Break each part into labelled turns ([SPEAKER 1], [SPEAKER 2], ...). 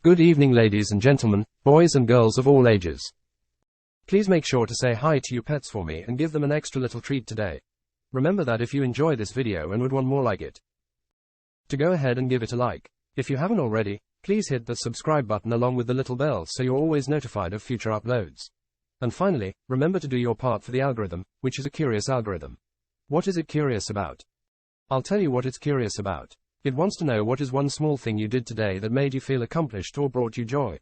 [SPEAKER 1] Good evening, ladies and gentlemen, boys and girls of all ages. Please make sure to say hi to your pets for me and give them an extra little treat today. Remember that if you enjoy this video and would want more like it, to go ahead and give it a like. If you haven't already, please hit the subscribe button along with the little bell so you're always notified of future uploads. And finally, remember to do your part for the algorithm, which is a curious algorithm. What is it curious about? I'll tell you what it's curious about. It wants to know what is one small thing you did today that made you feel accomplished or brought you joy.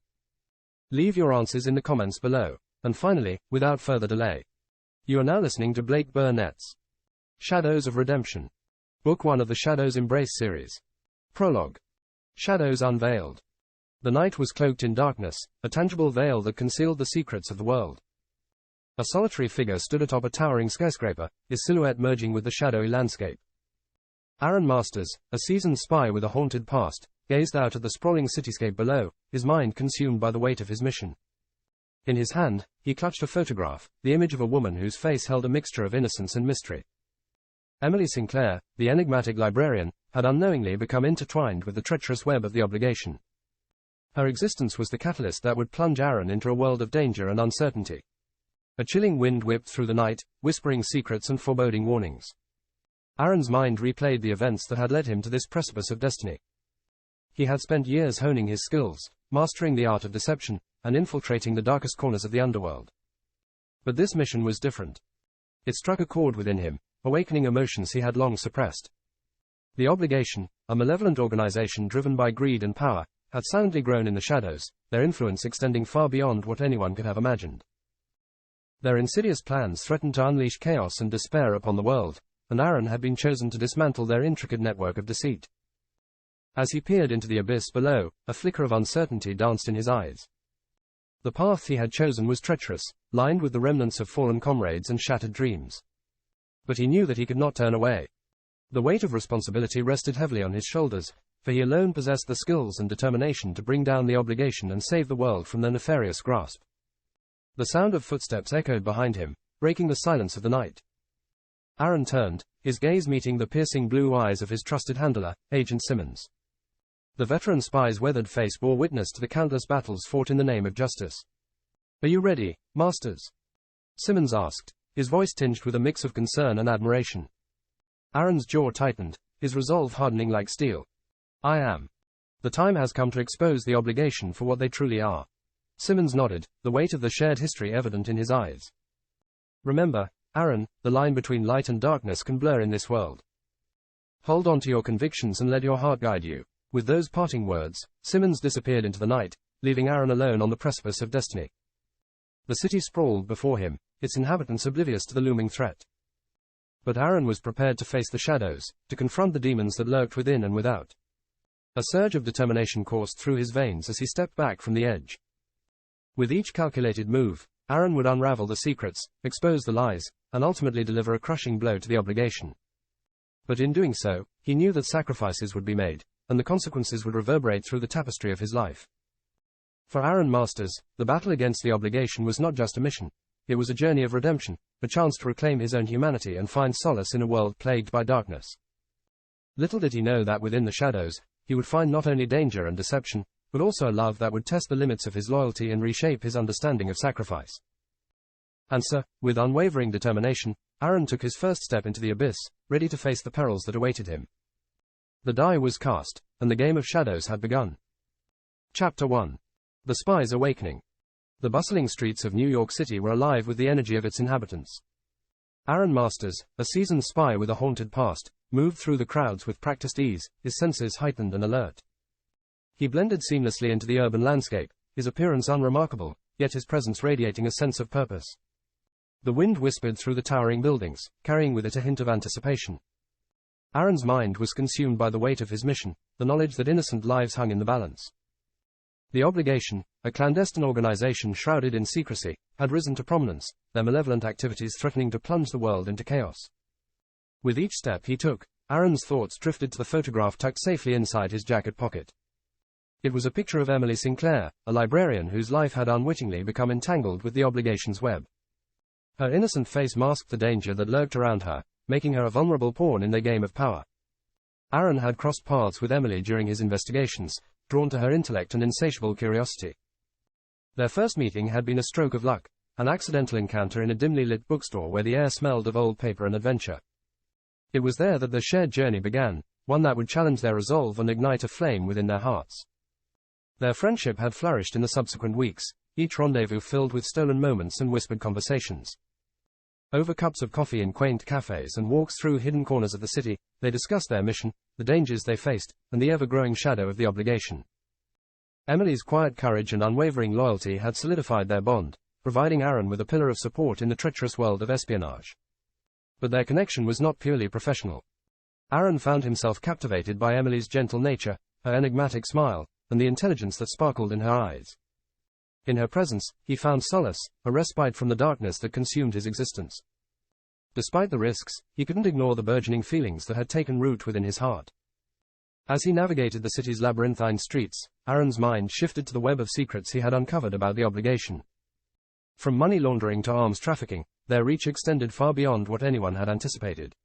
[SPEAKER 1] Leave your answers in the comments below. And finally, without further delay, you are now listening to Burnett's Shadows of Redemption, Book 1 of the Shadows Embrace series. Prologue. Shadows unveiled. The night was cloaked in darkness, a tangible veil that concealed the secrets of the world. A solitary figure stood atop a towering skyscraper, his silhouette merging with the shadowy landscape. Aaron Masters, a seasoned spy with a haunted past, gazed out at the sprawling cityscape below, his mind consumed by the weight of his mission. In his hand, he clutched a photograph, the image of a woman whose face held a mixture of innocence and mystery. Emily Sinclair, the enigmatic librarian, had unknowingly become intertwined with the treacherous web of the obligation. Her existence was the catalyst that would plunge Aaron into a world of danger and uncertainty. A chilling wind whipped through the night, whispering secrets and foreboding warnings. Aaron's mind replayed the events that had led him to this precipice of destiny. He had spent years honing his skills, mastering the art of deception, and infiltrating the darkest corners of the underworld. But this mission was different. It struck a chord within him, awakening emotions he had long suppressed. The obligation, a malevolent organization driven by greed and power, had silently grown in the shadows, their influence extending far beyond what anyone could have imagined. Their insidious plans threatened to unleash chaos and despair upon the world, and Aaron had been chosen to dismantle their intricate network of deceit. As he peered into the abyss below, a flicker of uncertainty danced in his eyes. The path he had chosen was treacherous, lined with the remnants of fallen comrades and shattered dreams. But he knew that he could not turn away. The weight of responsibility rested heavily on his shoulders, for he alone possessed the skills and determination to bring down the obligation and save the world from their nefarious grasp. The sound of footsteps echoed behind him, breaking the silence of the night. Aaron turned, his gaze meeting the piercing blue eyes of his trusted handler, Agent Simmons. The veteran spy's weathered face bore witness to the countless battles fought in the name of justice. "Are you ready, Masters?" Simmons asked, his voice tinged with a mix of concern and admiration. Aaron's jaw tightened, his resolve hardening like steel. "I am. The time has come to expose the obligation for what they truly are." Simmons nodded, the weight of the shared history evident in his eyes. "Remember, Aaron, the line between light and darkness can blur in this world. Hold on to your convictions and let your heart guide you." With those parting words, Simmons disappeared into the night, leaving Aaron alone on the precipice of destiny. The city sprawled before him, its inhabitants oblivious to the looming threat. But Aaron was prepared to face the shadows, to confront the demons that lurked within and without. A surge of determination coursed through his veins as he stepped back from the edge. With each calculated move, Aaron would unravel the secrets, expose the lies, and ultimately deliver a crushing blow to the obligation. But in doing so, he knew that sacrifices would be made, and the consequences would reverberate through the tapestry of his life. For Aaron Masters, the battle against the obligation was not just a mission. It was a journey of redemption, a chance to reclaim his own humanity and find solace in a world plagued by darkness. Little did he know that within the shadows, he would find not only danger and deception, but also a love that would test the limits of his loyalty and reshape his understanding of sacrifice. And so, with unwavering determination, Aaron took his first step into the abyss, ready to face the perils that awaited him. The die was cast, and the game of shadows had begun. Chapter 1. The Spy's Awakening. The bustling streets of New York City were alive with the energy of its inhabitants. Aaron Masters, a seasoned spy with a haunted past, moved through the crowds with practiced ease, his senses heightened and alert. He blended seamlessly into the urban landscape, his appearance unremarkable, yet his presence radiating a sense of purpose. The wind whispered through the towering buildings, carrying with it a hint of anticipation. Aaron's mind was consumed by the weight of his mission, the knowledge that innocent lives hung in the balance. The obligation, a clandestine organization shrouded in secrecy, had risen to prominence, their malevolent activities threatening to plunge the world into chaos. With each step he took, Aaron's thoughts drifted to the photograph tucked safely inside his jacket pocket. It was a picture of Emily Sinclair, a librarian whose life had unwittingly become entangled with the obligation's web. Her innocent face masked the danger that lurked around her, making her a vulnerable pawn in their game of power. Aaron had crossed paths with Emily during his investigations, drawn to her intellect and insatiable curiosity. Their first meeting had been a stroke of luck, an accidental encounter in a dimly lit bookstore where the air smelled of old paper and adventure. It was there that their shared journey began, one that would challenge their resolve and ignite a flame within their hearts. Their friendship had flourished in the subsequent weeks, each rendezvous filled with stolen moments and whispered conversations. Over cups of coffee in quaint cafes and walks through hidden corners of the city, they discussed their mission, the dangers they faced, and the ever-growing shadow of the obligation. Emily's quiet courage and unwavering loyalty had solidified their bond, providing Aaron with a pillar of support in the treacherous world of espionage. But their connection was not purely professional. Aaron found himself captivated by Emily's gentle nature, her enigmatic smile, and the intelligence that sparkled in her eyes. In her presence, he found solace, a respite from the darkness that consumed his existence. Despite the risks, he couldn't ignore the burgeoning feelings that had taken root within his heart. As he navigated the city's labyrinthine streets, Aaron's mind shifted to the web of secrets he had uncovered about the obligation. From money laundering to arms trafficking, their reach extended far beyond what anyone had anticipated.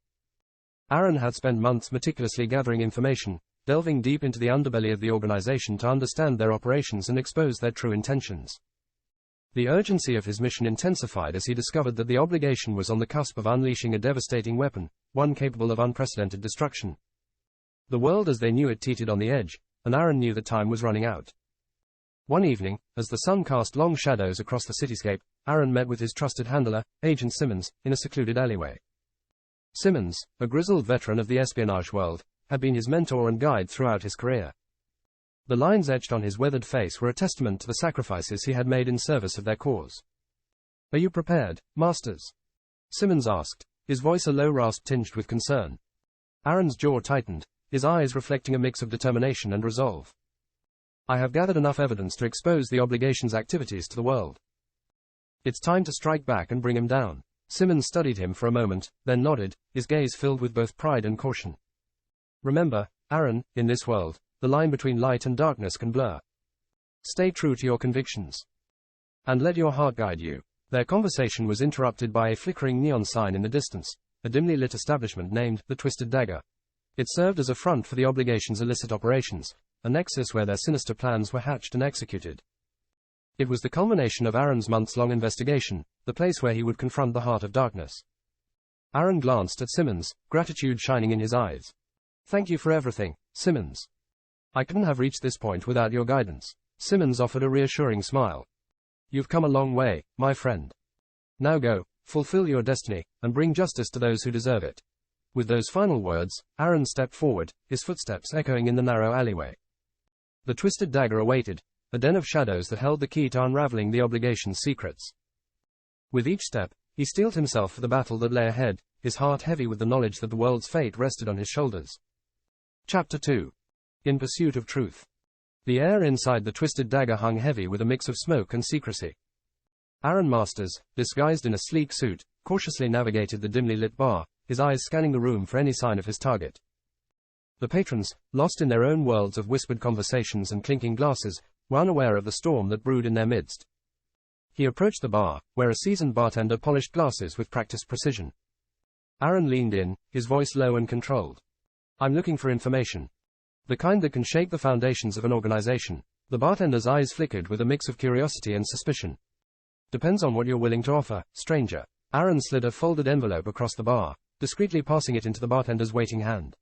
[SPEAKER 1] Aaron had spent months meticulously gathering information, delving deep into the underbelly of the organization to understand their operations and expose their true intentions. The urgency of his mission intensified as he discovered that the obligation was on the cusp of unleashing a devastating weapon, one capable of unprecedented destruction. The world as they knew it teetered on the edge, and Aaron knew that time was running out. One evening, as the sun cast long shadows across the cityscape, Aaron met with his trusted handler, Agent Simmons, in a secluded alleyway. Simmons, a grizzled veteran of the espionage world, had been his mentor and guide throughout his career. The lines etched on his weathered face were a testament to the sacrifices he had made in service of their cause. "Are you prepared, masters?" Simmons asked, his voice a low rasp tinged with concern. Aaron's jaw tightened, his eyes reflecting a mix of determination and resolve. "I have gathered enough evidence to expose the obligation's activities to the world. It's time to strike back and bring him down." Simmons studied him for a moment, then nodded, his gaze filled with both pride and caution. "Remember, Aaron, in this world, the line between light and darkness can blur. Stay true to your convictions. And let your heart guide you." Their conversation was interrupted by a flickering neon sign in the distance, a dimly lit establishment named the Twisted Dagger. It served as a front for the obligation's illicit operations, a nexus where their sinister plans were hatched and executed. It was the culmination of Aaron's months-long investigation, the place where he would confront the heart of darkness. Aaron glanced at Simmons, gratitude shining in his eyes. "Thank you for everything, Simmons. I couldn't have reached this point without your guidance." Simmons offered a reassuring smile. "You've come a long way, my friend. Now go, fulfill your destiny, and bring justice to those who deserve it." With those final words, Aaron stepped forward, his footsteps echoing in the narrow alleyway. The Twisted Dagger awaited, a den of shadows that held the key to unraveling the obligation's secrets. With each step, he steeled himself for the battle that lay ahead, his heart heavy with the knowledge that the world's fate rested on his shoulders. Chapter 2. In Pursuit of Truth. The air inside the Twisted Dagger hung heavy with a mix of smoke and secrecy. Aaron Masters, disguised in a sleek suit, cautiously navigated the dimly lit bar, his eyes scanning the room for any sign of his target. The patrons, lost in their own worlds of whispered conversations and clinking glasses, were unaware of the storm that brewed in their midst. He approached the bar, where a seasoned bartender polished glasses with practiced precision. Aaron leaned in, his voice low and controlled. "I'm looking for information. The kind that can shake the foundations of an organization." The bartender's eyes flickered with a mix of curiosity and suspicion. "Depends on what you're willing to offer, stranger." Aaron slid a folded envelope across the bar, discreetly passing it into the bartender's waiting hand.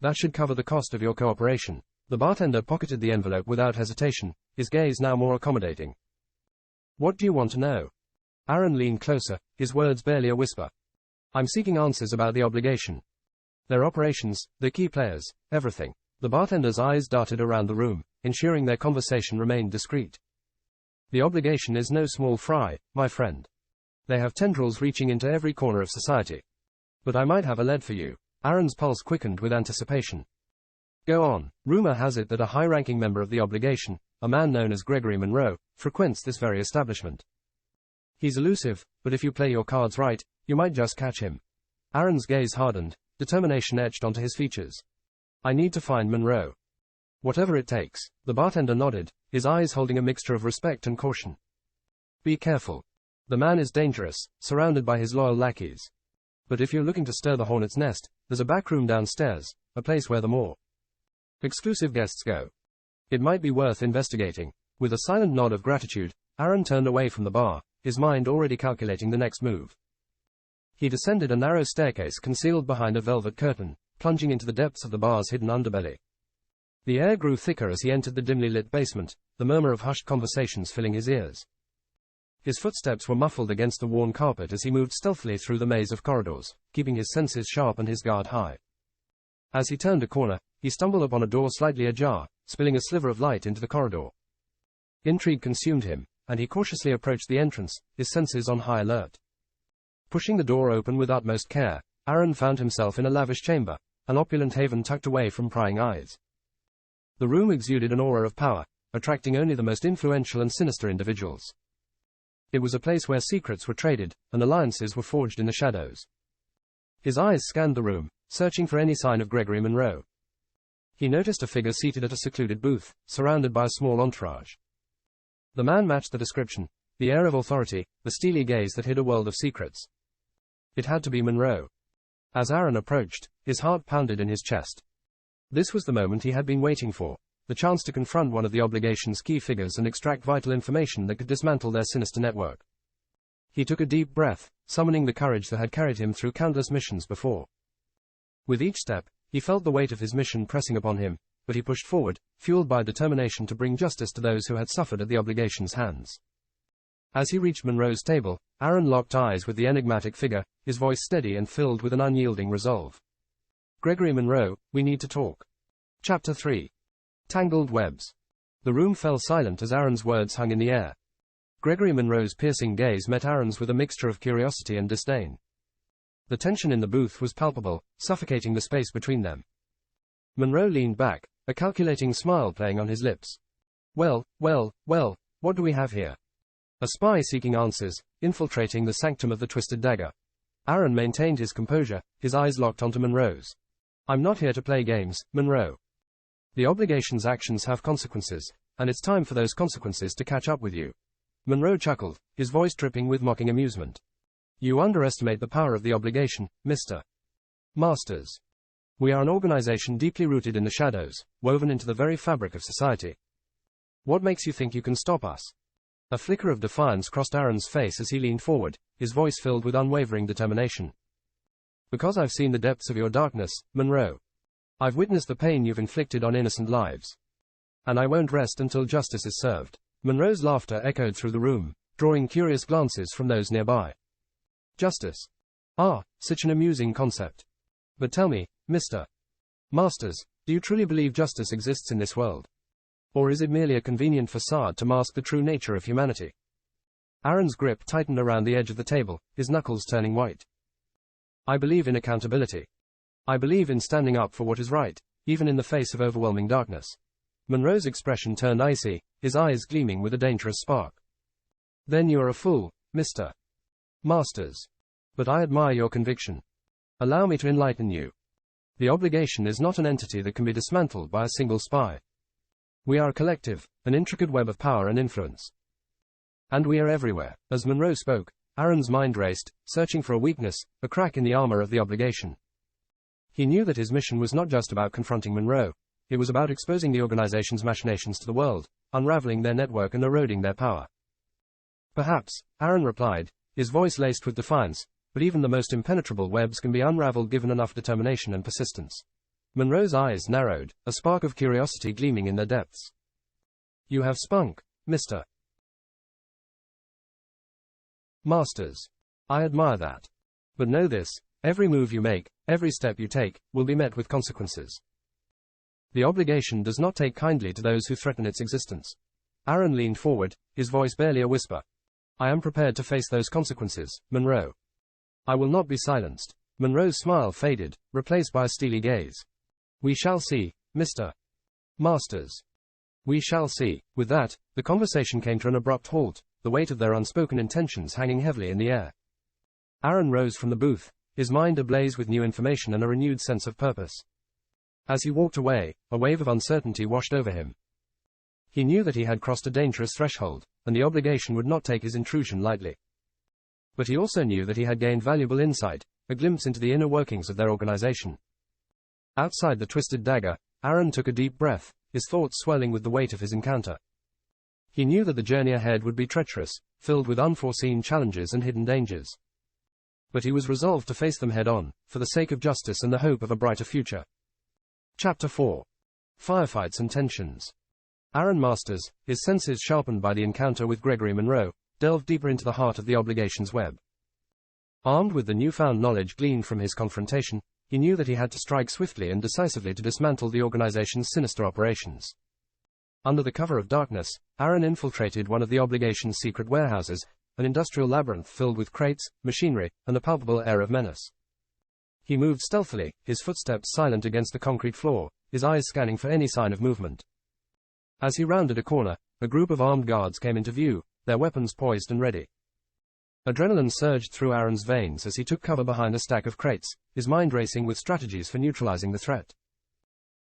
[SPEAKER 1] "That should cover the cost of your cooperation." The bartender pocketed the envelope without hesitation, his gaze now more accommodating. "What do you want to know?" Aaron leaned closer, his words barely a whisper. "I'm seeking answers about the obligation. Their operations, the key players, everything." The bartender's eyes darted around the room, ensuring their conversation remained discreet. "The obligation is no small fry, my friend. They have tendrils reaching into every corner of society. But I might have a lead for you." Aaron's pulse quickened with anticipation. "Go on." Rumor has it that a high-ranking member of the obligation, a man known as Gregory Monroe, frequents this very establishment. He's elusive, but if you play your cards right, you might just catch him. Aaron's gaze hardened, determination etched onto his features. "I need to find Monroe. Whatever it takes." The bartender nodded, his eyes holding a mixture of respect and caution. "Be careful. The man is dangerous, surrounded by his loyal lackeys. But if you're looking to stir the hornet's nest, there's a back room downstairs, a place where the more exclusive guests go. It might be worth investigating. With a silent nod of gratitude, Aaron turned away from the bar, his mind already calculating the next move. He descended a narrow staircase concealed behind a velvet curtain, plunging into the depths of the bar's hidden underbelly. The air grew thicker as he entered the dimly lit basement, the murmur of hushed conversations filling his ears. His footsteps were muffled against the worn carpet as he moved stealthily through the maze of corridors, keeping his senses sharp and his guard high. As he turned a corner, he stumbled upon a door slightly ajar, spilling a sliver of light into the corridor. Intrigue consumed him, and he cautiously approached the entrance, his senses on high alert. Pushing the door open with utmost care, Aaron found himself in a lavish chamber, an opulent haven tucked away from prying eyes. The room exuded an aura of power, attracting only the most influential and sinister individuals. It was a place where secrets were traded, and alliances were forged in the shadows. His eyes scanned the room, searching for any sign of Gregory Monroe. He noticed a figure seated at a secluded booth, surrounded by a small entourage. The man matched the description, the air of authority, the steely gaze that hid a world of secrets. It had to be Monroe. As Aaron approached, his heart pounded in his chest. This was the moment he had been waiting for, the chance to confront one of the obligation's key figures and extract vital information that could dismantle their sinister network. He took a deep breath, summoning the courage that had carried him through countless missions before. With each step, he felt the weight of his mission pressing upon him, but he pushed forward, fueled by determination to bring justice to those who had suffered at the obligation's hands. As he reached Monroe's table, Aaron locked eyes with the enigmatic figure, his voice steady and filled with an unyielding resolve. Gregory Monroe, we need to talk. Chapter 3. Tangled webs. The room fell silent as Aaron's words hung in the air. Gregory Monroe's piercing gaze met Aaron's with a mixture of curiosity and disdain. The tension in the booth was palpable, suffocating the space between them. Monroe leaned back, a calculating smile playing on his lips. Well, what do we have here? A spy seeking answers, infiltrating the sanctum of the Twisted Dagger. Aaron maintained his composure, his eyes locked onto Monroe's. I'm not here to play games, Monroe. The obligation's actions have consequences, and it's time for those consequences to catch up with you. Monroe chuckled, his voice dripping with mocking amusement. You underestimate the power of the obligation, Mr. Masters. We are an organization deeply rooted in the shadows, woven into the very fabric of society. What makes you think you can stop us? A flicker of defiance crossed Aaron's face as he leaned forward, his voice filled with unwavering determination. Because I've seen the depths of your darkness, Monroe. I've witnessed the pain you've inflicted on innocent lives. And I won't rest until justice is served. Monroe's laughter echoed through the room, drawing curious glances from those nearby. Justice. Ah, such an amusing concept. But tell me, Mr. Masters, do you truly believe justice exists in this world? Or is it merely a convenient facade to mask the true nature of humanity? Aaron's grip tightened around the edge of the table, his knuckles turning white. I believe in accountability. I believe in standing up for what is right, even in the face of overwhelming darkness. Monroe's expression turned icy, his eyes gleaming with a dangerous spark. Then you are a fool, Mr. Masters. But I admire your conviction. Allow me to enlighten you. The obligation is not an entity that can be dismantled by a single spy. We are a collective, an intricate web of power and influence. And we are everywhere. As Monroe spoke, Aaron's mind raced, searching for a weakness, a crack in the armor of the obligation. He knew that his mission was not just about confronting Monroe. It was about exposing the organization's machinations to the world, unraveling their network and eroding their power. Perhaps, Aaron replied, his voice laced with defiance, but even the most impenetrable webs can be unraveled given enough determination and persistence. Monroe's eyes narrowed, a spark of curiosity gleaming in their depths. You have spunk, Mr. Masters. I admire that. But know this, every move you make, every step you take, will be met with consequences. The obligation does not take kindly to those who threaten its existence. Aaron leaned forward, his voice barely a whisper. I am prepared to face those consequences, Monroe. I will not be silenced. Monroe's smile faded, replaced by a steely gaze. We shall see, Mr. Masters. We shall see. With that, the conversation came to an abrupt halt, the weight of their unspoken intentions hanging heavily in the air. Aaron rose from the booth, his mind ablaze with new information and a renewed sense of purpose. As he walked away, a wave of uncertainty washed over him. He knew that he had crossed a dangerous threshold, and the obligation would not take his intrusion lightly. But he also knew that he had gained valuable insight, a glimpse into the inner workings of their organization. Outside the Twisted Dagger, Aaron took a deep breath, his thoughts swelling with the weight of his encounter. He knew that the journey ahead would be treacherous, filled with unforeseen challenges and hidden dangers. But he was resolved to face them head-on, for the sake of justice and the hope of a brighter future. Chapter 4. Firefights and Tensions. Aaron Masters, his senses sharpened by the encounter with Gregory Monroe, delved deeper into the heart of the obligations web. Armed with the newfound knowledge gleaned from his confrontation, he knew that he had to strike swiftly and decisively to dismantle the organization's sinister operations. Under the cover of darkness, Aaron infiltrated one of the obligation's secret warehouses, an industrial labyrinth filled with crates, machinery, and the palpable air of menace. He moved stealthily, his footsteps silent against the concrete floor, his eyes scanning for any sign of movement. As he rounded a corner, a group of armed guards came into view, their weapons poised and ready. Adrenaline surged through Aaron's veins as he took cover behind a stack of crates, his mind racing with strategies for neutralizing the threat.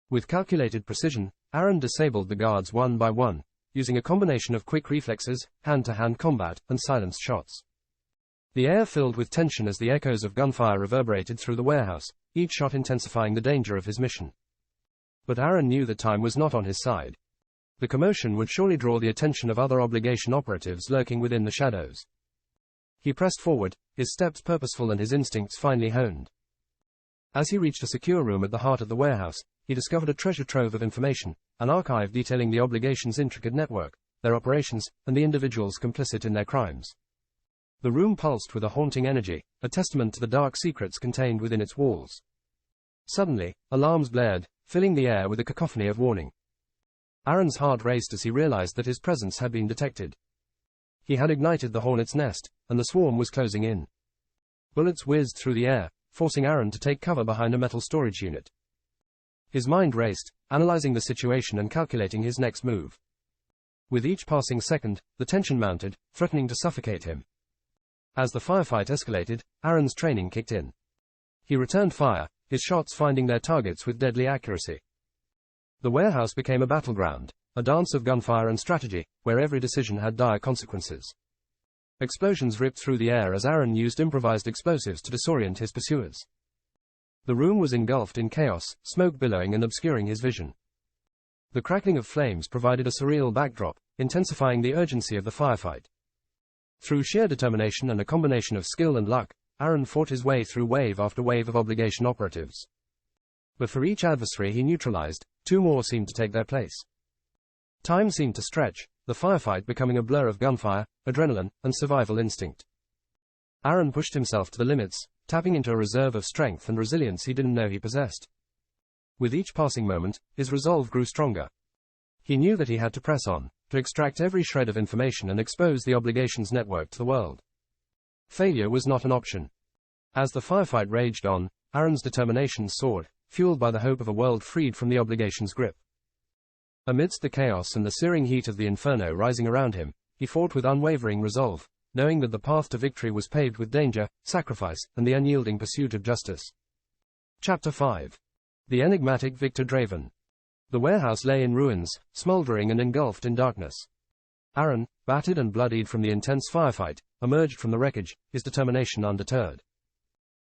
[SPEAKER 1] With calculated precision, Aaron disabled the guards one by one, using a combination of quick reflexes, hand-to-hand combat, and silenced shots. The air filled with tension as the echoes of gunfire reverberated through the warehouse, each shot intensifying the danger of his mission. But Aaron knew that time was not on his side. The commotion would surely draw the attention of other obligation operatives lurking within the shadows. He pressed forward, his steps purposeful and his instincts finely honed. As he reached a secure room at the heart of the warehouse, he discovered a treasure trove of information, an archive detailing the obligation's intricate network, their operations, and the individuals complicit in their crimes. The room pulsed with a haunting energy, a testament to the dark secrets contained within its walls. Suddenly, alarms blared, filling the air with a cacophony of warning. Aaron's heart raced as he realized that his presence had been detected. He had ignited the hornet's nest, and the swarm was closing in. Bullets whizzed through the air, forcing Aaron to take cover behind a metal storage unit. His mind raced, analyzing the situation and calculating his next move. With each passing second, the tension mounted, threatening to suffocate him. As the firefight escalated, Aaron's training kicked in. He returned fire, his shots finding their targets with deadly accuracy. The warehouse became a battleground, a dance of gunfire and strategy, where every decision had dire consequences. Explosions ripped through the air as Aaron used improvised explosives to disorient his pursuers. The room was engulfed in chaos, smoke billowing and obscuring his vision. The crackling of flames provided a surreal backdrop, intensifying the urgency of the firefight. Through sheer determination and a combination of skill and luck, Aaron fought his way through wave after wave of obligation operatives. But for each adversary he neutralized, two more seemed to take their place. Time seemed to stretch, the firefight becoming a blur of gunfire, adrenaline, and survival instinct. Aaron pushed himself to the limits, tapping into a reserve of strength and resilience he didn't know he possessed. With each passing moment, his resolve grew stronger. He knew that he had to press on, to extract every shred of information and expose the obligations network to the world. Failure was not an option. As the firefight raged on, Aaron's determination soared, fueled by the hope of a world freed from the obligation's grip. Amidst the chaos and the searing heat of the inferno rising around him, he fought with unwavering resolve, knowing that the path to victory was paved with danger, sacrifice, and the unyielding pursuit of justice. Chapter 5. The enigmatic Victor Draven. The warehouse lay in ruins, smoldering and engulfed in darkness. Aaron, battered and bloodied from the intense firefight, emerged from the wreckage, his determination undeterred.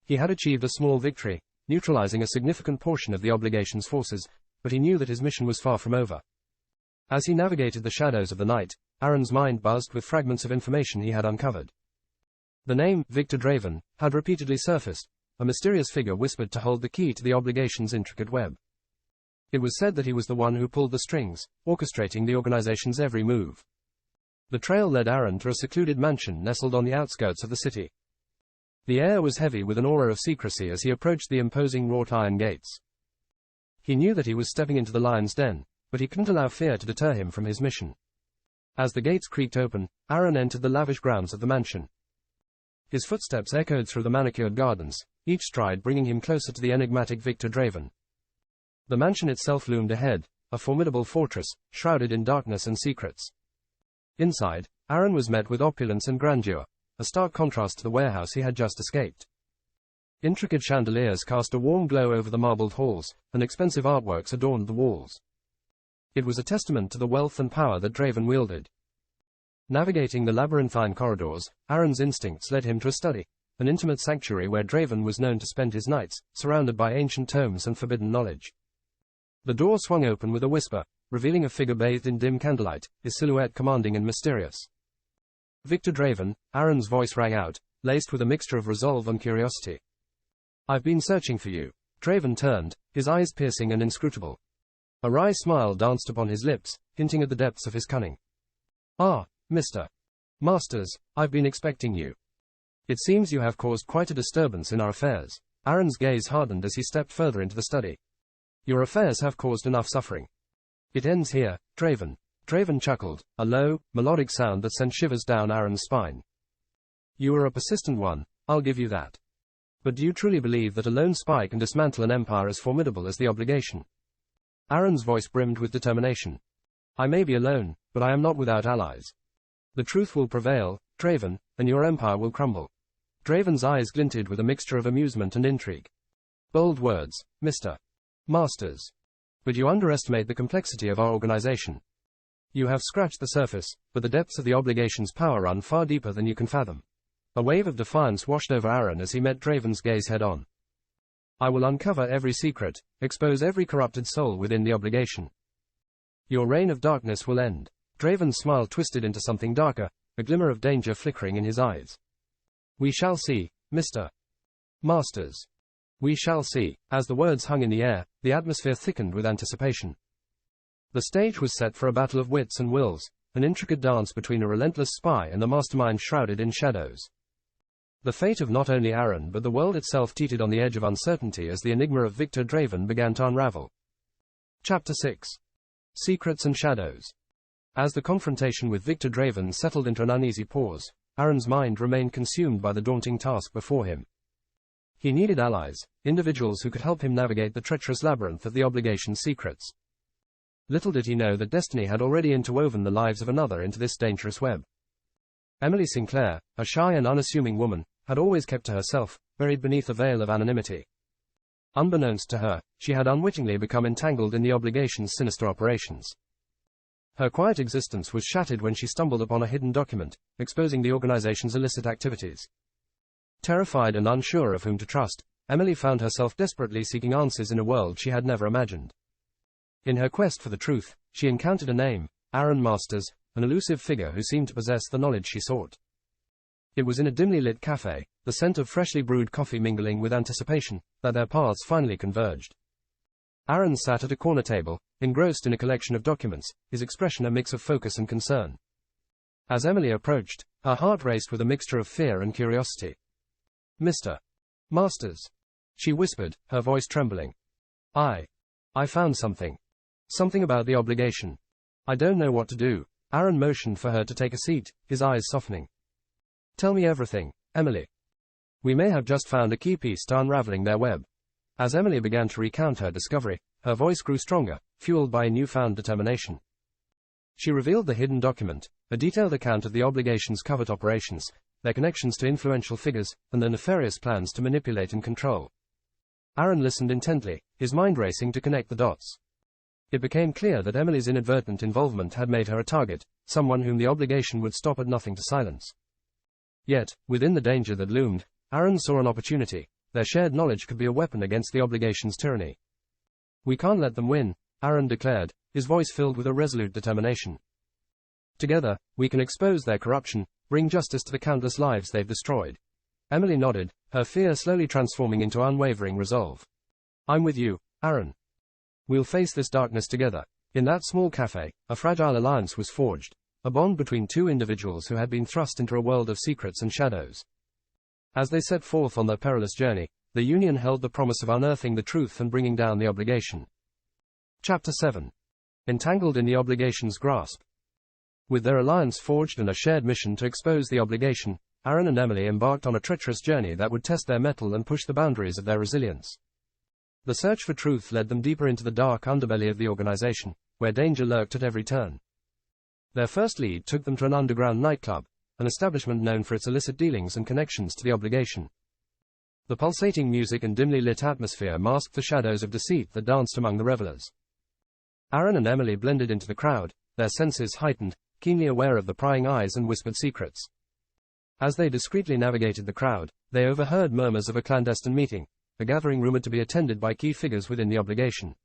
[SPEAKER 1] He had achieved a small victory, neutralizing a significant portion of the obligation's forces, but he knew that his mission was far from over. As he navigated the shadows of the night, Aaron's mind buzzed with fragments of information he had uncovered. The name, Victor Draven, had repeatedly surfaced, a mysterious figure whispered to hold the key to the obligation's intricate web. It was said that he was the one who pulled the strings, orchestrating the organization's every move. The trail led Aaron to a secluded mansion nestled on the outskirts of the city. The air was heavy with an aura of secrecy as he approached the imposing wrought iron gates. He knew that he was stepping into the lion's den, but he couldn't allow fear to deter him from his mission. As the gates creaked open, Aaron entered the lavish grounds of the mansion. His footsteps echoed through the manicured gardens, each stride bringing him closer to the enigmatic Victor Draven. The mansion itself loomed ahead, a formidable fortress, shrouded in darkness and secrets. Inside, Aaron was met with opulence and grandeur, a stark contrast to the warehouse he had just escaped. Intricate chandeliers cast a warm glow over the marbled halls, and expensive artworks adorned the walls. It was a testament to the wealth and power that Draven wielded. Navigating the labyrinthine corridors, Aaron's instincts led him to a study, an intimate sanctuary where Draven was known to spend his nights, surrounded by ancient tomes and forbidden knowledge. The door swung open with a whisper, revealing a figure bathed in dim candlelight, his silhouette commanding and mysterious. Victor Draven, Aaron's voice rang out, laced with a mixture of resolve and curiosity. I've been searching for you. Draven turned, his eyes piercing and inscrutable. A wry smile danced upon his lips, hinting at the depths of his cunning. Ah, Mr. Masters, I've been expecting you. It seems you have caused quite a disturbance in our affairs. Aaron's gaze hardened as he stepped further into the study. Your affairs have caused enough suffering. It ends here, Draven. Draven chuckled, a low, melodic sound that sent shivers down Aaron's spine. You are a persistent one, I'll give you that. But do you truly believe that a lone spy can dismantle an empire as formidable as the obligation? Aaron's voice brimmed with determination. I may be alone, but I am not without allies. The truth will prevail, Draven, and your empire will crumble. Draven's eyes glinted with a mixture of amusement and intrigue. Bold words, Mr. Masters. But you underestimate the complexity of our organization. You have scratched the surface, but the depths of the obligation's power run far deeper than you can fathom. A wave of defiance washed over Aaron as he met Draven's gaze head-on. I will uncover every secret, expose every corrupted soul within the obligation. Your reign of darkness will end. Draven's smile twisted into something darker, a glimmer of danger flickering in his eyes. We shall see, Mr. Masters. We shall see. As the words hung in the air, the atmosphere thickened with anticipation. The stage was set for a battle of wits and wills, an intricate dance between a relentless spy and the mastermind shrouded in shadows. The fate of not only Aaron but the world itself teetered on the edge of uncertainty as the enigma of Victor Draven began to unravel. Chapter 6. Secrets and Shadows. As the confrontation with Victor Draven settled into an uneasy pause, Aaron's mind remained consumed by the daunting task before him. He needed allies, individuals who could help him navigate the treacherous labyrinth of the obligation's secrets. Little did he know that destiny had already interwoven the lives of another into this dangerous web. Emily Sinclair, a shy and unassuming woman, had always kept to herself, buried beneath a veil of anonymity. Unbeknownst to her, she had unwittingly become entangled in the obligation's sinister operations. Her quiet existence was shattered when she stumbled upon a hidden document, exposing the organization's illicit activities. Terrified and unsure of whom to trust, Emily found herself desperately seeking answers in a world she had never imagined. In her quest for the truth, she encountered a name, Aaron Masters, an elusive figure who seemed to possess the knowledge she sought. It was in a dimly lit cafe, the scent of freshly brewed coffee mingling with anticipation, that their paths finally converged. Aaron sat at a corner table, engrossed in a collection of documents, his expression a mix of focus and concern. As Emily approached, her heart raced with a mixture of fear and curiosity. Mr. Masters, she whispered, her voice trembling. I found something. Something about the obligation. I don't know what to do. Aaron motioned for her to take a seat, his eyes softening. Tell me everything, Emily. We may have just found a key piece to unraveling their web. As Emily began to recount her discovery, her voice grew stronger, fueled by a newfound determination. She revealed the hidden document, a detailed account of the obligation's covert operations, their connections to influential figures, and their nefarious plans to manipulate and control. Aaron listened intently, his mind racing to connect the dots. It became clear that Emily's inadvertent involvement had made her a target, someone whom the obligation would stop at nothing to silence. Yet, within the danger that loomed, Aaron saw an opportunity. Their shared knowledge could be a weapon against the obligation's tyranny. We can't let them win, Aaron declared, his voice filled with a resolute determination. Together, we can expose their corruption, bring justice to the countless lives they've destroyed. Emily nodded, her fear slowly transforming into unwavering resolve. I'm with you, Aaron. We'll face this darkness together. In that small cafe, a fragile alliance was forged, a bond between two individuals who had been thrust into a world of secrets and shadows. As they set forth on their perilous journey, the union held the promise of unearthing the truth and bringing down the obligation. Chapter 7. Entangled in the obligation's grasp. With their alliance forged and a shared mission to expose the obligation, Aaron and Emily embarked on a treacherous journey that would test their mettle and push the boundaries of their resilience. The search for truth led them deeper into the dark underbelly of the organization, where danger lurked at every turn. Their first lead took them to an underground nightclub, an establishment known for its illicit dealings and connections to the obligation. The pulsating music and dimly lit atmosphere masked the shadows of deceit that danced among the revelers. Aaron and Emily blended into the crowd, their senses heightened, keenly aware of the prying eyes and whispered secrets. As they discreetly navigated the crowd, they overheard murmurs of a clandestine meeting, a gathering rumored to be attended by key figures within the obligation.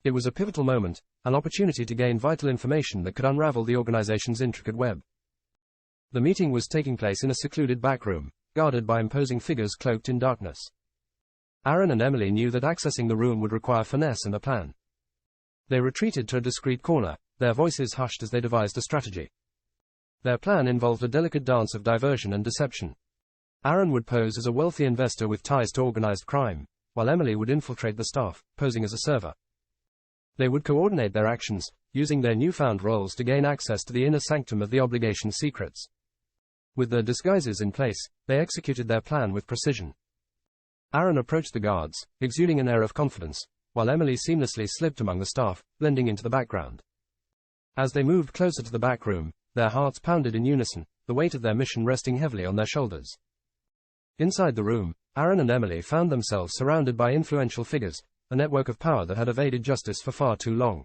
[SPEAKER 1] It was a pivotal moment, an opportunity to gain vital information that could unravel the organization's intricate web. The meeting was taking place in a secluded back room, guarded by imposing figures cloaked in darkness. Aaron and Emily knew that accessing the room would require finesse and a plan. They retreated to a discreet corner, their voices hushed as they devised a strategy. Their plan involved a delicate dance of diversion and deception. Aaron would pose as a wealthy investor with ties to organized crime, while Emily would infiltrate the staff, posing as a server. They would coordinate their actions, using their newfound roles to gain access to the inner sanctum of the obligation's secrets. With their disguises in place, they executed their plan with precision. Aaron approached the guards, exuding an air of confidence, while Emily seamlessly slipped among the staff, blending into the background. As they moved closer to the back room, their hearts pounded in unison, the weight of their mission resting heavily on their shoulders. Inside the room, Aaron and Emily found themselves surrounded by influential figures, a network of power that had evaded justice for far too long.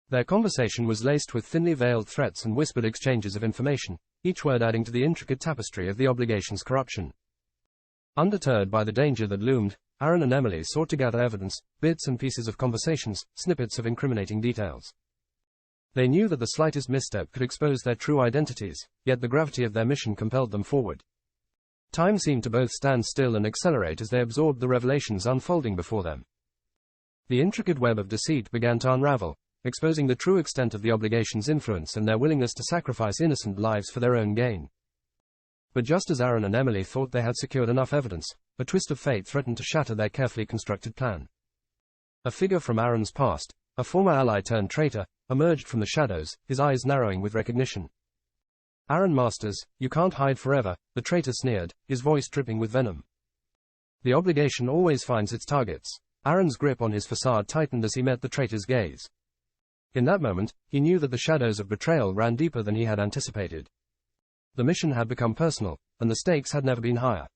[SPEAKER 1] Their conversation was laced with thinly veiled threats and whispered exchanges of information, each word adding to the intricate tapestry of the obligation's corruption. Undeterred by the danger that loomed, Aaron and Emily sought to gather evidence, bits and pieces of conversations, snippets of incriminating details. They knew that the slightest misstep could expose their true identities, yet the gravity of their mission compelled them forward. Time seemed to both stand still and accelerate as they absorbed the revelations unfolding before them. The intricate web of deceit began to unravel, exposing the true extent of the obligation's influence and their willingness to sacrifice innocent lives for their own gain. But just as Aaron and Emily thought they had secured enough evidence, a twist of fate threatened to shatter their carefully constructed plan. A figure from Aaron's past, a former ally turned traitor, emerged from the shadows, his eyes narrowing with recognition. "Aaron Masters, you can't hide forever," the traitor sneered, his voice dripping with venom. "The obligation always finds its targets." Aaron's grip on his facade tightened as he met the traitor's gaze. In that moment, he knew that the shadows of betrayal ran deeper than he had anticipated. The mission had become personal, and the stakes had never been higher.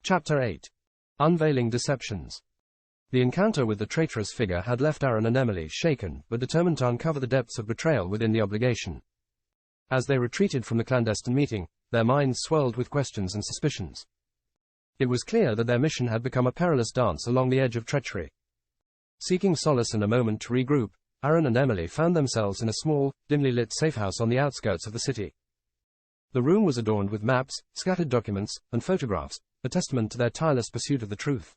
[SPEAKER 1] Chapter 8. Unveiling Deceptions. The encounter with the traitorous figure had left Aaron and Emily shaken, but determined to uncover the depths of betrayal within the obligation. As they retreated from the clandestine meeting, their minds swirled with questions and suspicions. It was clear that their mission had become a perilous dance along the edge of treachery. Seeking solace and a moment to regroup, Aaron and Emily found themselves in a small, dimly lit safehouse on the outskirts of the city. The room was adorned with maps, scattered documents, and photographs, a testament to their tireless pursuit of the truth.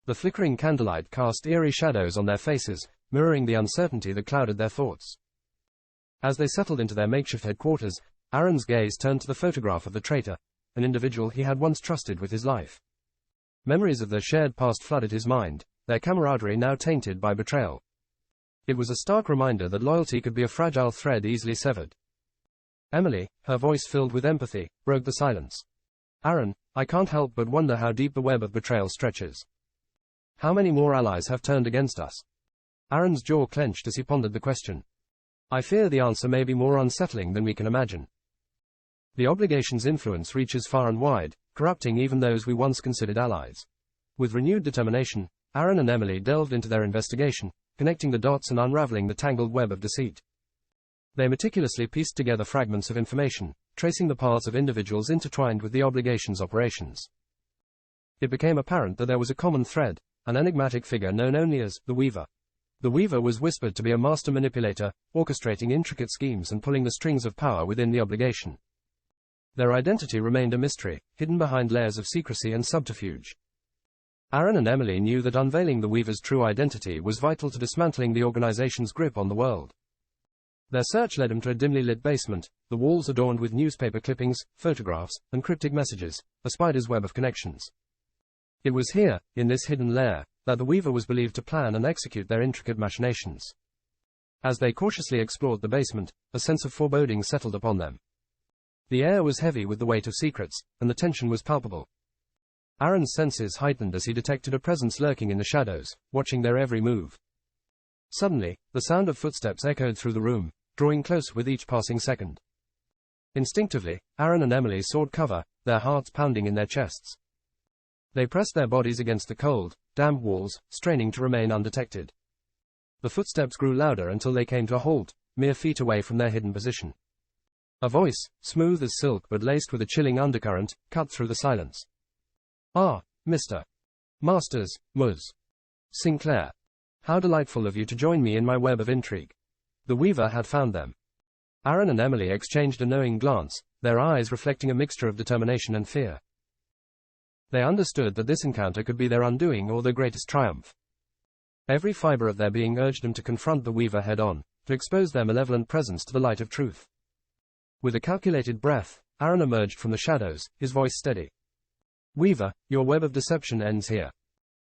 [SPEAKER 1] The flickering candlelight cast eerie shadows on their faces, mirroring the uncertainty that clouded their thoughts. As they settled into their makeshift headquarters, Aaron's gaze turned to the photograph of the traitor, an individual he had once trusted with his life. Memories of their shared past flooded his mind, their camaraderie now tainted by betrayal. It was a stark reminder that loyalty could be a fragile thread easily severed. Emily, her voice filled with empathy, broke the silence. "Aaron, I can't help but wonder how deep the web of betrayal stretches. How many more allies have turned against us?" Aaron's jaw clenched as he pondered the question. "I fear the answer may be more unsettling than we can imagine. The obligation's influence reaches far and wide, corrupting even those we once considered allies." With renewed determination, Aaron and Emily delved into their investigation, connecting the dots and unraveling the tangled web of deceit. They meticulously pieced together fragments of information, tracing the paths of individuals intertwined with the obligation's operations. It became apparent that there was a common thread, an enigmatic figure known only as the Weaver. The Weaver was whispered to be a master manipulator, orchestrating intricate schemes and pulling the strings of power within the obligation. Their identity remained a mystery, hidden behind layers of secrecy and subterfuge. Aaron and Emily knew that unveiling the Weaver's true identity was vital to dismantling the organization's grip on the world. Their search led them to a dimly lit basement, the walls adorned with newspaper clippings, photographs, and cryptic messages, a spider's web of connections. It was here, in this hidden lair, that the Weaver was believed to plan and execute their intricate machinations. As they cautiously explored the basement, a sense of foreboding settled upon them. The air was heavy with the weight of secrets, and the tension was palpable. Aaron's senses heightened as he detected a presence lurking in the shadows, watching their every move. Suddenly, the sound of footsteps echoed through the room, drawing close with each passing second. Instinctively, Aaron and Emily sought cover, their hearts pounding in their chests. They pressed their bodies against the cold, damp walls, straining to remain undetected. The footsteps grew louder until they came to a halt, mere feet away from their hidden position. A voice, smooth as silk but laced with a chilling undercurrent, cut through the silence. "Ah, Mr. Masters, Ms. Sinclair." How delightful of you to join me in my web of intrigue. The Weaver had found them. Aaron and Emily exchanged a knowing glance, their eyes reflecting a mixture of determination and fear. They understood that this encounter could be their undoing or their greatest triumph. Every fiber of their being urged them to confront the Weaver head-on, to expose their malevolent presence to the light of truth. With a calculated breath, Aaron emerged from the shadows, his voice steady. Weaver, your web of deception ends here.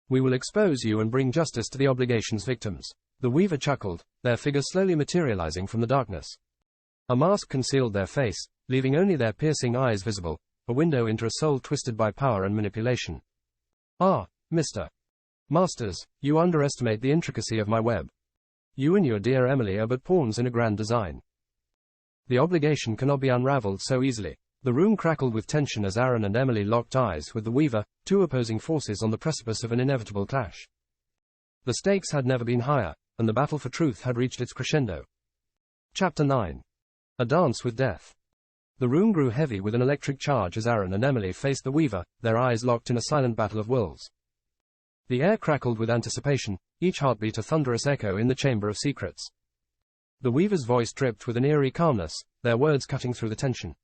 [SPEAKER 1] We will expose you and bring justice to the obligation's victims. The Weaver chuckled, their figure slowly materializing from the darkness. A mask concealed their face, leaving only their piercing eyes visible, a window into a soul twisted by power and manipulation. Ah, Mr. Masters, you underestimate the intricacy of my web. You and your dear Emily are but pawns in a grand design. The obligation cannot be unraveled so easily. The room crackled with tension as Aaron and Emily locked eyes with the Weaver, two opposing forces on the precipice of an inevitable clash. The stakes had never been higher, and the battle for truth had reached its crescendo. Chapter 9. A Dance with Death. The room grew heavy with an electric charge as Aaron and Emily faced the Weaver, their eyes locked in a silent battle of wills. The air crackled with anticipation, each heartbeat a thunderous echo in the chamber of secrets. The Weaver's voice dripped with an eerie calmness, their words cutting through the tension.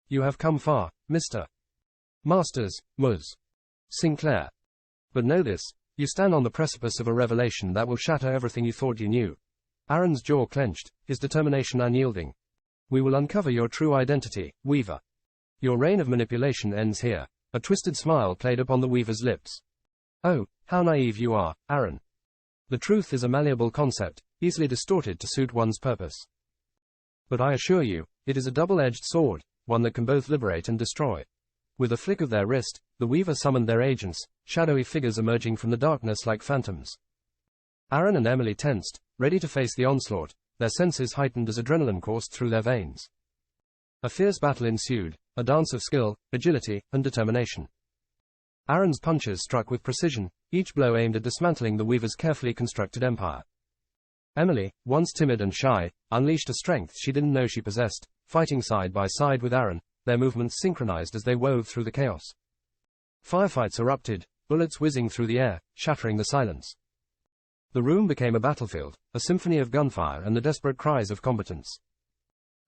[SPEAKER 1] You have come far, Mr. Masters, Ms. Sinclair. But know this, you stand on the precipice of a revelation that will shatter everything you thought you knew. Aaron's jaw clenched, his determination unyielding. We will uncover your true identity, Weaver. Your reign of manipulation ends here. A twisted smile played upon the Weaver's lips. Oh, how naive you are, Aaron. The truth is a malleable concept, easily distorted to suit one's purpose. But I assure you, it is a double-edged sword, one that can both liberate and destroy. With a flick of their wrist, the Weaver summoned their agents, shadowy figures emerging from the darkness like phantoms. Aaron and Emily tensed, ready to face the onslaught, their senses heightened as adrenaline coursed through their veins. A fierce battle ensued, a dance of skill, agility, and determination. Aaron's punches struck with precision, each blow aimed at dismantling the Weaver's carefully constructed empire. Emily, once timid and shy, unleashed a strength she didn't know she possessed, fighting side by side with Aaron, their movements synchronized as they wove through the chaos. Firefights erupted, bullets whizzing through the air, shattering the silence. The room became a battlefield, a symphony of gunfire and the desperate cries of combatants.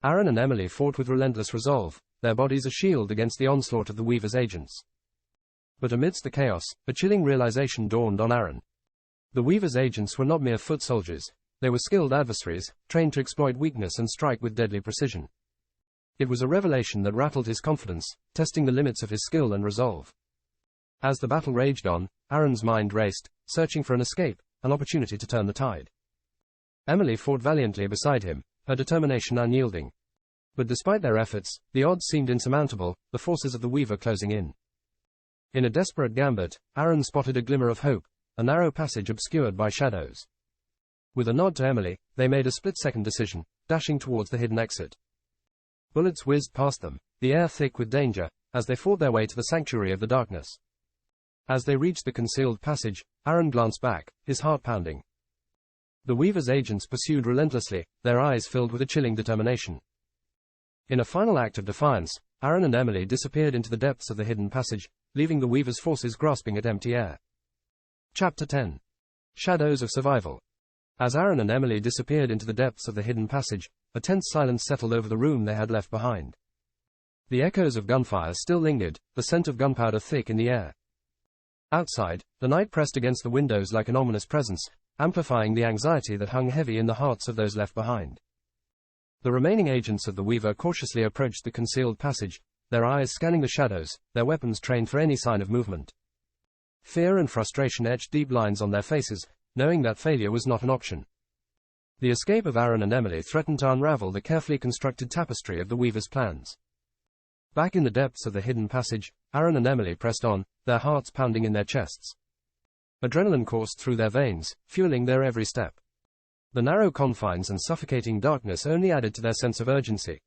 [SPEAKER 1] Aaron and Emily fought with relentless resolve, their bodies a shield against the onslaught of the Weaver's agents. But amidst the chaos, a chilling realization dawned on Aaron. The Weaver's agents were not mere foot soldiers, they were skilled adversaries, trained to exploit weakness and strike with deadly precision. It was a revelation that rattled his confidence, testing the limits of his skill and resolve. As the battle raged on, Aaron's mind raced, searching for an escape, an opportunity to turn the tide. Emily fought valiantly beside him, her determination unyielding. But despite their efforts, the odds seemed insurmountable, the forces of the Weaver closing in. In a desperate gambit, Aaron spotted a glimmer of hope, a narrow passage obscured by shadows. With a nod to Emily, they made a split-second decision, dashing towards the hidden exit. Bullets whizzed past them, the air thick with danger, as they fought their way to the sanctuary of the darkness. As they reached the concealed passage, Aaron glanced back, his heart pounding. The Weaver's agents pursued relentlessly, their eyes filled with a chilling determination. In a final act of defiance, Aaron and Emily disappeared into the depths of the hidden passage, leaving the Weaver's forces grasping at empty air. Chapter 10. Shadows of Survival. As Aaron and Emily disappeared into the depths of the hidden passage, a tense silence settled over the room they had left behind. The echoes of gunfire still lingered, the scent of gunpowder thick in the air. Outside, the night pressed against the windows like an ominous presence, amplifying the anxiety that hung heavy in the hearts of those left behind. The remaining agents of the Weaver cautiously approached the concealed passage, their eyes scanning the shadows, their weapons trained for any sign of movement. Fear and frustration etched deep lines on their faces, knowing that failure was not an option. The escape of Aaron and Emily threatened to unravel the carefully constructed tapestry of the Weaver's plans. Back in the depths of the hidden passage, Aaron and Emily pressed on, their hearts pounding in their chests. Adrenaline coursed through their veins, fueling their every step. The narrow confines and suffocating darkness only added to their sense of urgency.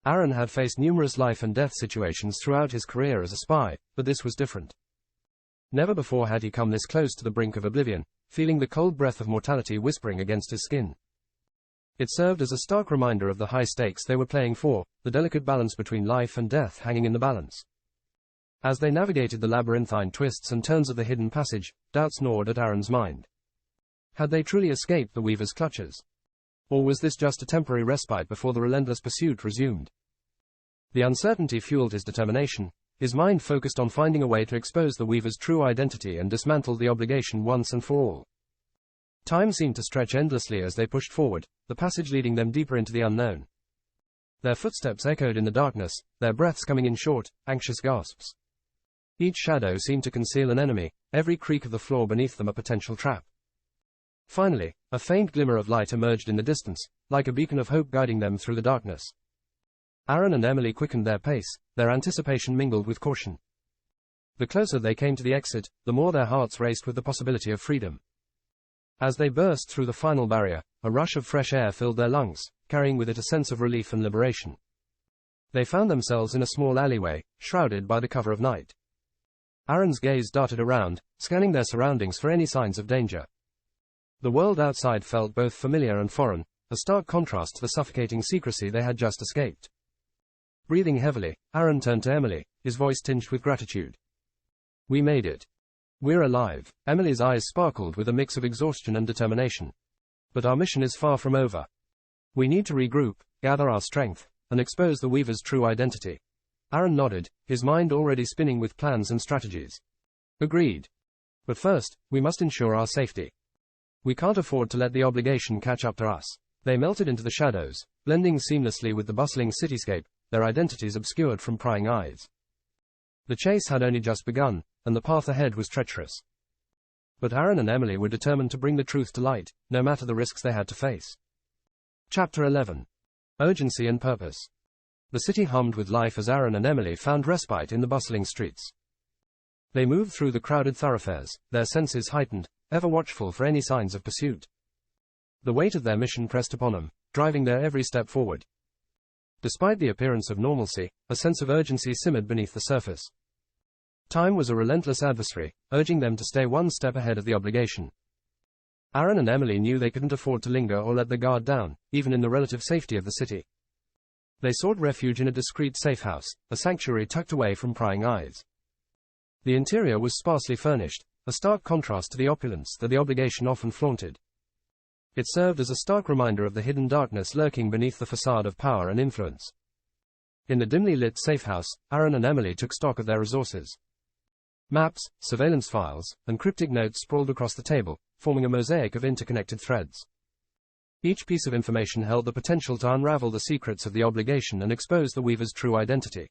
[SPEAKER 1] Aaron had faced numerous life and death situations throughout his career as a spy, but this was different. Never before had he come this close to the brink of oblivion, feeling the cold breath of mortality whispering against his skin. It served as a stark reminder of the high stakes they were playing for, the delicate balance between life and death hanging in the balance. As they navigated the labyrinthine twists and turns of the hidden passage, doubts gnawed at Aaron's mind. Had they truly escaped the Weaver's clutches? Or was this just a temporary respite before the relentless pursuit resumed? The uncertainty fueled his determination. His mind focused on finding a way to expose the Weaver's true identity and dismantle the obligation once and for all. Time seemed to stretch endlessly as they pushed forward, the passage leading them deeper into the unknown. Their footsteps echoed in the darkness, their breaths coming in short, anxious gasps. Each shadow seemed to conceal an enemy, every creak of the floor beneath them a potential trap. Finally, a faint glimmer of light emerged in the distance, like a beacon of hope guiding them through the darkness. Aaron and Emily quickened their pace, their anticipation mingled with caution. The closer they came to the exit, the more their hearts raced with the possibility of freedom. As they burst through the final barrier, a rush of fresh air filled their lungs, carrying with it a sense of relief and liberation. They found themselves in a small alleyway, shrouded by the cover of night. Aaron's gaze darted around, scanning their surroundings for any signs of danger. The world outside felt both familiar and foreign, a stark contrast to the suffocating secrecy they had just escaped. Breathing heavily, Aaron turned to Emily, his voice tinged with gratitude. "We made it. We're alive." Emily's eyes sparkled with a mix of exhaustion and determination. "But our mission is far from over. We need to regroup, gather our strength, and expose the Weaver's true identity." Aaron nodded, his mind already spinning with plans and strategies. "Agreed. But first, we must ensure our safety. We can't afford to let the obligation catch up to us." They melted into the shadows, blending seamlessly with the bustling cityscape, their identities obscured from prying eyes. The chase had only just begun, and the path ahead was treacherous. But Aaron and Emily were determined to bring the truth to light, no matter the risks they had to face. Chapter 11. Urgency and Purpose. The city hummed with life as Aaron and Emily found respite in the bustling streets. They moved through the crowded thoroughfares, their senses heightened, ever watchful for any signs of pursuit. The weight of their mission pressed upon them, driving their every step forward. Despite the appearance of normalcy, a sense of urgency simmered beneath the surface. Time was a relentless adversary, urging them to stay one step ahead of the obligation. Aaron and Emily knew they couldn't afford to linger or let their guard down, even in the relative safety of the city. They sought refuge in a discreet safe house, a sanctuary tucked away from prying eyes. The interior was sparsely furnished, a stark contrast to the opulence that the obligation often flaunted. It served as a stark reminder of the hidden darkness lurking beneath the facade of power and influence. In the dimly lit safe house, Aaron and Emily took stock of their resources. Maps, surveillance files, and cryptic notes sprawled across the table, forming a mosaic of interconnected threads. Each piece of information held the potential to unravel the secrets of the obligation and expose the Weaver's true identity.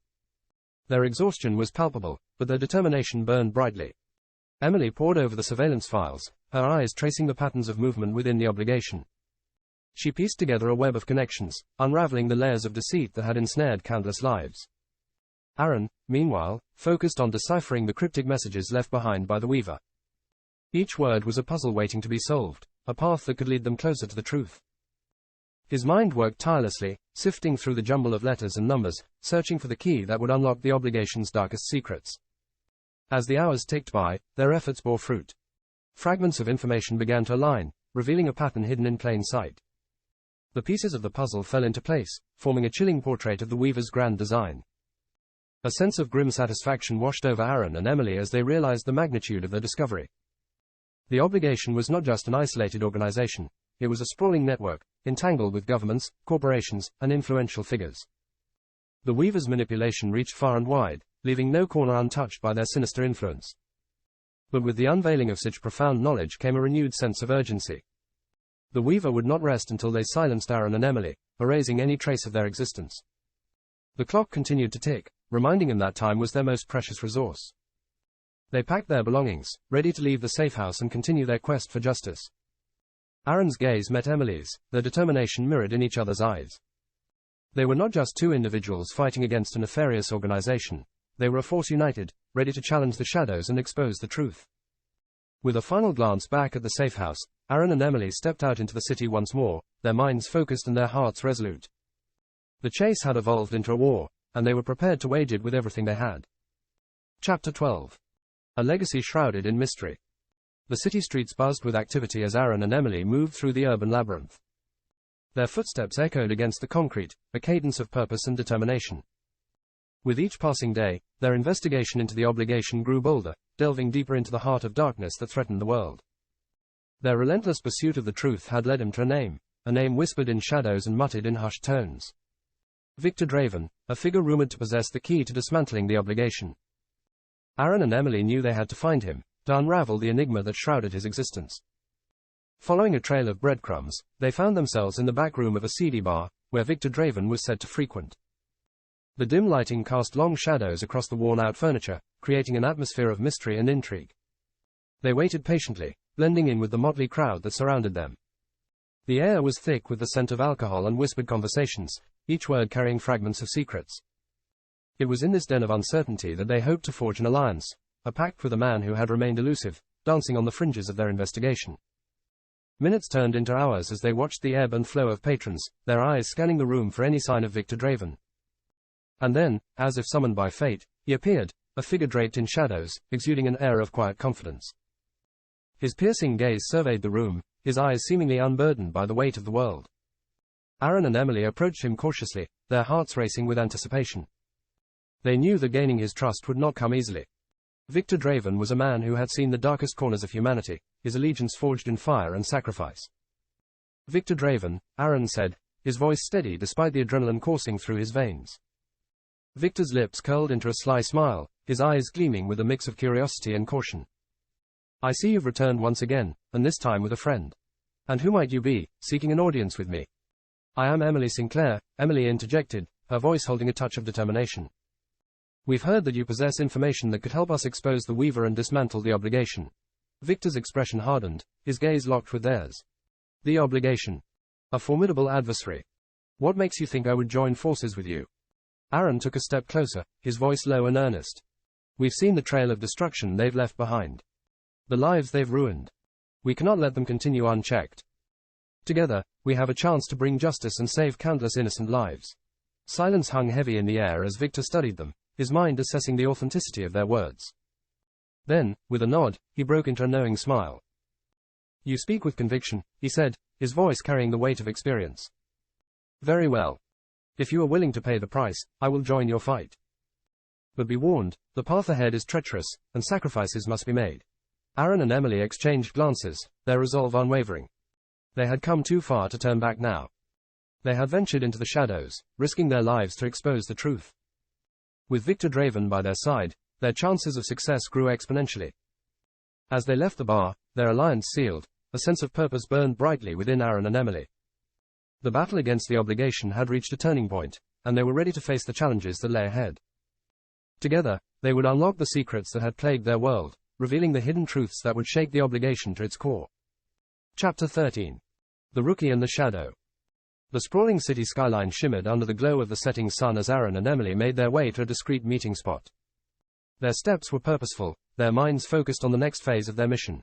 [SPEAKER 1] Their exhaustion was palpable, but their determination burned brightly. Emily pored over the surveillance files, her eyes tracing the patterns of movement within the obligation. She pieced together a web of connections, unraveling the layers of deceit that had ensnared countless lives. Aaron, meanwhile, focused on deciphering the cryptic messages left behind by the Weaver. Each word was a puzzle waiting to be solved, a path that could lead them closer to the truth. His mind worked tirelessly, sifting through the jumble of letters and numbers, searching for the key that would unlock the obligation's darkest secrets. As the hours ticked by, their efforts bore fruit. Fragments of information began to align, revealing a pattern hidden in plain sight. The pieces of the puzzle fell into place, forming a chilling portrait of the Weaver's grand design. A sense of grim satisfaction washed over Aaron and Emily as they realized the magnitude of their discovery. The obligation was not just an isolated organization, it was a sprawling network, entangled with governments, corporations, and influential figures. The Weaver's manipulation reached far and wide, leaving no corner untouched by their sinister influence. But with the unveiling of such profound knowledge came a renewed sense of urgency. The Weaver would not rest until they silenced Aaron and Emily, erasing any trace of their existence. The clock continued to tick, reminding them that time was their most precious resource. They packed their belongings, ready to leave the safe house and continue their quest for justice. Aaron's gaze met Emily's, their determination mirrored in each other's eyes. They were not just two individuals fighting against a nefarious organization. They were a force united, ready to challenge the shadows and expose the truth. With a final glance back at the safe house, Aaron and Emily stepped out into the city once more, their minds focused and their hearts resolute. The chase had evolved into a war, and they were prepared to wage it with everything they had. Chapter 12. A legacy shrouded in mystery. The city streets buzzed with activity as Aaron and Emily moved through the urban labyrinth. Their footsteps echoed against the concrete, a cadence of purpose and determination. With each passing day, their investigation into the obligation grew bolder, delving deeper into the heart of darkness that threatened the world. Their relentless pursuit of the truth had led him to a name whispered in shadows and muttered in hushed tones. Victor Draven, a figure rumored to possess the key to dismantling the obligation. Aaron and Emily knew they had to find him, to unravel the enigma that shrouded his existence. Following a trail of breadcrumbs, they found themselves in the back room of a seedy bar, where Victor Draven was said to frequent. The dim lighting cast long shadows across the worn-out furniture, creating an atmosphere of mystery and intrigue. They waited patiently, blending in with the motley crowd that surrounded them. The air was thick with the scent of alcohol and whispered conversations, each word carrying fragments of secrets. It was in this den of uncertainty that they hoped to forge an alliance, a pact with a man who had remained elusive, dancing on the fringes of their investigation. Minutes turned into hours as they watched the ebb and flow of patrons, their eyes scanning the room for any sign of Victor Draven. And then, as if summoned by fate, he appeared, a figure draped in shadows, exuding an air of quiet confidence. His piercing gaze surveyed the room, his eyes seemingly unburdened by the weight of the world. Aaron and Emily approached him cautiously, their hearts racing with anticipation. They knew that gaining his trust would not come easily. Victor Draven was a man who had seen the darkest corners of humanity, his allegiance forged in fire and sacrifice. Victor Draven, Aaron said, his voice steady despite the adrenaline coursing through his veins. Victor's lips curled into a sly smile, his eyes gleaming with a mix of curiosity and caution. I see you've returned once again, and this time with a friend. And who might you be, seeking an audience with me? I am Emily Sinclair, Emily interjected, her voice holding a touch of determination. We've heard that you possess information that could help us expose the Weaver and dismantle the obligation. Victor's expression hardened, his gaze locked with theirs. The obligation. A formidable adversary. What makes you think I would join forces with you? Aaron took a step closer, his voice low and earnest. We've seen the trail of destruction they've left behind. The lives they've ruined. We cannot let them continue unchecked. Together, we have a chance to bring justice and save countless innocent lives. Silence hung heavy in the air as Victor studied them, his mind assessing the authenticity of their words. Then, with a nod, he broke into a knowing smile. You speak with conviction, he said, his voice carrying the weight of experience. Very well. If you are willing to pay the price, I will join your fight. But be warned, the path ahead is treacherous, and sacrifices must be made. Aaron and Emily exchanged glances, their resolve unwavering. They had come too far to turn back now. They had ventured into the shadows, risking their lives to expose the truth. With Victor Draven by their side, their chances of success grew exponentially. As they left the bar, their alliance sealed, a sense of purpose burned brightly within Aaron and Emily. The battle against the obligation had reached a turning point, and they were ready to face the challenges that lay ahead. Together, they would unlock the secrets that had plagued their world, revealing the hidden truths that would shake the obligation to its core. Chapter 13. The Rookie and the Shadow. The sprawling city skyline shimmered under the glow of the setting sun as Aaron and Emily made their way to a discreet meeting spot. Their steps were purposeful, their minds focused on the next phase of their mission.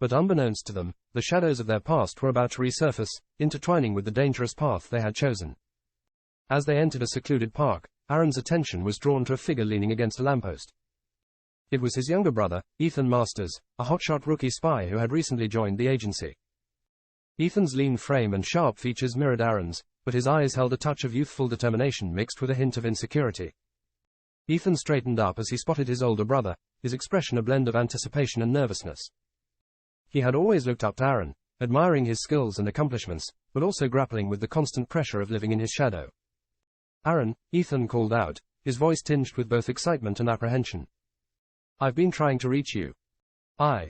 [SPEAKER 1] But unbeknownst to them, the shadows of their past were about to resurface, intertwining with the dangerous path they had chosen. As they entered a secluded park, Aaron's attention was drawn to a figure leaning against a lamppost. It was his younger brother, Ethan Masters, a hotshot rookie spy who had recently joined the agency. Ethan's lean frame and sharp features mirrored Aaron's, but his eyes held a touch of youthful determination mixed with a hint of insecurity. Ethan straightened up as he spotted his older brother, his expression a blend of anticipation and nervousness. He had always looked up to Aaron, admiring his skills and accomplishments, but also grappling with the constant pressure of living in his shadow. Aaron, Ethan called out, his voice tinged with both excitement and apprehension. I've been trying to reach you. I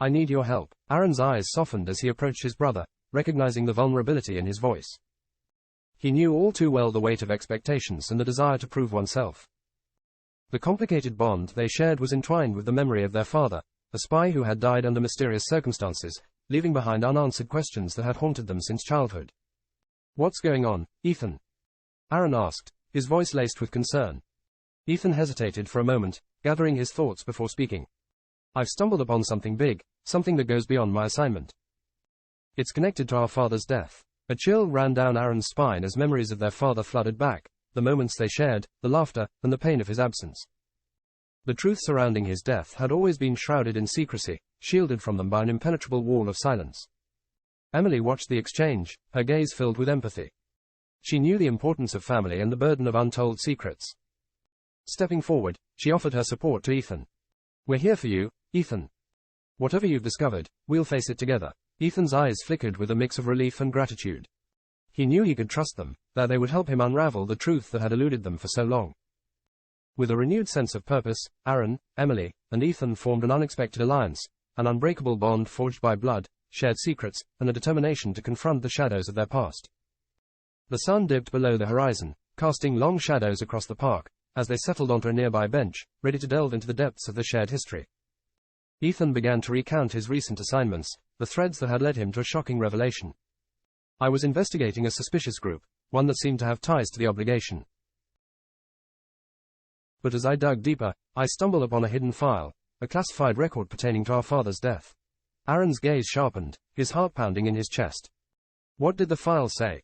[SPEAKER 1] need your help. Aaron's eyes softened as he approached his brother, recognizing the vulnerability in his voice. He knew all too well the weight of expectations and the desire to prove oneself. The complicated bond they shared was entwined with the memory of their father, a spy who had died under mysterious circumstances, leaving behind unanswered questions that had haunted them since childhood. What's going on, Ethan? Aaron asked, his voice laced with concern. Ethan hesitated for a moment, gathering his thoughts before speaking. I've stumbled upon something big, something that goes beyond my assignment. It's connected to our father's death. A chill ran down Aaron's spine as memories of their father flooded back, the moments they shared, the laughter, and the pain of his absence. The truth surrounding his death had always been shrouded in secrecy, shielded from them by an impenetrable wall of silence. Emily watched the exchange, her gaze filled with empathy. She knew the importance of family and the burden of untold secrets. Stepping forward, she offered her support to Ethan. We're here for you, Ethan. Whatever you've discovered, we'll face it together. Ethan's eyes flickered with a mix of relief and gratitude. He knew he could trust them, that they would help him unravel the truth that had eluded them for so long. With a renewed sense of purpose, Aaron, Emily, and Ethan formed an unexpected alliance, an unbreakable bond forged by blood, shared secrets, and a determination to confront the shadows of their past. The sun dipped below the horizon, casting long shadows across the park, as they settled onto a nearby bench, ready to delve into the depths of the shared history. Ethan began to recount his recent assignments, the threads that had led him to a shocking revelation. I was investigating a suspicious group, one that seemed to have ties to the obligation. But as I dug deeper, I stumbled upon a hidden file, a classified record pertaining to our father's death. Aaron's gaze sharpened, his heart pounding in his chest. What did the file say?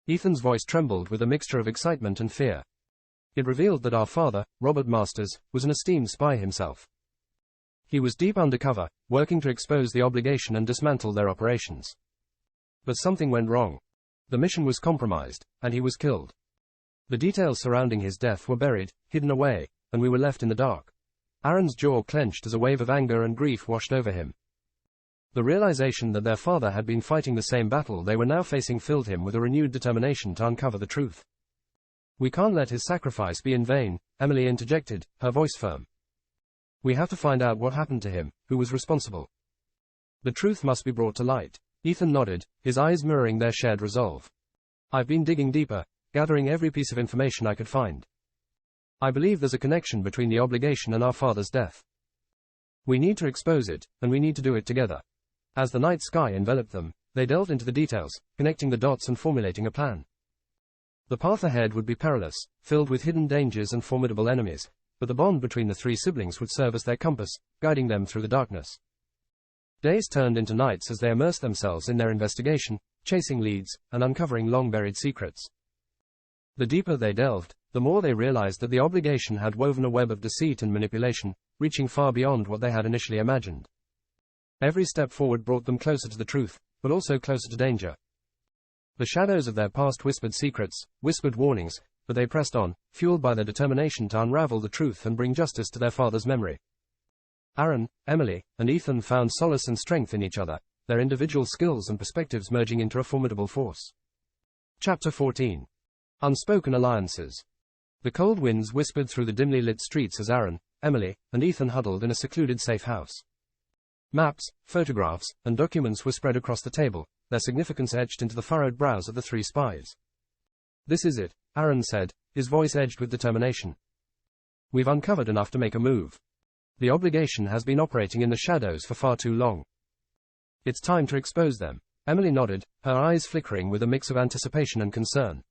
[SPEAKER 1] Ethan's voice trembled with a mixture of excitement and fear. It revealed that our father, Robert Masters, was an esteemed spy himself. He was deep undercover, working to expose the obligation and dismantle their operations. But something went wrong. The mission was compromised, and he was killed. The details surrounding his death were buried, hidden away, and we were left in the dark. Aaron's jaw clenched as a wave of anger and grief washed over him. The realization that their father had been fighting the same battle they were now facing filled him with a renewed determination to uncover the truth. We can't let his sacrifice be in vain, Emily interjected, her voice firm. We have to find out what happened to him, who was responsible. The truth must be brought to light. Ethan nodded, his eyes mirroring their shared resolve. I've been digging deeper, gathering every piece of information I could find. I believe there's a connection between the obligation and our father's death. We need to expose it, and we need to do it together. As the night sky enveloped them, they delved into the details, connecting the dots and formulating a plan. The path ahead would be perilous, filled with hidden dangers and formidable enemies, but the bond between the three siblings would serve as their compass, guiding them through the darkness. Days turned into nights as they immersed themselves in their investigation, chasing leads, and uncovering long-buried secrets. The deeper they delved, the more they realized that the obligation had woven a web of deceit and manipulation, reaching far beyond what they had initially imagined. Every step forward brought them closer to the truth, but also closer to danger. The shadows of their past whispered secrets, whispered warnings, but they pressed on, fueled by their determination to unravel the truth and bring justice to their father's memory. Aaron, Emily, and Ethan found solace and strength in each other, their individual skills and perspectives merging into a formidable force. Chapter 14. Unspoken Alliances. The cold winds whispered through the dimly lit streets as Aaron, Emily, and Ethan huddled in a secluded safe house. Maps, photographs, and documents were spread across the table, their significance etched into the furrowed brows of the three spies. This is it, Aaron said, his voice edged with determination. We've uncovered enough to make a move. The obligation has been operating in the shadows for far too long. It's time to expose them. Emily nodded, her eyes flickering with a mix of anticipation and concern.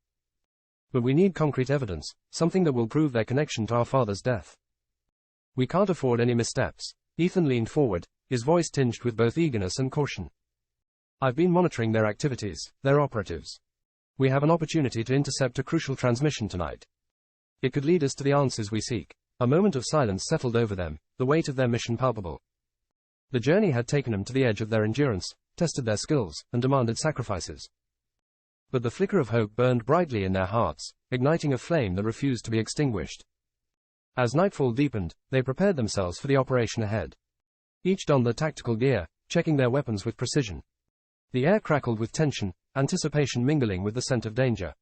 [SPEAKER 1] But we need concrete evidence, something that will prove their connection to our father's death. We can't afford any missteps. Ethan leaned forward, his voice tinged with both eagerness and caution. I've been monitoring their activities, their operatives. We have an opportunity to intercept a crucial transmission tonight. It could lead us to the answers we seek. A moment of silence settled over them, the weight of their mission palpable. The journey had taken them to the edge of their endurance, tested their skills, and demanded sacrifices. But the flicker of hope burned brightly in their hearts, igniting a flame that refused to be extinguished. As nightfall deepened, they prepared themselves for the operation ahead. Each donned their tactical gear, checking their weapons with precision. The air crackled with tension, anticipation mingling with the scent of danger.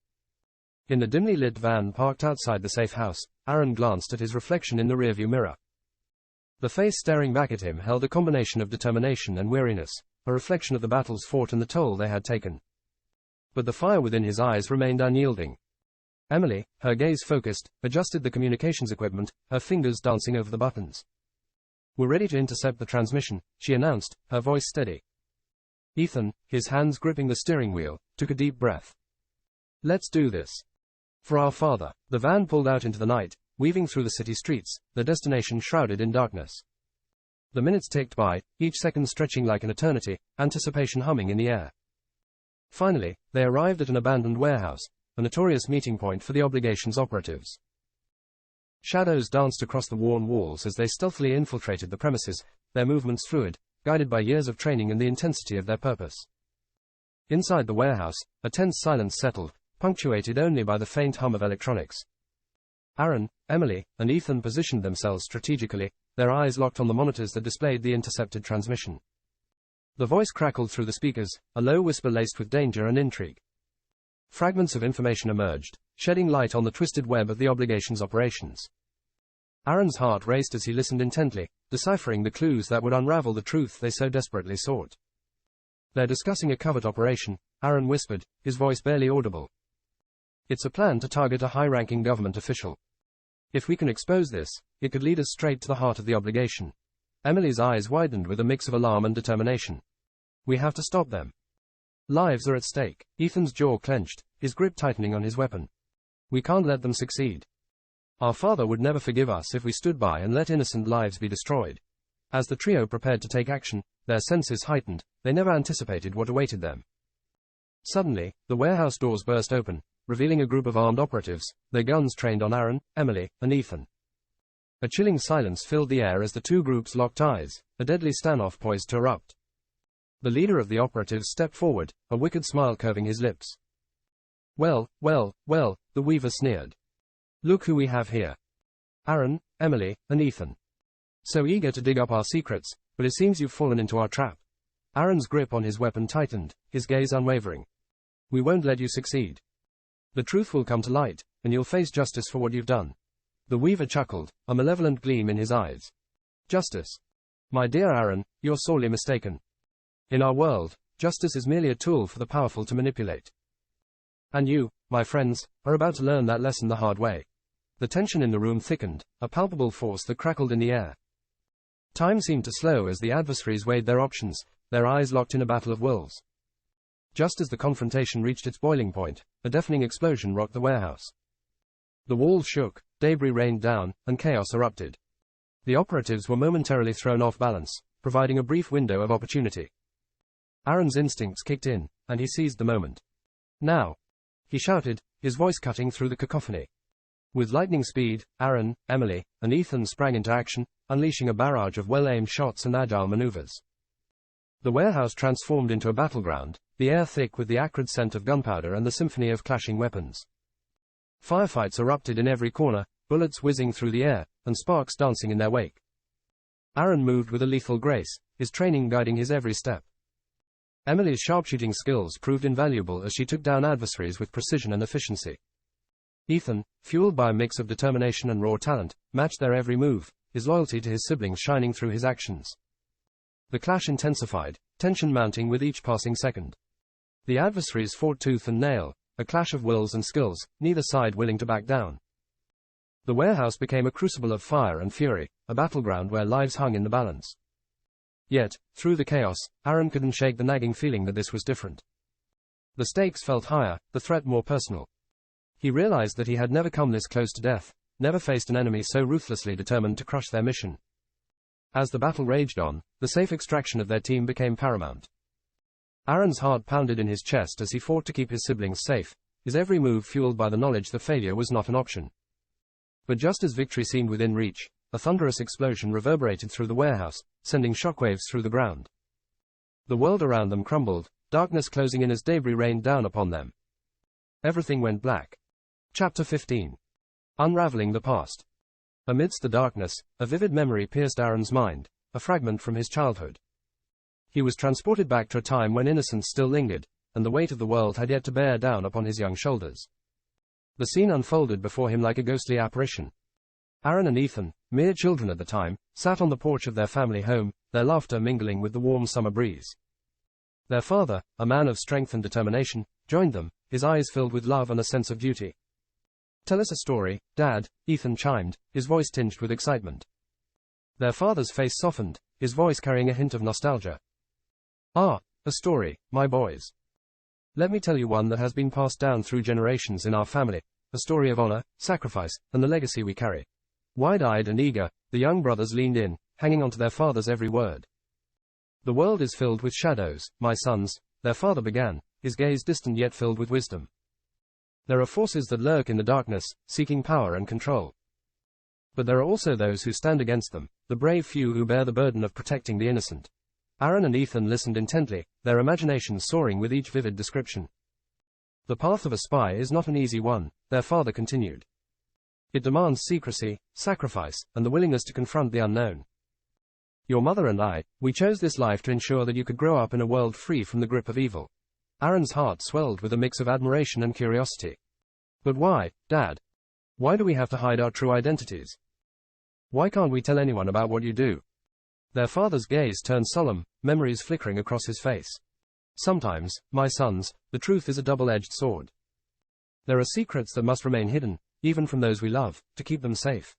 [SPEAKER 1] In the dimly lit van parked outside the safe house, Aaron glanced at his reflection in the rearview mirror. The face staring back at him held a combination of determination and weariness, a reflection of the battles fought and the toll they had taken. But the fire within his eyes remained unyielding. Emily, her gaze focused, adjusted the communications equipment, her fingers dancing over the buttons. We're ready to intercept the transmission, she announced, her voice steady. Ethan, his hands gripping the steering wheel, took a deep breath. Let's do this. For our father. The van pulled out into the night, weaving through the city streets, their destination shrouded in darkness. The minutes ticked by, each second stretching like an eternity, anticipation humming in the air. Finally, they arrived at an abandoned warehouse, a notorious meeting point for the obligation's operatives. Shadows danced across the worn walls as they stealthily infiltrated the premises, their movements fluid, guided by years of training and the intensity of their purpose. Inside the warehouse, a tense silence settled, punctuated only by the faint hum of electronics. Aaron, Emily, and Ethan positioned themselves strategically, their eyes locked on the monitors that displayed the intercepted transmission. The voice crackled through the speakers, a low whisper laced with danger and intrigue. Fragments of information emerged, shedding light on the twisted web of the obligation's operations. Aaron's heart raced as he listened intently, deciphering the clues that would unravel the truth they so desperately sought. "They're discussing a covert operation," Aaron whispered, his voice barely audible. "It's a plan to target a high-ranking government official. If we can expose this, it could lead us straight to the heart of the obligation." Emily's eyes widened with a mix of alarm and determination. "We have to stop them. Lives are at stake." Ethan's jaw clenched, his grip tightening on his weapon. "We can't let them succeed. Our father would never forgive us if we stood by and let innocent lives be destroyed." As the trio prepared to take action, their senses heightened. They never anticipated what awaited them. Suddenly, the warehouse doors burst open, revealing a group of armed operatives, their guns trained on Aaron, Emily, and Ethan. A chilling silence filled the air as the two groups locked eyes, a deadly standoff poised to erupt. The leader of the operatives stepped forward, a wicked smile curving his lips. Well, the Weaver sneered. "Look who we have here. Aaron, Emily, and Ethan. So eager to dig up our secrets, but it seems you've fallen into our trap." Aaron's grip on his weapon tightened, his gaze unwavering. "We won't let you succeed. The truth will come to light, and you'll face justice for what you've done." The Weaver chuckled, a malevolent gleam in his eyes. "Justice? My dear Aaron, you're sorely mistaken. In our world, justice is merely a tool for the powerful to manipulate. And you, my friends, are about to learn that lesson the hard way." The tension in the room thickened, a palpable force that crackled in the air. Time seemed to slow as the adversaries weighed their options, their eyes locked in a battle of wills. Just as the confrontation reached its boiling point, a deafening explosion rocked the warehouse. The walls shook, debris rained down, and chaos erupted. The operatives were momentarily thrown off balance, providing a brief window of opportunity. Aaron's instincts kicked in, and he seized the moment. "Now!" he shouted, his voice cutting through the cacophony. With lightning speed, Aaron, Emily, and Ethan sprang into action, unleashing a barrage of well-aimed shots and agile maneuvers. The warehouse transformed into a battleground, the air thick with the acrid scent of gunpowder and the symphony of clashing weapons. Firefights erupted in every corner, bullets whizzing through the air, and sparks dancing in their wake. Aaron moved with a lethal grace, his training guiding his every step. Emily's sharpshooting skills proved invaluable as she took down adversaries with precision and efficiency. Ethan, fueled by a mix of determination and raw talent, matched their every move, his loyalty to his siblings shining through his actions. The clash intensified, tension mounting with each passing second. The adversaries fought tooth and nail, a clash of wills and skills, neither side willing to back down. The warehouse became a crucible of fire and fury, a battleground where lives hung in the balance. Yet, through the chaos, Aaron couldn't shake the nagging feeling that this was different. The stakes felt higher, the threat more personal. He realized that he had never come this close to death, never faced an enemy so ruthlessly determined to crush their mission. As the battle raged on, the safe extraction of their team became paramount. Aaron's heart pounded in his chest as he fought to keep his siblings safe, his every move fueled by the knowledge that failure was not an option. But just as victory seemed within reach, a thunderous explosion reverberated through the warehouse, sending shockwaves through the ground. The world around them crumbled, darkness closing in as debris rained down upon them. Everything went black. Chapter 15. Unraveling the Past. Amidst the darkness, a vivid memory pierced Aaron's mind, a fragment from his childhood. He was transported back to a time when innocence still lingered, and the weight of the world had yet to bear down upon his young shoulders. The scene unfolded before him like a ghostly apparition. Aaron and Ethan, mere children at the time, sat on the porch of their family home, their laughter mingling with the warm summer breeze. Their father, a man of strength and determination, joined them, his eyes filled with love and a sense of duty. "Tell us a story, Dad," Ethan chimed, his voice tinged with excitement. Their father's face softened, his voice carrying a hint of nostalgia. "Ah, a story, my boys. Let me tell you one that has been passed down through generations in our family, a story of honor, sacrifice, and the legacy we carry." Wide-eyed and eager, the young brothers leaned in, hanging on to their father's every word. "The world is filled with shadows, my sons," their father began, his gaze distant yet filled with wisdom. "There are forces that lurk in the darkness, seeking power and control. But there are also those who stand against them, the brave few who bear the burden of protecting the innocent." Aaron and Ethan listened intently, their imaginations soaring with each vivid description. "The path of a spy is not an easy one," their father continued. "It demands secrecy, sacrifice, and the willingness to confront the unknown. Your mother and I, we chose this life to ensure that you could grow up in a world free from the grip of evil. Aaron's heart swelled with a mix of admiration and curiosity. But why, Dad? Why do we have to hide our true identities? Why can't we tell anyone about what you do? Their father's gaze turned solemn, memories flickering across his face. Sometimes, my sons, the truth is a double-edged sword. There are secrets that must remain hidden, even from those we love, to keep them safe.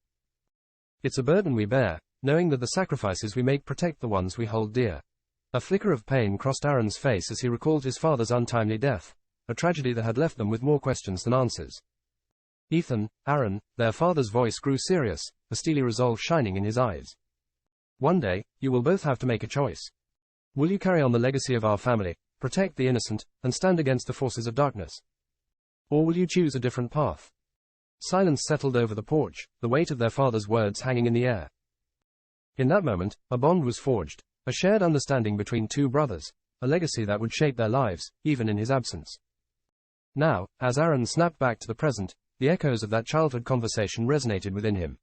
[SPEAKER 1] It's a burden we bear, knowing that the sacrifices we make protect the ones we hold dear. A flicker of pain crossed Aaron's face as he recalled his father's untimely death, a tragedy that had left them with more questions than answers. Ethan, Aaron, their father's voice grew serious, a steely resolve shining in his eyes. One day, you will both have to make a choice. Will you carry on the legacy of our family, protect the innocent, and stand against the forces of darkness? Or will you choose a different path? Silence settled over the porch, the weight of their father's words hanging in the air. In that moment, a bond was forged, a shared understanding between two brothers, a legacy that would shape their lives, even in his absence. Now, as Aaron snapped back to the present, the echoes of that childhood conversation resonated within him.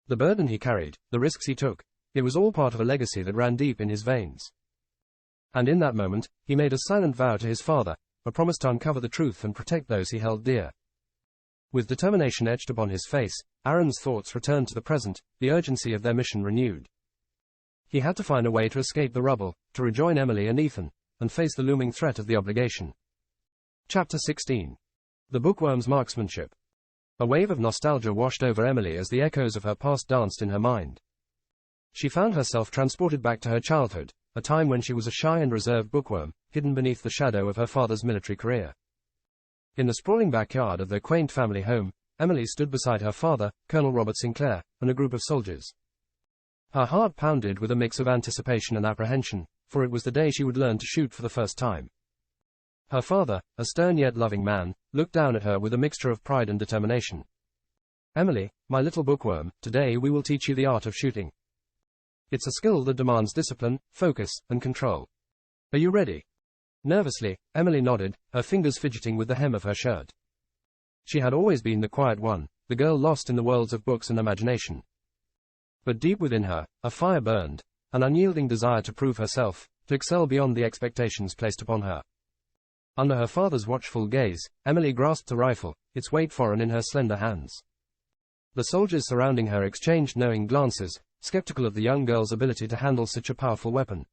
[SPEAKER 1] The burden he carried, the risks he took, it was all part of a legacy that ran deep in his veins. And in that moment, he made a silent vow to his father, a promise to uncover the truth and protect those he held dear. With determination etched upon his face, Aaron's thoughts returned to the present, the urgency of their mission renewed. He had to find a way to escape the rubble, to rejoin Emily and Ethan, and face the looming threat of the obligation. Chapter 16. The Bookworm's Marksmanship. A wave of nostalgia washed over Emily as the echoes of her past danced in her mind. She found herself transported back to her childhood, a time when she was a shy and reserved bookworm, hidden beneath the shadow of her father's military career. In the sprawling backyard of their quaint family home, Emily stood beside her father, Colonel Robert Sinclair, and a group of soldiers. Her heart pounded with a mix of anticipation and apprehension, for it was the day she would learn to shoot for the first time. Her father, a stern yet loving man, looked down at her with a mixture of pride and determination. Emily, my little bookworm, today we will teach you the art of shooting. It's a skill that demands discipline, focus, and control. Are you ready? Nervously, Emily nodded, her fingers fidgeting with the hem of her shirt. She had always been the quiet one, the girl lost in the worlds of books and imagination. But deep within her, a fire burned, an unyielding desire to prove herself, to excel beyond the expectations placed upon her. Under her father's watchful gaze, Emily grasped the rifle, its weight foreign in her slender hands. The soldiers surrounding her exchanged knowing glances, skeptical of the young girl's ability to handle such a powerful weapon.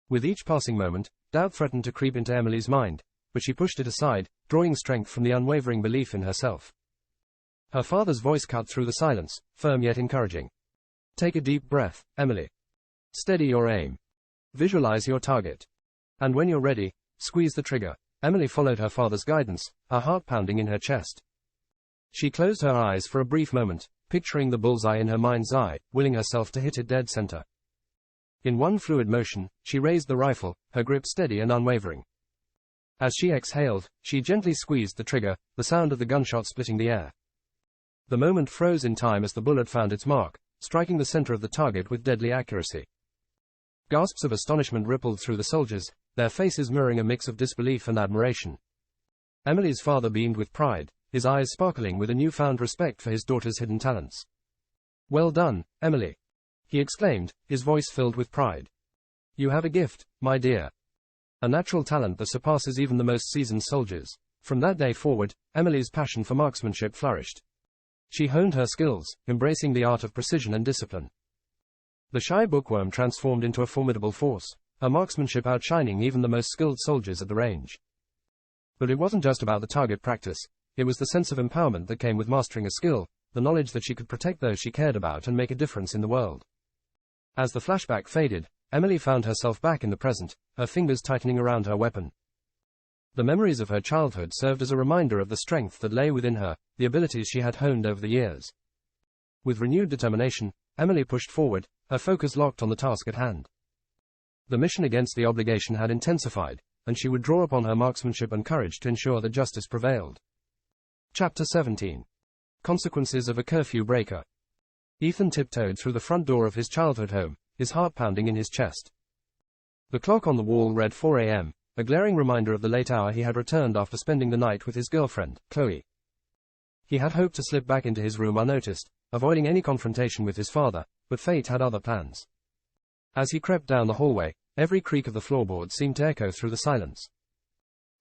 [SPEAKER 1] With each passing moment, doubt threatened to creep into Emily's mind, but she pushed it aside, drawing strength from the unwavering belief in herself. Her father's voice cut through the silence, firm yet encouraging. Take a deep breath, Emily. Steady your aim. Visualize your target. And when you're ready, squeeze the trigger. Emily followed her father's guidance, her heart pounding in her chest. She closed her eyes for a brief moment, picturing the bullseye in her mind's eye, willing herself to hit it dead center. In one fluid motion, she raised the rifle, her grip steady and unwavering. As she exhaled, she gently squeezed the trigger, the sound of the gunshot splitting the air. The moment froze in time as the bullet found its mark, striking the center of the target with deadly accuracy. Gasps of astonishment rippled through the soldiers, their faces mirroring a mix of disbelief and admiration. Emily's father beamed with pride, his eyes sparkling with a newfound respect for his daughter's hidden talents. Well done, Emily, he exclaimed, his voice filled with pride. You have a gift, my dear. A natural talent that surpasses even the most seasoned soldiers. From that day forward, Emily's passion for marksmanship flourished. She honed her skills, embracing the art of precision and discipline. The shy bookworm transformed into a formidable force, her marksmanship outshining even the most skilled soldiers at the range. But it wasn't just about the target practice, it was the sense of empowerment that came with mastering a skill, the knowledge that she could protect those she cared about and make a difference in the world. As the flashback faded, Emily found herself back in the present, her fingers tightening around her weapon. The memories of her childhood served as a reminder of the strength that lay within her, the abilities she had honed over the years. With renewed determination, Emily pushed forward, her focus locked on the task at hand. The mission against the obligation had intensified, and she would draw upon her marksmanship and courage to ensure that justice prevailed. Chapter 17. Consequences of a curfew breaker. Ethan tiptoed through the front door of his childhood home, his heart pounding in his chest. The clock on the wall read 4 a.m., a glaring reminder of the late hour he had returned after spending the night with his girlfriend, Chloe. He had hoped to slip back into his room unnoticed, avoiding any confrontation with his father, but fate had other plans. As he crept down the hallway, every creak of the floorboards seemed to echo through the silence.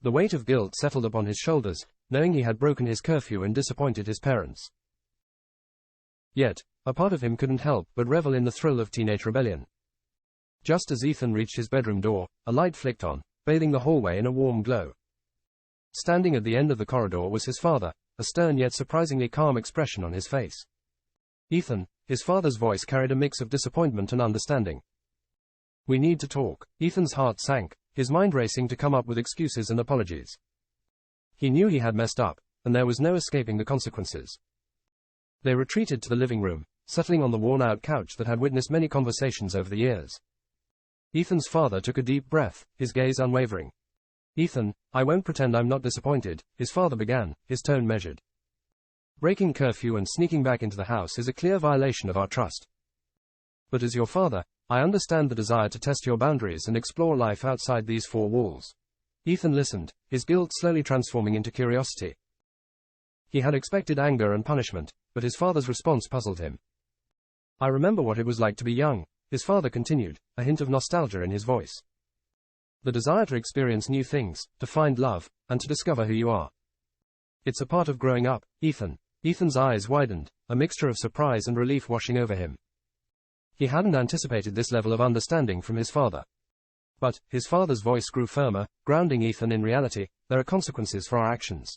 [SPEAKER 1] The weight of guilt settled upon his shoulders, knowing he had broken his curfew and disappointed his parents. Yet, a part of him couldn't help but revel in the thrill of teenage rebellion. Just as Ethan reached his bedroom door, a light flicked on, bathing the hallway in a warm glow. Standing at the end of the corridor was his father, a stern yet surprisingly calm expression on his face. Ethan, his father's voice carried a mix of disappointment and understanding. "We need to talk." Ethan's heart sank, his mind racing to come up with excuses and apologies. He knew he had messed up, and there was no escaping the consequences. They retreated to the living room, settling on the worn-out couch that had witnessed many conversations over the years. Ethan's father took a deep breath, his gaze unwavering. "Ethan, I won't pretend I'm not disappointed," his father began, his tone measured. "Breaking curfew and sneaking back into the house is a clear violation of our trust. But as your father, I understand the desire to test your boundaries and explore life outside these four walls." Ethan listened, his guilt slowly transforming into curiosity. He had expected anger and punishment, but his father's response puzzled him. "I remember what it was like to be young," his father continued, a hint of nostalgia in his voice. "The desire to experience new things, to find love, and to discover who you are. It's a part of growing up, Ethan." Ethan's eyes widened, a mixture of surprise and relief washing over him. He hadn't anticipated this level of understanding from his father. But, his father's voice grew firmer, grounding Ethan in reality. "There are consequences for our actions.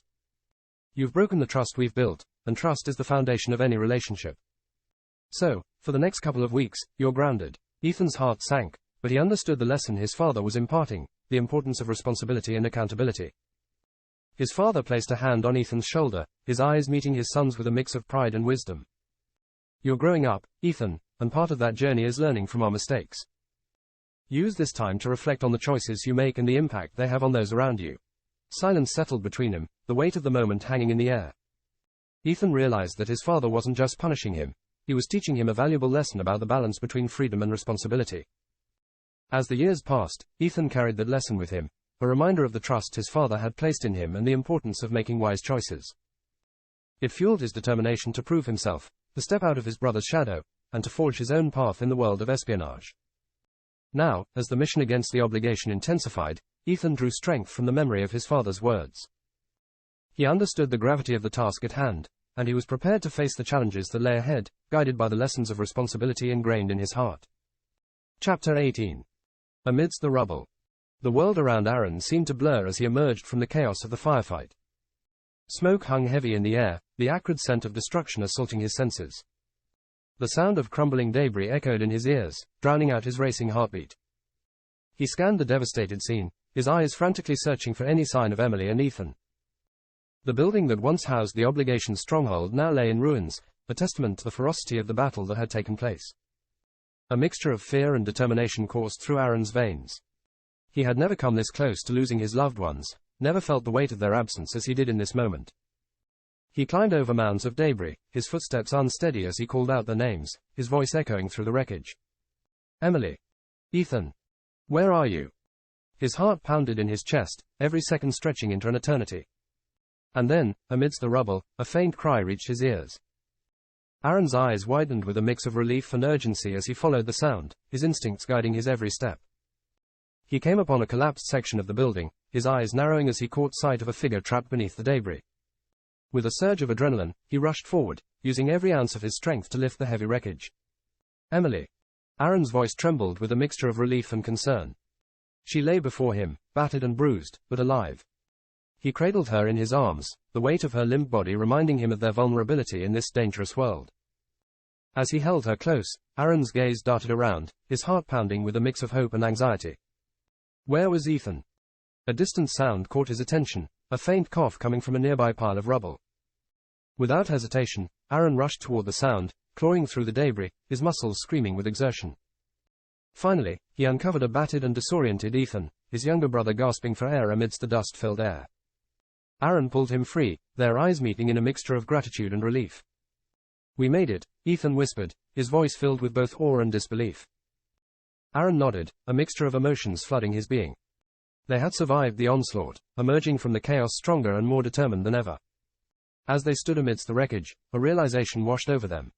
[SPEAKER 1] You've broken the trust we've built, and trust is the foundation of any relationship. So, for the next couple of weeks, you're grounded." Ethan's heart sank, but he understood the lesson his father was imparting, the importance of responsibility and accountability. His father placed a hand on Ethan's shoulder, his eyes meeting his son's with a mix of pride and wisdom. "You're growing up, Ethan, and part of that journey is learning from our mistakes. Use this time to reflect on the choices you make and the impact they have on those around you." Silence settled between them, the weight of the moment hanging in the air. Ethan realized that his father wasn't just punishing him, he was teaching him a valuable lesson about the balance between freedom and responsibility. As the years passed, Ethan carried that lesson with him, a reminder of the trust his father had placed in him and the importance of making wise choices. It fueled his determination to prove himself, to step out of his brother's shadow, and to forge his own path in the world of espionage. Now, as the mission against the obligation intensified, Ethan drew strength from the memory of his father's words. He understood the gravity of the task at hand, and he was prepared to face the challenges that lay ahead, guided by the lessons of responsibility ingrained in his heart. Chapter 18. Amidst the rubble. The world around Aaron seemed to blur as he emerged from the chaos of the firefight. Smoke hung heavy in the air, the acrid scent of destruction assaulting his senses. The sound of crumbling debris echoed in his ears, drowning out his racing heartbeat. He scanned the devastated scene, his eyes frantically searching for any sign of Emily and Ethan. The building that once housed the obligation stronghold now lay in ruins, a testament to the ferocity of the battle that had taken place. A mixture of fear and determination coursed through Aaron's veins. He had never come this close to losing his loved ones, never felt the weight of their absence as he did in this moment. He climbed over mounds of debris, his footsteps unsteady as he called out their names, his voice echoing through the wreckage. "Emily. Ethan. Where are you?" His heart pounded in his chest, every second stretching into an eternity. And then, amidst the rubble, a faint cry reached his ears. Aaron's eyes widened with a mix of relief and urgency as he followed the sound, his instincts guiding his every step. He came upon a collapsed section of the building, his eyes narrowing as he caught sight of a figure trapped beneath the debris. With a surge of adrenaline, he rushed forward, using every ounce of his strength to lift the heavy wreckage. "Emily." Aaron's voice trembled with a mixture of relief and concern. She lay before him, battered and bruised, but alive. He cradled her in his arms, the weight of her limp body reminding him of their vulnerability in this dangerous world. As he held her close, Aaron's gaze darted around, his heart pounding with a mix of hope and anxiety. Where was Ethan? A distant sound caught his attention, a faint cough coming from a nearby pile of rubble. Without hesitation, Aaron rushed toward the sound, clawing through the debris, his muscles screaming with exertion. Finally, he uncovered a battered and disoriented Ethan, his younger brother gasping for air amidst the dust-filled air. Aaron pulled him free, their eyes meeting in a mixture of gratitude and relief. "We made it," Ethan whispered, his voice filled with both awe and disbelief. Aaron nodded, a mixture of emotions flooding his being. They had survived the onslaught, emerging from the chaos stronger and more determined than ever. As they stood amidst the wreckage, a realization washed over them.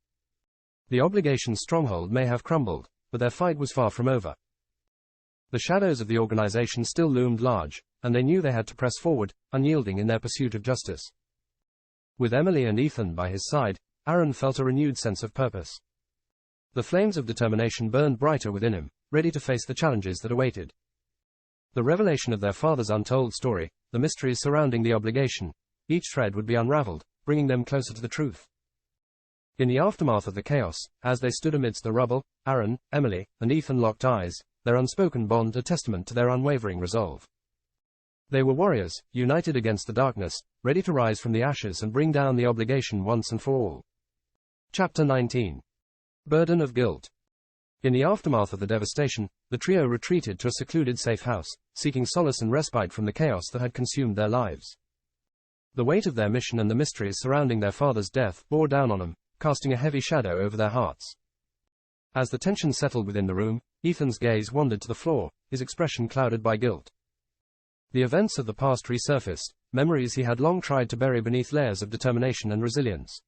[SPEAKER 1] The obligation stronghold may have crumbled, but their fight was far from over. The shadows of the organization still loomed large, and they knew they had to press forward, unyielding in their pursuit of justice. With Emily and Ethan by his side, Aaron felt a renewed sense of purpose. The flames of determination burned brighter within him, ready to face the challenges that awaited. The revelation of their father's untold story, the mysteries surrounding the obligation, each thread would be unraveled, bringing them closer to the truth. In the aftermath of the chaos, as they stood amidst the rubble, Aaron, Emily, and Ethan locked eyes, their unspoken bond a testament to their unwavering resolve. They were warriors, united against the darkness, ready to rise from the ashes and bring down the obligation once and for all. Chapter 19. Burden of Guilt. In the aftermath of the devastation, the trio retreated to a secluded safe house, seeking solace and respite from the chaos that had consumed their lives. The weight of their mission and the mysteries surrounding their father's death bore down on them, casting a heavy shadow over their hearts. As the tension settled within the room, Ethan's gaze wandered to the floor, his expression clouded by guilt. The events of the past resurfaced, memories he had long tried to bury beneath layers of determination and resilience.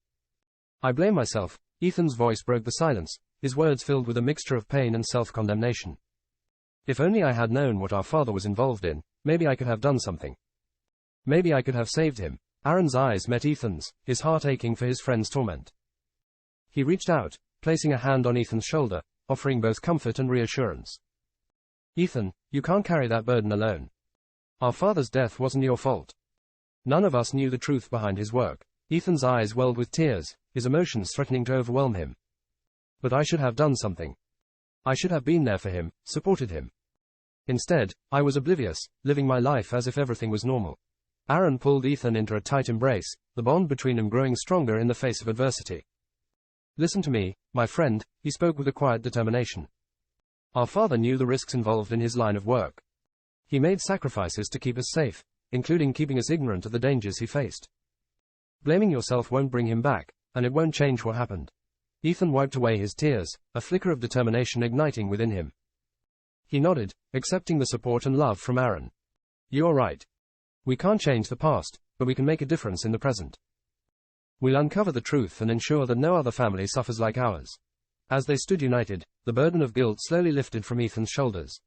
[SPEAKER 1] "I blame myself," Ethan's voice broke the silence, his words filled with a mixture of pain and self-condemnation. "If only I had known what our father was involved in, maybe I could have done something. Maybe I could have saved him." Aaron's eyes met Ethan's, his heart aching for his friend's torment. He reached out, placing a hand on Ethan's shoulder, offering both comfort and reassurance. "Ethan, you can't carry that burden alone. Our father's death wasn't your fault. None of us knew the truth behind his work." Ethan's eyes welled with tears, his emotions threatening to overwhelm him. "But I should have done something. I should have been there for him, supported him. Instead, I was oblivious, living my life as if everything was normal." Aaron pulled Ethan into a tight embrace, the bond between them growing stronger in the face of adversity. "Listen to me, my friend," he spoke with a quiet determination. "Our father knew the risks involved in his line of work. He made sacrifices to keep us safe, including keeping us ignorant of the dangers he faced. Blaming yourself won't bring him back, and it won't change what happened." Ethan wiped away his tears, a flicker of determination igniting within him. He nodded, accepting the support and love from Aaron. "You're right. We can't change the past, but we can make a difference in the present. We'll uncover the truth and ensure that no other family suffers like ours." As they stood united, the burden of guilt slowly lifted from Ethan's shoulders.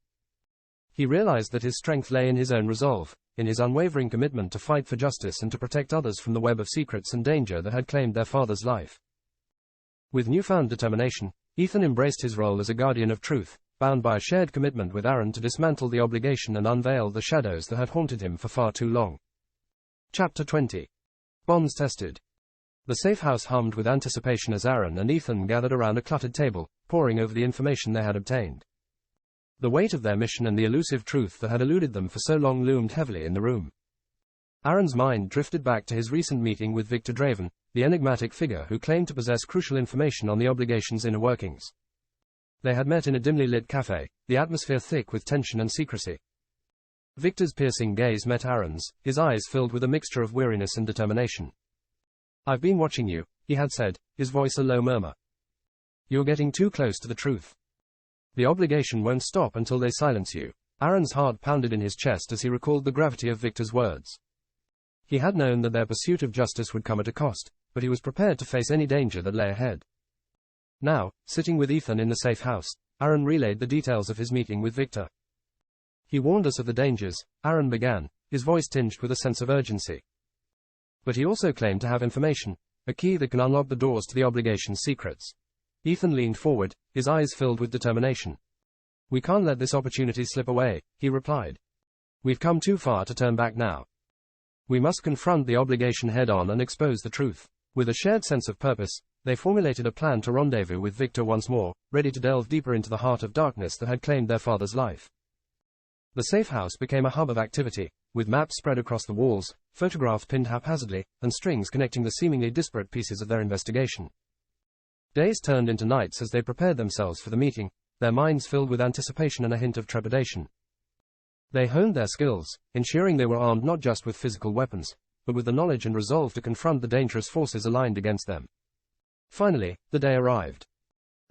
[SPEAKER 1] He realized that his strength lay in his own resolve, in his unwavering commitment to fight for justice and to protect others from the web of secrets and danger that had claimed their father's life. With newfound determination, Ethan embraced his role as a guardian of truth, bound by a shared commitment with Aaron to dismantle the obligation and unveil the shadows that had haunted him for far too long. Chapter 20. Bonds tested. The safe house hummed with anticipation as Aaron and Ethan gathered around a cluttered table, poring over the information they had obtained. The weight of their mission and the elusive truth that had eluded them for so long loomed heavily in the room. Aaron's mind drifted back to his recent meeting with Victor Draven, the enigmatic figure who claimed to possess crucial information on the obligation's inner workings. They had met in a dimly lit cafe, the atmosphere thick with tension and secrecy. Victor's piercing gaze met Aaron's, his eyes filled with a mixture of weariness and determination. "I've been watching you," he had said, his voice a low murmur. "You're getting too close to the truth. The obligation won't stop until they silence you." Aaron's heart pounded in his chest as he recalled the gravity of Victor's words. He had known that their pursuit of justice would come at a cost, but he was prepared to face any danger that lay ahead. Now, sitting with Ethan in the safe house, Aaron relayed the details of his meeting with Victor. "He warned us of the dangers," Aaron began, his voice tinged with a sense of urgency. "But he also claimed to have information, a key that can unlock the doors to the obligation's secrets." Ethan leaned forward, his eyes filled with determination. "We can't let this opportunity slip away," he replied. "We've come too far to turn back now. We must confront the obligation head-on and expose the truth." With a shared sense of purpose, they formulated a plan to rendezvous with Victor once more, ready to delve deeper into the heart of darkness that had claimed their father's life. The safe house became a hub of activity, with maps spread across the walls, photographs pinned haphazardly, and strings connecting the seemingly disparate pieces of their investigation. Days turned into nights as they prepared themselves for the meeting, their minds filled with anticipation and a hint of trepidation. They honed their skills, ensuring they were armed not just with physical weapons, but with the knowledge and resolve to confront the dangerous forces aligned against them. Finally, the day arrived.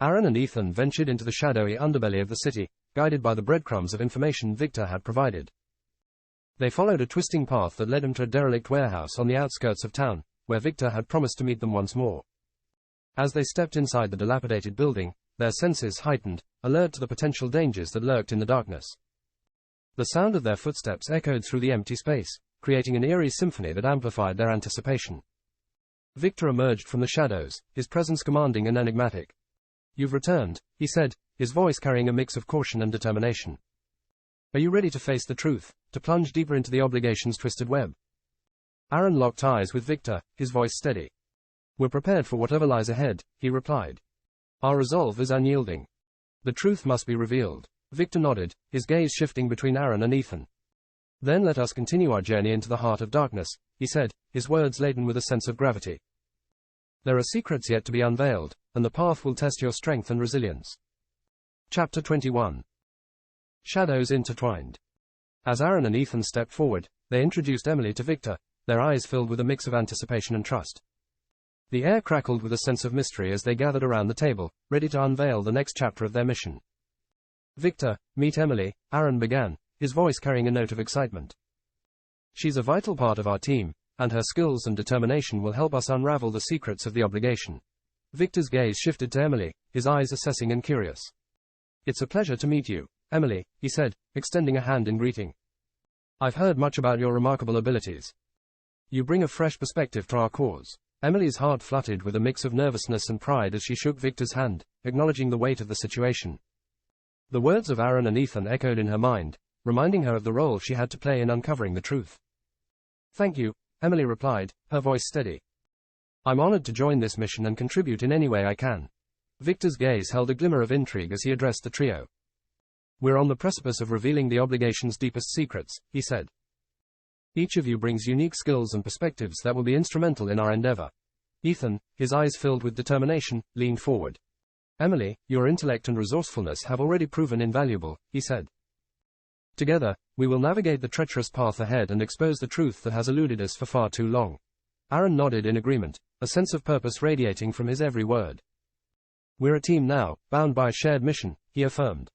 [SPEAKER 1] Aaron and Ethan ventured into the shadowy underbelly of the city, guided by the breadcrumbs of information Victor had provided. They followed a twisting path that led them to a derelict warehouse on the outskirts of town, where Victor had promised to meet them once more. As they stepped inside the dilapidated building, their senses heightened, alert to the potential dangers that lurked in the darkness. The sound of their footsteps echoed through the empty space, creating an eerie symphony that amplified their anticipation. Victor emerged from the shadows, his presence commanding and enigmatic. "You've returned," he said, his voice carrying a mix of caution and determination. "Are you ready to face the truth, to plunge deeper into the obligation's twisted web?" Aaron locked eyes with Victor, his voice steady. "We're prepared for whatever lies ahead," he replied. "Our resolve is unyielding. The truth must be revealed." Victor nodded, his gaze shifting between Aaron and Ethan. "Then let us continue our journey into the heart of darkness," he said, his words laden with a sense of gravity. "There are secrets yet to be unveiled, and the path will test your strength and resilience." Chapter 21. Shadows intertwined. As Aaron and Ethan stepped forward, they introduced Emily to Victor, their eyes filled with a mix of anticipation and trust. The air crackled with a sense of mystery as they gathered around the table, ready to unveil the next chapter of their mission. "Victor, meet Emily," Aaron began, his voice carrying a note of excitement. "She's a vital part of our team, and her skills and determination will help us unravel the secrets of the obligation." Victor's gaze shifted to Emily, his eyes assessing and curious. "It's a pleasure to meet you, Emily," he said, extending a hand in greeting. "I've heard much about your remarkable abilities. You bring a fresh perspective to our cause." Emily's heart fluttered with a mix of nervousness and pride as she shook Victor's hand, acknowledging the weight of the situation. The words of Aaron and Ethan echoed in her mind, reminding her of the role she had to play in uncovering the truth. "Thank you," Emily replied, her voice steady. "I'm honored to join this mission and contribute in any way I can." Victor's gaze held a glimmer of intrigue as he addressed the trio. "We're on the precipice of revealing the obligation's deepest secrets," he said. "Each of you brings unique skills and perspectives that will be instrumental in our endeavor." Ethan, his eyes filled with determination, leaned forward. "Emily, your intellect and resourcefulness have already proven invaluable," he said. "Together, we will navigate the treacherous path ahead and expose the truth that has eluded us for far too long." Aaron nodded in agreement, a sense of purpose radiating from his every word. "We're a team now, bound by a shared mission," he affirmed.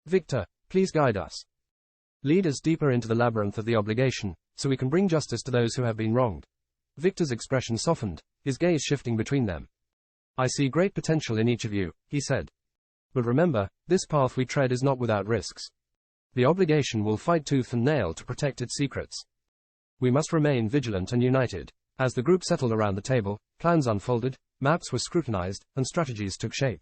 [SPEAKER 1] "Victor, please guide us. Lead us deeper into the labyrinth of the obligation, so we can bring justice to those who have been wronged." Victor's expression softened, his gaze shifting between them. "I see great potential in each of you," he said. "But remember, this path we tread is not without risks. The obligation will fight tooth and nail to protect its secrets. We must remain vigilant and united." As the group settled around the table, plans unfolded, maps were scrutinized, and strategies took shape.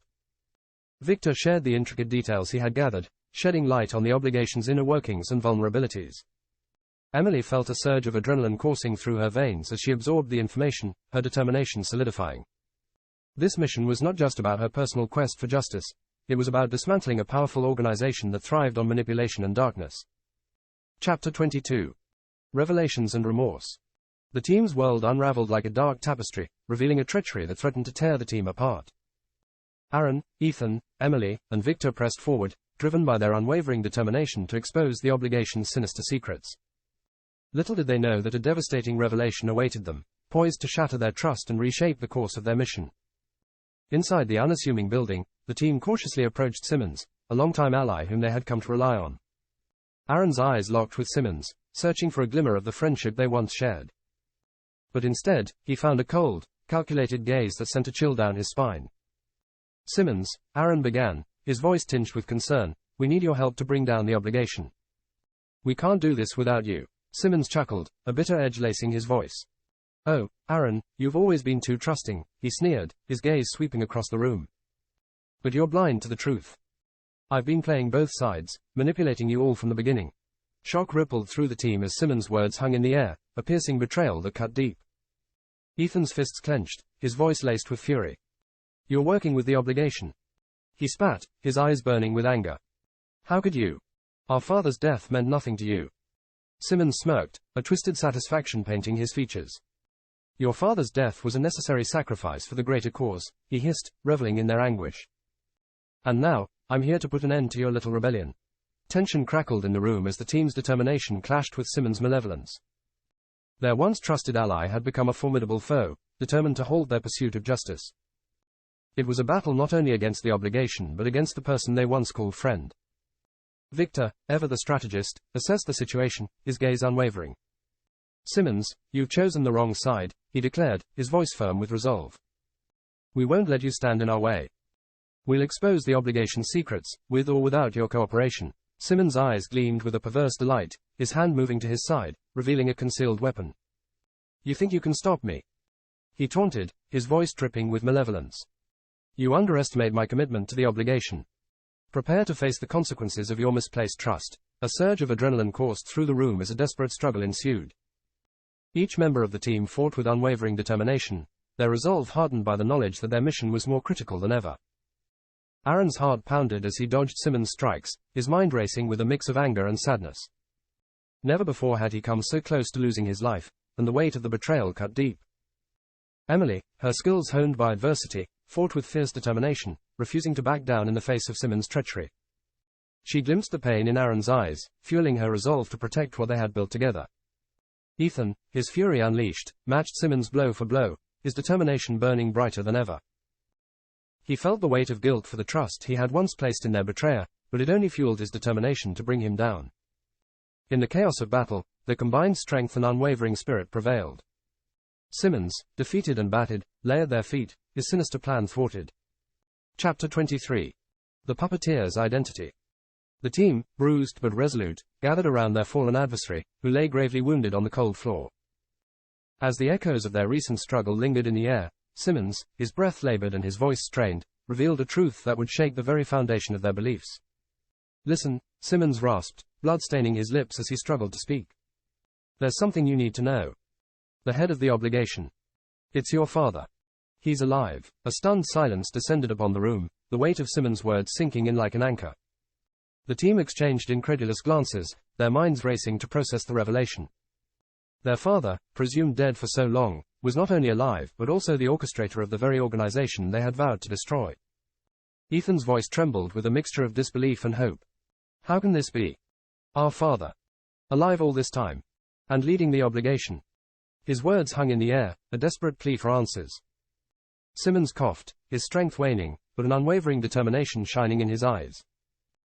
[SPEAKER 1] Victor shared the intricate details he had gathered, shedding light on the obligation's inner workings and vulnerabilities. Emily felt a surge of adrenaline coursing through her veins as she absorbed the information, her determination solidifying. This mission was not just about her personal quest for justice, it was about dismantling a powerful organization that thrived on manipulation and darkness. Chapter 22. Revelations and Remorse. The team's world unraveled like a dark tapestry, revealing a treachery that threatened to tear the team apart. Aaron, Ethan, Emily, and Victor pressed forward, driven by their unwavering determination to expose the obligation's sinister secrets. Little did they know that a devastating revelation awaited them, poised to shatter their trust and reshape the course of their mission. Inside the unassuming building, the team cautiously approached Simmons, a longtime ally whom they had come to rely on. Aaron's eyes locked with Simmons, searching for a glimmer of the friendship they once shared. But instead, he found a cold, calculated gaze that sent a chill down his spine. "Simmons," Aaron began, his voice tinged with concern, "we need your help to bring down the obligation." "We can't do this without you," Simmons chuckled, a bitter edge lacing his voice. "Oh, Aaron, you've always been too trusting," he sneered, his gaze sweeping across the room. "But you're blind to the truth. I've been playing both sides, manipulating you all from the beginning." Shock rippled through the team as Simmons' words hung in the air, a piercing betrayal that cut deep. Ethan's fists clenched, his voice laced with fury. "You're working with the obligation." He spat, his eyes burning with anger. "How could you? Our father's death meant nothing to you." Simmons smirked, a twisted satisfaction painting his features. "Your father's death was a necessary sacrifice for the greater cause," he hissed, reveling in their anguish. "And now, I'm here to put an end to your little rebellion." Tension crackled in the room as the team's determination clashed with Simmons' malevolence. Their once trusted ally had become a formidable foe, determined to halt their pursuit of justice. It was a battle not only against the obligation but against the person they once called friend. Victor, ever the strategist, assessed the situation, his gaze unwavering. "Simmons, you've chosen the wrong side," he declared, his voice firm with resolve. "We won't let you stand in our way." We'll expose the obligation's secrets, with or without your cooperation. Simmons' eyes gleamed with a perverse delight, his hand moving to his side, revealing a concealed weapon. You think you can stop me? He taunted, his voice dripping with malevolence. You underestimate my commitment to the obligation. Prepare to face the consequences of your misplaced trust. A surge of adrenaline coursed through the room as a desperate struggle ensued. Each member of the team fought with unwavering determination, their resolve hardened by the knowledge that their mission was more critical than ever. Aaron's heart pounded as he dodged Simmons' strikes, his mind racing with a mix of anger and sadness. Never before had he come so close to losing his life, and the weight of the betrayal cut deep. Emily, her skills honed by adversity, fought with fierce determination, refusing to back down in the face of Simmons' treachery. She glimpsed the pain in Aaron's eyes, fueling her resolve to protect what they had built together. Ethan, his fury unleashed, matched Simmons blow for blow, his determination burning brighter than ever. He felt the weight of guilt for the trust he had once placed in their betrayer, but it only fueled his determination to bring him down. In the chaos of battle, the combined strength and unwavering spirit prevailed. Simmons, defeated and battered, lay at their feet, his sinister plan thwarted. Chapter 23. The Puppeteer's Identity. The team, bruised but resolute, gathered around their fallen adversary, who lay gravely wounded on the cold floor. As the echoes of their recent struggle lingered in the air, Simmons, his breath labored and his voice strained, revealed a truth that would shake the very foundation of their beliefs. Listen, Simmons rasped, blood staining his lips as he struggled to speak. There's something you need to know. The head of the obligation. It's your father. He's alive. A stunned silence descended upon the room, the weight of Simmons' words sinking in like an anchor. The team exchanged incredulous glances, their minds racing to process the revelation. Their father, presumed dead for so long, was not only alive but also the orchestrator of the very organization they had vowed to destroy. Ethan's voice trembled with a mixture of disbelief and hope. How can this be? Our father. Alive all this time. And leading the obligation. His words hung in the air, a desperate plea for answers. Simmons coughed, his strength waning, but an unwavering determination shining in his eyes.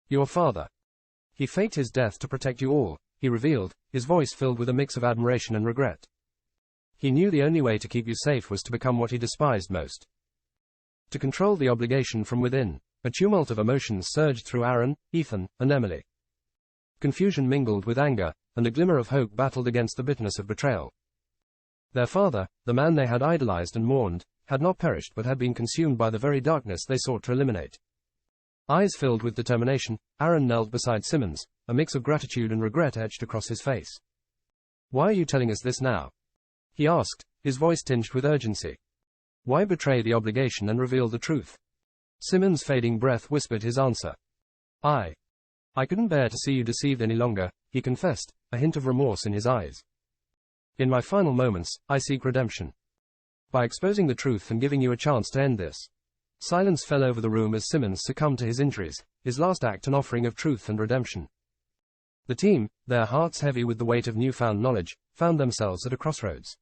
[SPEAKER 1] Your father. He faked his death to protect you all, he revealed, his voice filled with a mix of admiration and regret. He knew the only way to keep you safe was to become what he despised most. To control the obligation from within. A tumult of emotions surged through Aaron, Ethan, and Emily. Confusion mingled with anger, and a glimmer of hope battled against the bitterness of betrayal. Their father, the man they had idolized and mourned, had not perished but had been consumed by the very darkness they sought to eliminate. Eyes filled with determination, Aaron knelt beside Simmons, a mix of gratitude and regret etched across his face. Why are you telling us this now? He asked, his voice tinged with urgency. Why betray the obligation and reveal the truth? Simmons' fading breath whispered his answer. I couldn't bear to see you deceived any longer, he confessed, a hint of remorse in his eyes. In my final moments, I seek redemption. By exposing the truth and giving you a chance to end this. Silence fell over the room as Simmons succumbed to his injuries, his last act an offering of truth and redemption. The team, their hearts heavy with the weight of newfound knowledge, found themselves at a crossroads.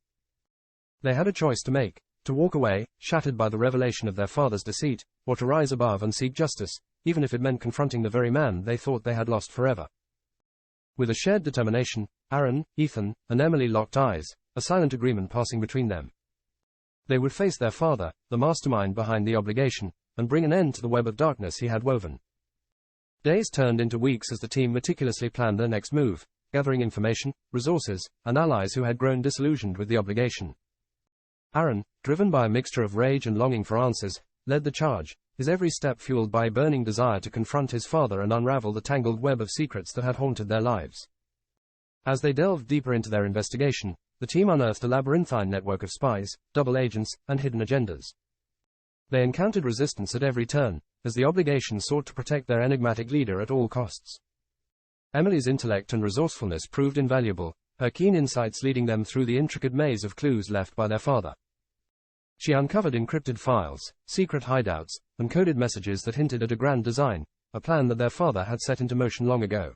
[SPEAKER 1] They had a choice to make, to walk away, shattered by the revelation of their father's deceit, or to rise above and seek justice, even if it meant confronting the very man they thought they had lost forever. With a shared determination, Aaron, Ethan, and Emily locked eyes, a silent agreement passing between them. They would face their father, the mastermind behind the obligation, and bring an end to the web of darkness he had woven. Days turned into weeks as the team meticulously planned their next move, gathering information, resources, and allies who had grown disillusioned with the obligation. Aaron, driven by a mixture of rage and longing for answers, led the charge, his every step fueled by a burning desire to confront his father and unravel the tangled web of secrets that had haunted their lives. As they delved deeper into their investigation, the team unearthed a labyrinthine network of spies, double agents, and hidden agendas. They encountered resistance at every turn, as the obligation sought to protect their enigmatic leader at all costs. Emily's intellect and resourcefulness proved invaluable, her keen insights leading them through the intricate maze of clues left by their father. She uncovered encrypted files, secret hideouts, and coded messages that hinted at a grand design, a plan that their father had set into motion long ago.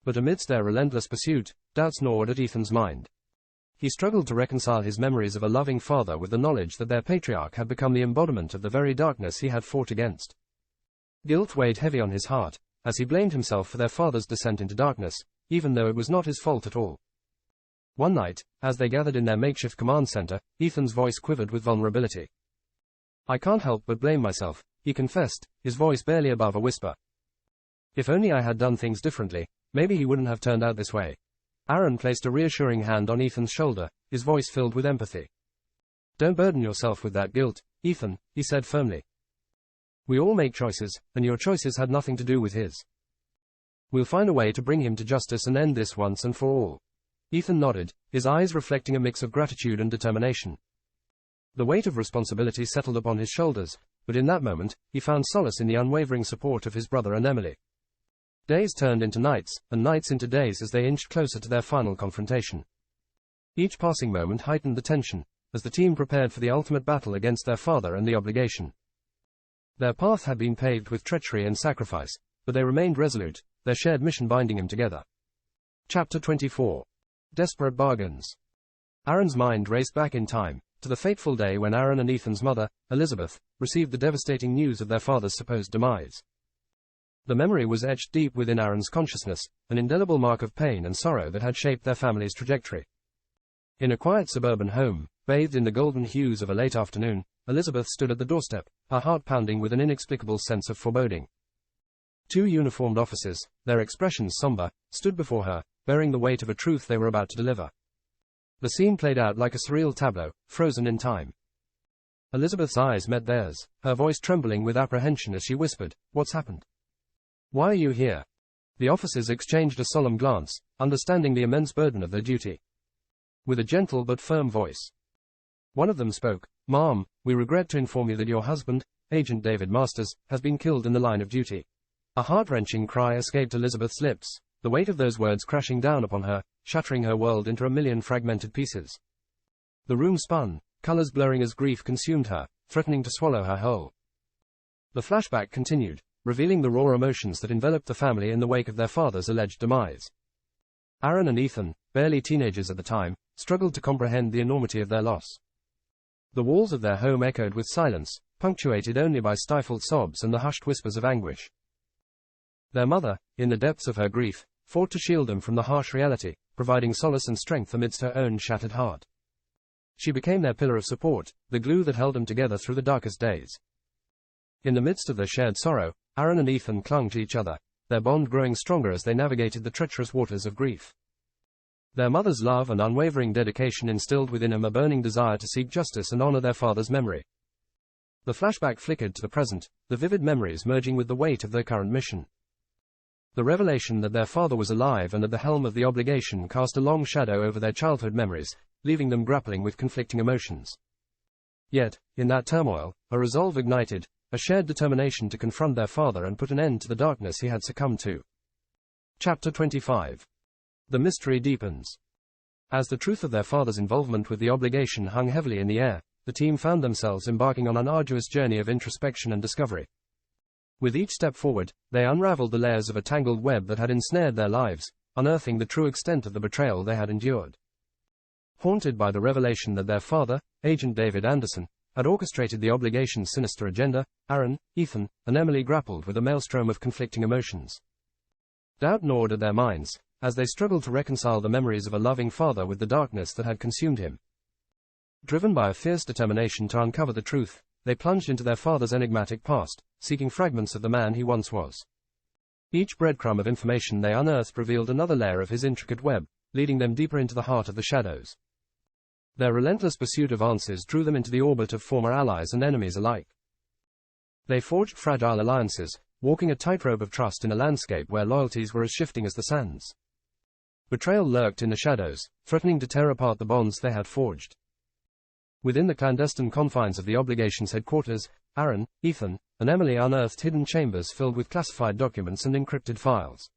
[SPEAKER 1] But amidst their relentless pursuit, doubts gnawed at Ethan's mind. He struggled to reconcile his memories of a loving father with the knowledge that their patriarch had become the embodiment of the very darkness he had fought against. Guilt weighed heavy on his heart, as he blamed himself for their father's descent into darkness, even though it was not his fault at all. One night, as they gathered in their makeshift command center, Ethan's voice quivered with vulnerability. I can't help but blame myself, he confessed, his voice barely above a whisper. If only I had done things differently, maybe he wouldn't have turned out this way. Aaron placed a reassuring hand on Ethan's shoulder, his voice filled with empathy. Don't burden yourself with that guilt, Ethan, he said firmly. We all make choices, and your choices had nothing to do with his. We'll find a way to bring him to justice and end this once and for all. Ethan nodded, his eyes reflecting a mix of gratitude and determination. The weight of responsibility settled upon his shoulders, but in that moment, he found solace in the unwavering support of his brother and Emily. Days turned into nights, and nights into days as they inched closer to their final confrontation. Each passing moment heightened the tension, as the team prepared for the ultimate battle against their father and the obligation. Their path had been paved with treachery and sacrifice, but they remained resolute, their shared mission binding them together. Chapter 24. Desperate Bargains. Aaron's mind raced back in time, to the fateful day when Aaron and Ethan's mother, Elizabeth, received the devastating news of their father's supposed demise. The memory was etched deep within Aaron's consciousness, an indelible mark of pain and sorrow that had shaped their family's trajectory. In a quiet suburban home, bathed in the golden hues of a late afternoon, Elizabeth stood at the doorstep, her heart pounding with an inexplicable sense of foreboding. Two uniformed officers, their expressions somber, stood before her, bearing the weight of a truth they were about to deliver. The scene played out like a surreal tableau, frozen in time. Elizabeth's eyes met theirs, her voice trembling with apprehension as she whispered, "What's happened? Why are you here?" The officers exchanged a solemn glance, understanding the immense burden of their duty. With a gentle but firm voice, one of them spoke, "Ma'am, we regret to inform you that your husband, Agent David Masters, has been killed in the line of duty." A heart-wrenching cry escaped Elizabeth's lips, the weight of those words crashing down upon her, shattering her world into a million fragmented pieces. The room spun, colors blurring as grief consumed her, threatening to swallow her whole. The flashback continued, revealing the raw emotions that enveloped the family in the wake of their father's alleged demise. Aaron and Ethan, barely teenagers at the time, struggled to comprehend the enormity of their loss. The walls of their home echoed with silence, punctuated only by stifled sobs and the hushed whispers of anguish. Their mother, in the depths of her grief, fought to shield them from the harsh reality, providing solace and strength amidst her own shattered heart. She became their pillar of support, the glue that held them together through the darkest days. In the midst of their shared sorrow, Aaron and Ethan clung to each other, their bond growing stronger as they navigated the treacherous waters of grief. Their mother's love and unwavering dedication instilled within them a burning desire to seek justice and honor their father's memory. The flashback flickered to the present, the vivid memories merging with the weight of their current mission. The revelation that their father was alive and at the helm of the obligation cast a long shadow over their childhood memories, leaving them grappling with conflicting emotions. Yet, in that turmoil, a resolve ignited, a shared determination to confront their father and put an end to the darkness he had succumbed to. Chapter 25. The mystery deepens. As the truth of their father's involvement with the obligation hung heavily in the air, the team found themselves embarking on an arduous journey of introspection and discovery. With each step forward, they unraveled the layers of a tangled web that had ensnared their lives, unearthing the true extent of the betrayal they had endured. Haunted by the revelation that their father, Agent David Anderson, had orchestrated the obligation's sinister agenda, Aaron, Ethan, and Emily grappled with a maelstrom of conflicting emotions. Doubt gnawed at their minds, as they struggled to reconcile the memories of a loving father with the darkness that had consumed him. Driven by a fierce determination to uncover the truth, they plunged into their father's enigmatic past, seeking fragments of the man he once was. Each breadcrumb of information they unearthed revealed another layer of his intricate web, leading them deeper into the heart of the shadows. Their relentless pursuit of answers drew them into the orbit of former allies and enemies alike. They forged fragile alliances, walking a tightrope of trust in a landscape where loyalties were as shifting as the sands. Betrayal lurked in the shadows, threatening to tear apart the bonds they had forged. Within the clandestine confines of the obligation's headquarters, Aaron, Ethan, and Emily unearthed hidden chambers filled with classified documents and encrypted files.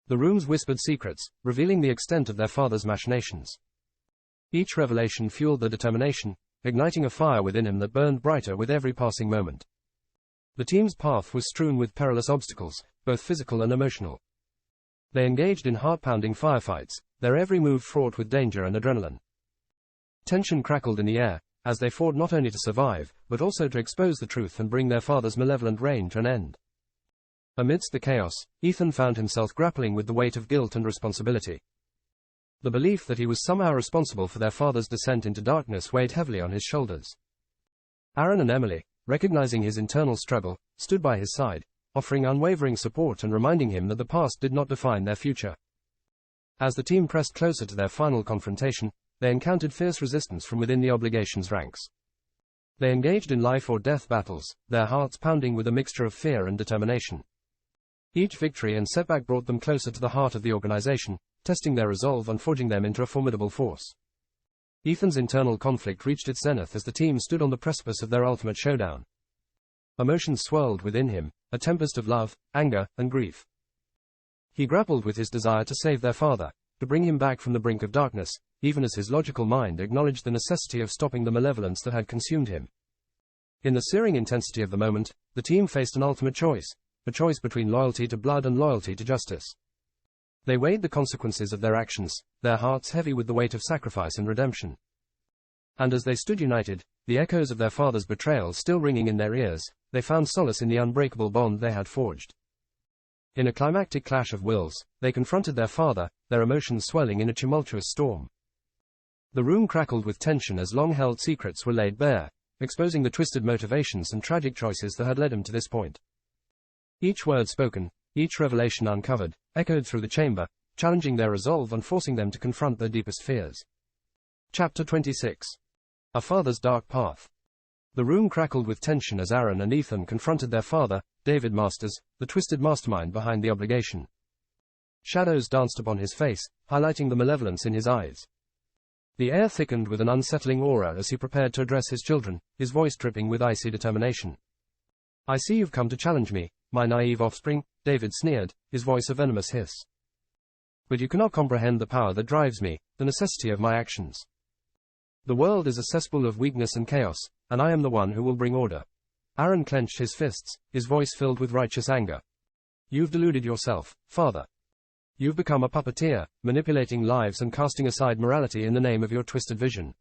[SPEAKER 1] The rooms whispered secrets, revealing the extent of their father's machinations. Each revelation fueled their determination, igniting a fire within him that burned brighter with every passing moment. The team's path was strewn with perilous obstacles, both physical and emotional. They engaged in heart-pounding firefights, their every move fraught with danger and adrenaline. Tension crackled in the air, as they fought not only to survive, but also to expose the truth and bring their father's malevolent reign to an end. Amidst the chaos, Ethan found himself grappling with the weight of guilt and responsibility. The belief that he was somehow responsible for their father's descent into darkness weighed heavily on his shoulders. Aaron and Emily, recognizing his internal struggle, stood by his side, offering unwavering support and reminding him that the past did not define their future. As the team pressed closer to their final confrontation, they encountered fierce resistance from within the obligation's ranks. They engaged in life or death battles, their hearts pounding with a mixture of fear and determination. Each victory and setback brought them closer to the heart of the organization, testing their resolve and forging them into a formidable force. Ethan's internal conflict reached its zenith as the team stood on the precipice of their ultimate showdown. Emotions swirled within him, a tempest of love, anger, and grief. He grappled with his desire to save their father, to bring him back from the brink of darkness, even as his logical mind acknowledged the necessity of stopping the malevolence that had consumed him. In the searing intensity of the moment, the team faced an ultimate choice, a choice between loyalty to blood and loyalty to justice. They weighed the consequences of their actions, their hearts heavy with the weight of sacrifice and redemption. And as they stood united, the echoes of their father's betrayal still ringing in their ears, they found solace in the unbreakable bond they had forged. In a climactic clash of wills, they confronted their father, their emotions swelling in a tumultuous storm. The room crackled with tension as long-held secrets were laid bare, exposing the twisted motivations and tragic choices that had led him to this point. Each word spoken, each revelation uncovered, echoed through the chamber, challenging their resolve and forcing them to confront their deepest fears. Chapter 26. A Father's Dark Path. The room crackled with tension as Aaron and Ethan confronted their father, David Masters, the twisted mastermind behind the obligation. Shadows danced upon his face, highlighting the malevolence in his eyes. The air thickened with an unsettling aura as he prepared to address his children, his voice dripping with icy determination. "I see you've come to challenge me, my naive offspring," David sneered, his voice a venomous hiss. "But you cannot comprehend the power that drives me, the necessity of my actions. The world is a cesspool of weakness and chaos, and I am the one who will bring order." Aaron clenched his fists, his voice filled with righteous anger. "You've deluded yourself, father. You've become a puppeteer, manipulating lives and casting aside morality in the name of your twisted vision.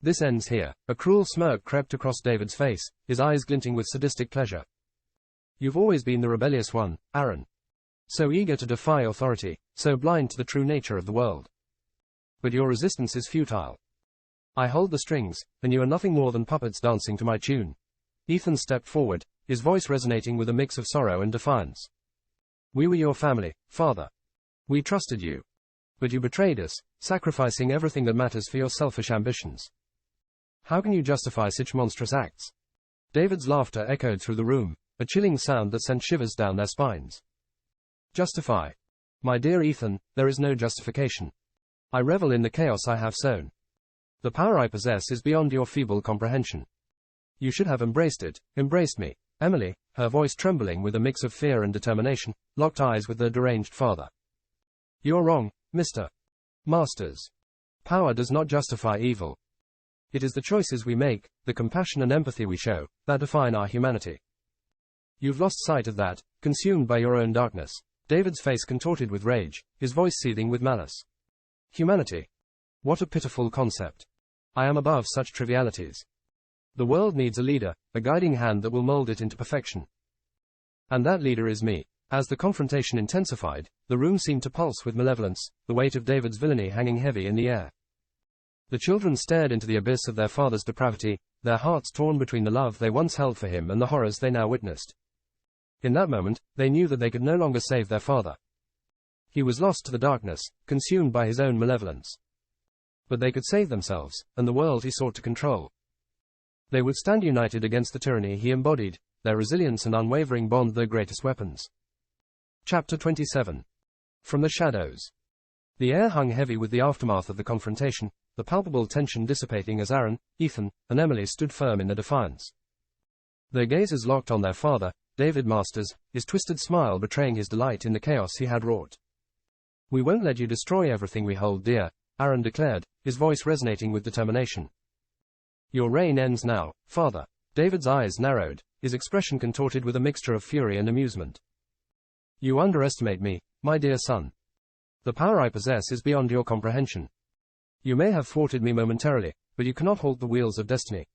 [SPEAKER 1] This ends here." A cruel smirk crept across David's face, his eyes glinting with sadistic pleasure. "You've always been the rebellious one, Aaron. So eager to defy authority, so blind to the true nature of the world. But your resistance is futile. I hold the strings, and you are nothing more than puppets dancing to my tune." Ethan stepped forward, his voice resonating with a mix of sorrow and defiance. "We were your family, father. We trusted you. But you betrayed us, sacrificing everything that matters for your selfish ambitions. How can you justify such monstrous acts?" David's laughter echoed through the room, a chilling sound that sent shivers down their spines. "Justify? My dear Ethan, there is no justification. I revel in the chaos I have sown. The power I possess is beyond your feeble comprehension. You should have embraced it, embraced me." Emily, her voice trembling with a mix of fear and determination, locked eyes with their deranged father. "You're wrong, Mr. Masters. Power does not justify evil. It is the choices we make, the compassion and empathy we show, that define our humanity. You've lost sight of that, consumed by your own darkness." David's face contorted with rage, his voice seething with malice. "Humanity? What a pitiful concept. I am above such trivialities. The world needs a leader, a guiding hand that will mold it into perfection. And that leader is me." As the confrontation intensified, the room seemed to pulse with malevolence, the weight of David's villainy hanging heavy in the air. The children stared into the abyss of their father's depravity, their hearts torn between the love they once held for him and the horrors they now witnessed. In that moment, they knew that they could no longer save their father. He was lost to the darkness, consumed by his own malevolence. But they could save themselves, and the world he sought to control. They would stand united against the tyranny he embodied, their resilience and unwavering bond their greatest weapons. Chapter 27. From the Shadows. The air hung heavy with the aftermath of the confrontation, the palpable tension dissipating as Aaron, Ethan, and Emily stood firm in their defiance. Their gazes locked on their father, David Masters, his twisted smile betraying his delight in the chaos he had wrought. "We won't let you destroy everything we hold dear," Aaron declared, his voice resonating with determination. "Your reign ends now, father." David's eyes narrowed, his expression contorted with a mixture of fury and amusement. "You underestimate me, my dear son. The power I possess is beyond your comprehension. You may have thwarted me momentarily, but you cannot halt the wheels of destiny."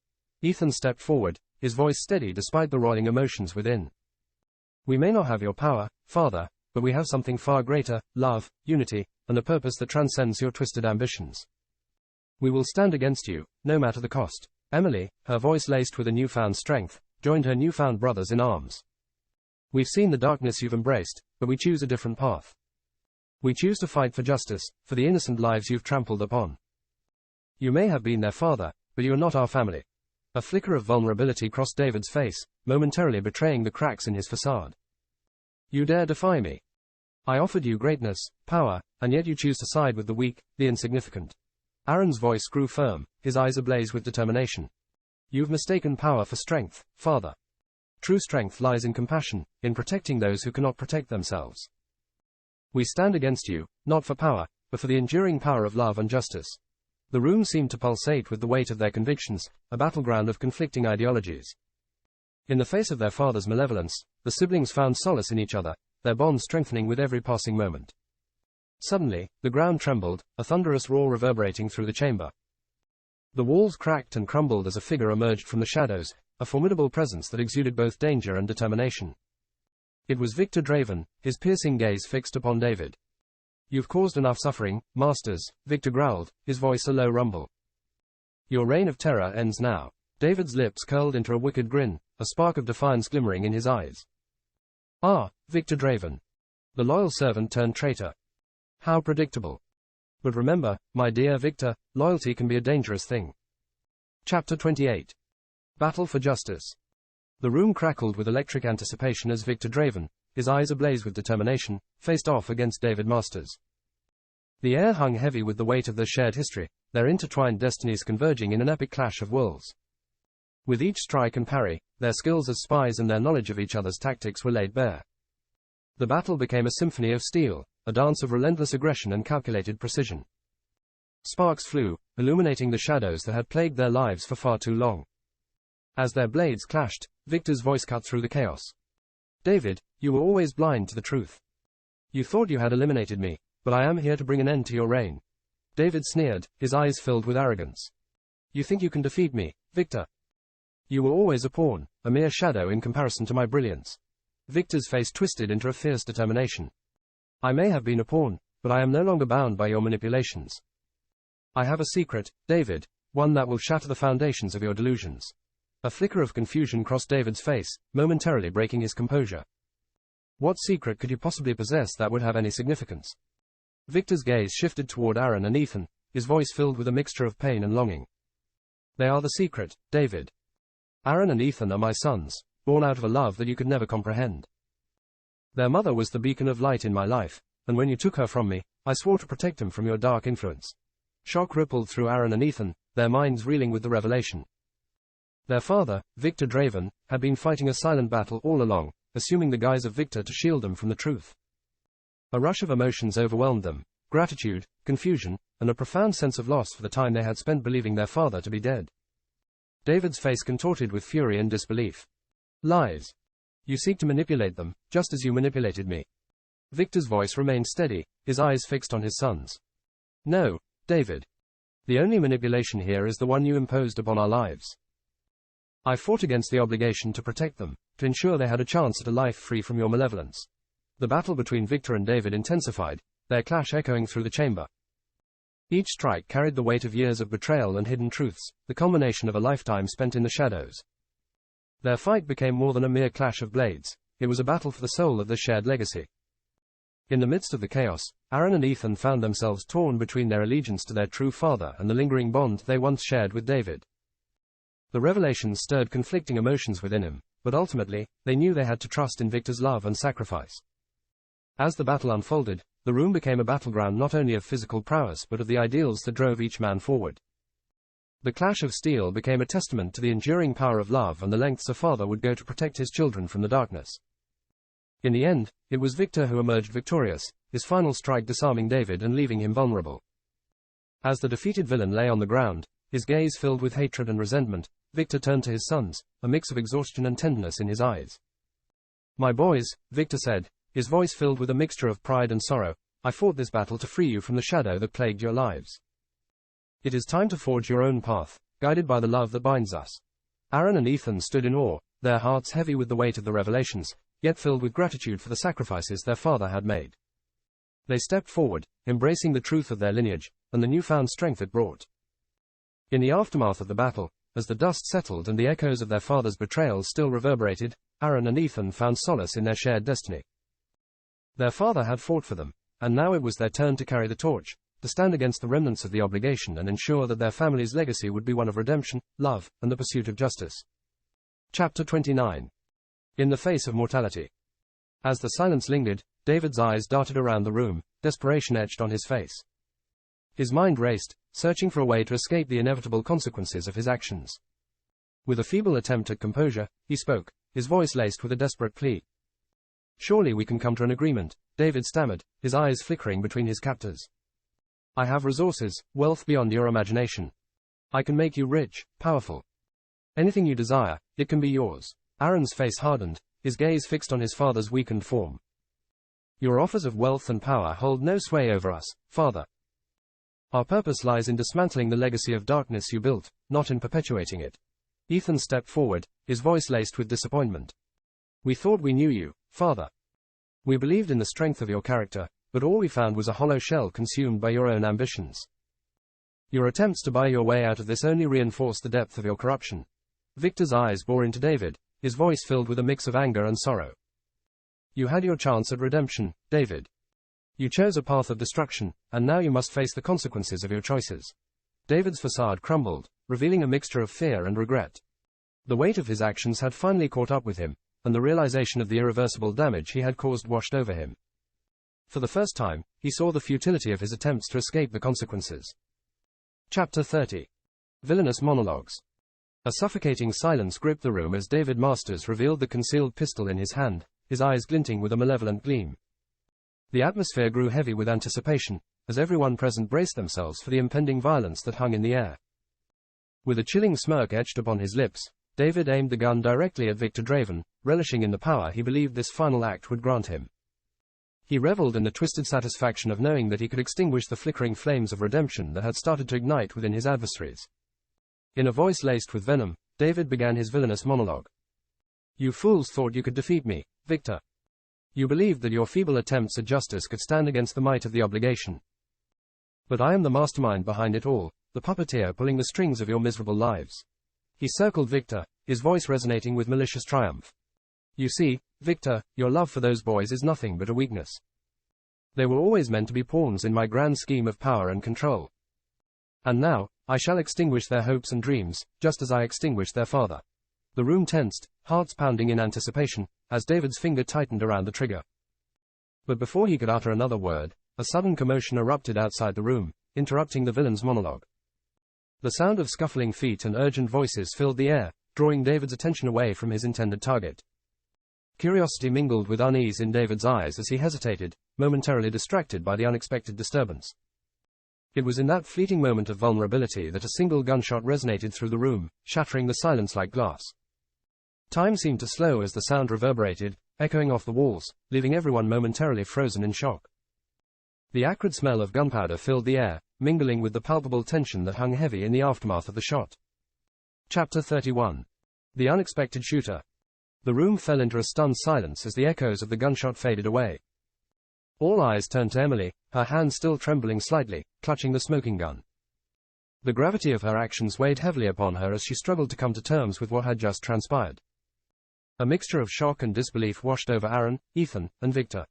[SPEAKER 1] Ethan stepped forward, his voice steady despite the roiling emotions within. "We may not have your power, father, but we have something far greater, love, unity, and a purpose that transcends your twisted ambitions. We will stand against you, no matter the cost." Emily, her voice laced with a newfound strength, joined her newfound brothers in arms. We've seen the darkness you've embraced, but we choose a different path. We choose to fight for justice, for the innocent lives you've trampled upon. You may have been their father, but you are not our family. A flicker of vulnerability crossed David's face, momentarily betraying the cracks in his facade. You dare defy me. I offered you greatness, power, and yet you choose to side with the weak, the insignificant. Aaron's voice grew firm, his eyes ablaze with determination. You've mistaken power for strength, father. True strength lies in compassion, in protecting those who cannot protect themselves. We stand against you, not for power, but for the enduring power of love and justice. The room seemed to pulsate with the weight of their convictions, a battleground of conflicting ideologies. In the face of their father's malevolence, the siblings found solace in each other, their bond strengthening with every passing moment. Suddenly, the ground trembled, a thunderous roar reverberating through the chamber. The walls cracked and crumbled as a figure emerged from the shadows, a formidable presence that exuded both danger and determination. It was Victor Draven, his piercing gaze fixed upon David. You've caused enough suffering, masters, Victor growled, his voice a low rumble. Your reign of terror ends now. David's lips curled into a wicked grin, a spark of defiance glimmering in his eyes. Ah, Victor Draven. The loyal servant turned traitor. How predictable. But remember, my dear Victor, loyalty can be a dangerous thing. Chapter 28. Battle for Justice. The room crackled with electric anticipation as Victor Draven, his eyes ablaze with determination, faced off against David Masters. The air hung heavy with the weight of their shared history, their intertwined destinies converging in an epic clash of worlds. With each strike and parry, their skills as spies and their knowledge of each other's tactics were laid bare. The battle became a symphony of steel, a dance of relentless aggression and calculated precision. Sparks flew, illuminating the shadows that had plagued their lives for far too long. As their blades clashed, Victor's voice cut through the chaos. David, you were always blind to the truth. You thought you had eliminated me, but I am here to bring an end to your reign. David sneered, his eyes filled with arrogance. You think you can defeat me, Victor? You were always a pawn, a mere shadow in comparison to my brilliance. Victor's face twisted into a fierce determination. I may have been a pawn, but I am no longer bound by your manipulations. I have a secret, David, one that will shatter the foundations of your delusions. A flicker of confusion crossed David's face, momentarily breaking his composure. What secret could you possibly possess that would have any significance? Victor's gaze shifted toward Aaron and Ethan, his voice filled with a mixture of pain and longing. They are the secret, David. Aaron and Ethan are my sons, born out of a love that you could never comprehend. Their mother was the beacon of light in my life, and when you took her from me, I swore to protect them from your dark influence. Shock rippled through Aaron and Ethan, their minds reeling with the revelation. Their father, Victor Draven, had been fighting a silent battle all along, assuming the guise of Victor to shield them from the truth. A rush of emotions overwhelmed them, gratitude, confusion, and a profound sense of loss for the time they had spent believing their father to be dead. David's face contorted with fury and disbelief. Lies. You seek to manipulate them, just as you manipulated me. Victor's voice remained steady, his eyes fixed on his sons. No, David. The only manipulation here is the one you imposed upon our lives. I fought against the obligation to protect them, to ensure they had a chance at a life free from your malevolence. The battle between Victor and David intensified, their clash echoing through the chamber. Each strike carried the weight of years of betrayal and hidden truths, the culmination of a lifetime spent in the shadows. Their fight became more than a mere clash of blades, it was a battle for the soul of their shared legacy. In the midst of the chaos, Aaron and Ethan found themselves torn between their allegiance to their true father and the lingering bond they once shared with David. The revelations stirred conflicting emotions within him, but ultimately, they knew they had to trust in Victor's love and sacrifice. As the battle unfolded, the room became a battleground not only of physical prowess but of the ideals that drove each man forward. The clash of steel became a testament to the enduring power of love and the lengths a father would go to protect his children from the darkness. In the end, it was Victor who emerged victorious, his final strike disarming David and leaving him vulnerable. As the defeated villain lay on the ground, his gaze filled with hatred and resentment, Victor turned to his sons, a mix of exhaustion and tenderness in his eyes. My boys, Victor said, his voice filled with a mixture of pride and sorrow, I fought this battle to free you from the shadow that plagued your lives. It is time to forge your own path, guided by the love that binds us. Aaron and Ethan stood in awe, their hearts heavy with the weight of the revelations, yet filled with gratitude for the sacrifices their father had made. They stepped forward, embracing the truth of their lineage, and the newfound strength it brought. In the aftermath of the battle, As the dust settled and the echoes of their father's betrayal still reverberated, Aaron and Ethan found solace in their shared destiny. Their father had fought for them, and now it was their turn to carry the torch, to stand against the remnants of the obligation and ensure that their family's legacy would be one of redemption, love, and the pursuit of justice. Chapter 29. In the face of mortality. As the silence lingered, David's eyes darted around the room, desperation etched on his face. His mind raced, searching for a way to escape the inevitable consequences of his actions. With a feeble attempt at composure, he spoke, his voice laced with a desperate plea. "Surely we can come to an agreement," David stammered, his eyes flickering between his captors. "I have resources, wealth beyond your imagination. I can make you rich, powerful. Anything you desire, it can be yours." Aaron's face hardened, his gaze fixed on his father's weakened form. "Your offers of wealth and power hold no sway over us, Father. Our purpose lies in dismantling the legacy of darkness you built, not in perpetuating it." Ethan stepped forward, his voice laced with disappointment. "We thought we knew you, Father. We believed in the strength of your character, but all we found was a hollow shell consumed by your own ambitions. Your attempts to buy your way out of this only reinforce the depth of your corruption." Victor's eyes bore into David, his voice filled with a mix of anger and sorrow. "You had your chance at redemption, David. You chose a path of destruction, and now you must face the consequences of your choices." David's facade crumbled, revealing a mixture of fear and regret. The weight of his actions had finally caught up with him, and the realization of the irreversible damage he had caused washed over him. For the first time, he saw the futility of his attempts to escape the consequences. Chapter 30. Villainous monologues. A suffocating silence gripped the room as David Masters revealed the concealed pistol in his hand, his eyes glinting with a malevolent gleam. The atmosphere grew heavy with anticipation, as everyone present braced themselves for the impending violence that hung in the air. With a chilling smirk etched upon his lips, David aimed the gun directly at Victor Draven, relishing in the power he believed this final act would grant him. He reveled in the twisted satisfaction of knowing that he could extinguish the flickering flames of redemption that had started to ignite within his adversaries. In a voice laced with venom, David began his villainous monologue. "You fools thought you could defeat me, Victor. You believed that your feeble attempts at justice could stand against the might of the obligation. But I am the mastermind behind it all, the puppeteer pulling the strings of your miserable lives." He circled Victor, his voice resonating with malicious triumph. "You see, Victor, your love for those boys is nothing but a weakness. They were always meant to be pawns in my grand scheme of power and control. And now, I shall extinguish their hopes and dreams, just as I extinguished their father." The room tensed, hearts pounding in anticipation, as David's finger tightened around the trigger. But before he could utter another word, a sudden commotion erupted outside the room, interrupting the villain's monologue. The sound of scuffling feet and urgent voices filled the air, drawing David's attention away from his intended target. Curiosity mingled with unease in David's eyes as he hesitated, momentarily distracted by the unexpected disturbance. It was in that fleeting moment of vulnerability that a single gunshot resonated through the room, shattering the silence like glass. Time seemed to slow as the sound reverberated, echoing off the walls, leaving everyone momentarily frozen in shock. The acrid smell of gunpowder filled the air, mingling with the palpable tension that hung heavy in the aftermath of the shot. Chapter 31. The unexpected shooter. The room fell into a stunned silence as the echoes of the gunshot faded away. All eyes turned to Emily, her hand still trembling slightly, clutching the smoking gun. The gravity of her actions weighed heavily upon her as she struggled to come to terms with what had just transpired. A mixture of shock and disbelief washed over Aaron, Ethan, and Victor.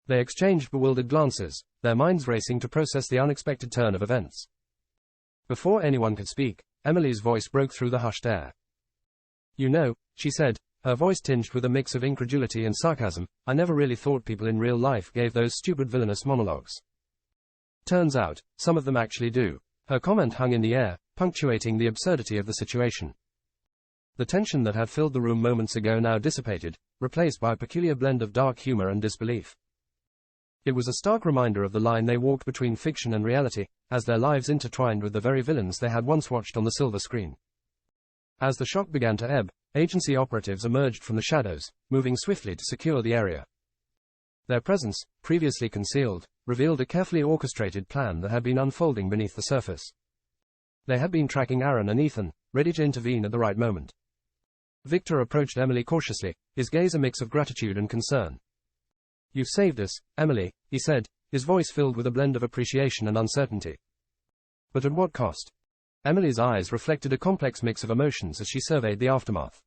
[SPEAKER 1] They exchanged bewildered glances, their minds racing to process the unexpected turn of events. Before anyone could speak, Emily's voice broke through the hushed air. "You know," she said, her voice tinged with a mix of incredulity and sarcasm, "I never really thought people in real life gave those stupid villainous monologues. Turns out, some of them actually do." Her comment hung in the air, punctuating the absurdity of the situation. The tension that had filled the room moments ago now dissipated, replaced by a peculiar blend of dark humor and disbelief. It was a stark reminder of the line they walked between fiction and reality, as their lives intertwined with the very villains they had once watched on the silver screen. As the shock began to ebb, agency operatives emerged from the shadows, moving swiftly to secure the area. Their presence, previously concealed, revealed a carefully orchestrated plan that had been unfolding beneath the surface. They had been tracking Aaron and Ethan, ready to intervene at the right moment. Victor approached Emily cautiously, his gaze a mix of gratitude and concern. "You've saved us, Emily," he said, his voice filled with a blend of appreciation and uncertainty. "But at what cost?" Emily's eyes reflected a complex mix of emotions as she surveyed the aftermath.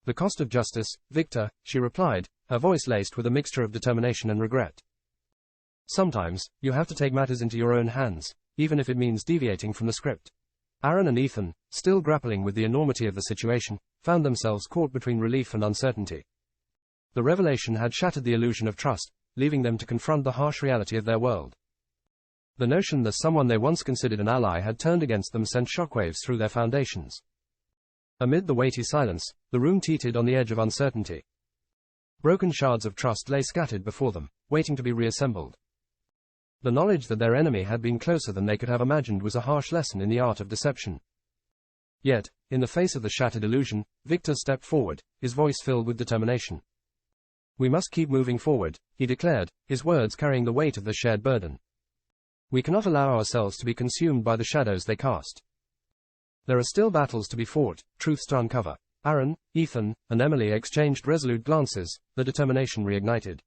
[SPEAKER 1] The cost of justice, Victor, she replied, her voice laced with a mixture of determination and regret. Sometimes, you have to take matters into your own hands, even if it means deviating from the script. Aaron and Ethan, still grappling with the enormity of the situation, found themselves caught between relief and uncertainty. The revelation had shattered the illusion of trust, leaving them to confront the harsh reality of their world. The notion that someone they once considered an ally had turned against them sent shockwaves through their foundations. Amid the weighty silence, the room teetered on the edge of uncertainty. Broken shards of trust lay scattered before them, waiting to be reassembled. The knowledge that their enemy had been closer than they could have imagined was a harsh lesson in the art of deception. Yet, in the face of the shattered illusion, Victor stepped forward, his voice filled with determination. "We must keep moving forward," he declared, his words carrying the weight of the shared burden. "We cannot allow ourselves to be consumed by the shadows they cast. There are still battles to be fought, truths to uncover." Aaron, Ethan, and Emily exchanged resolute glances, the determination reignited.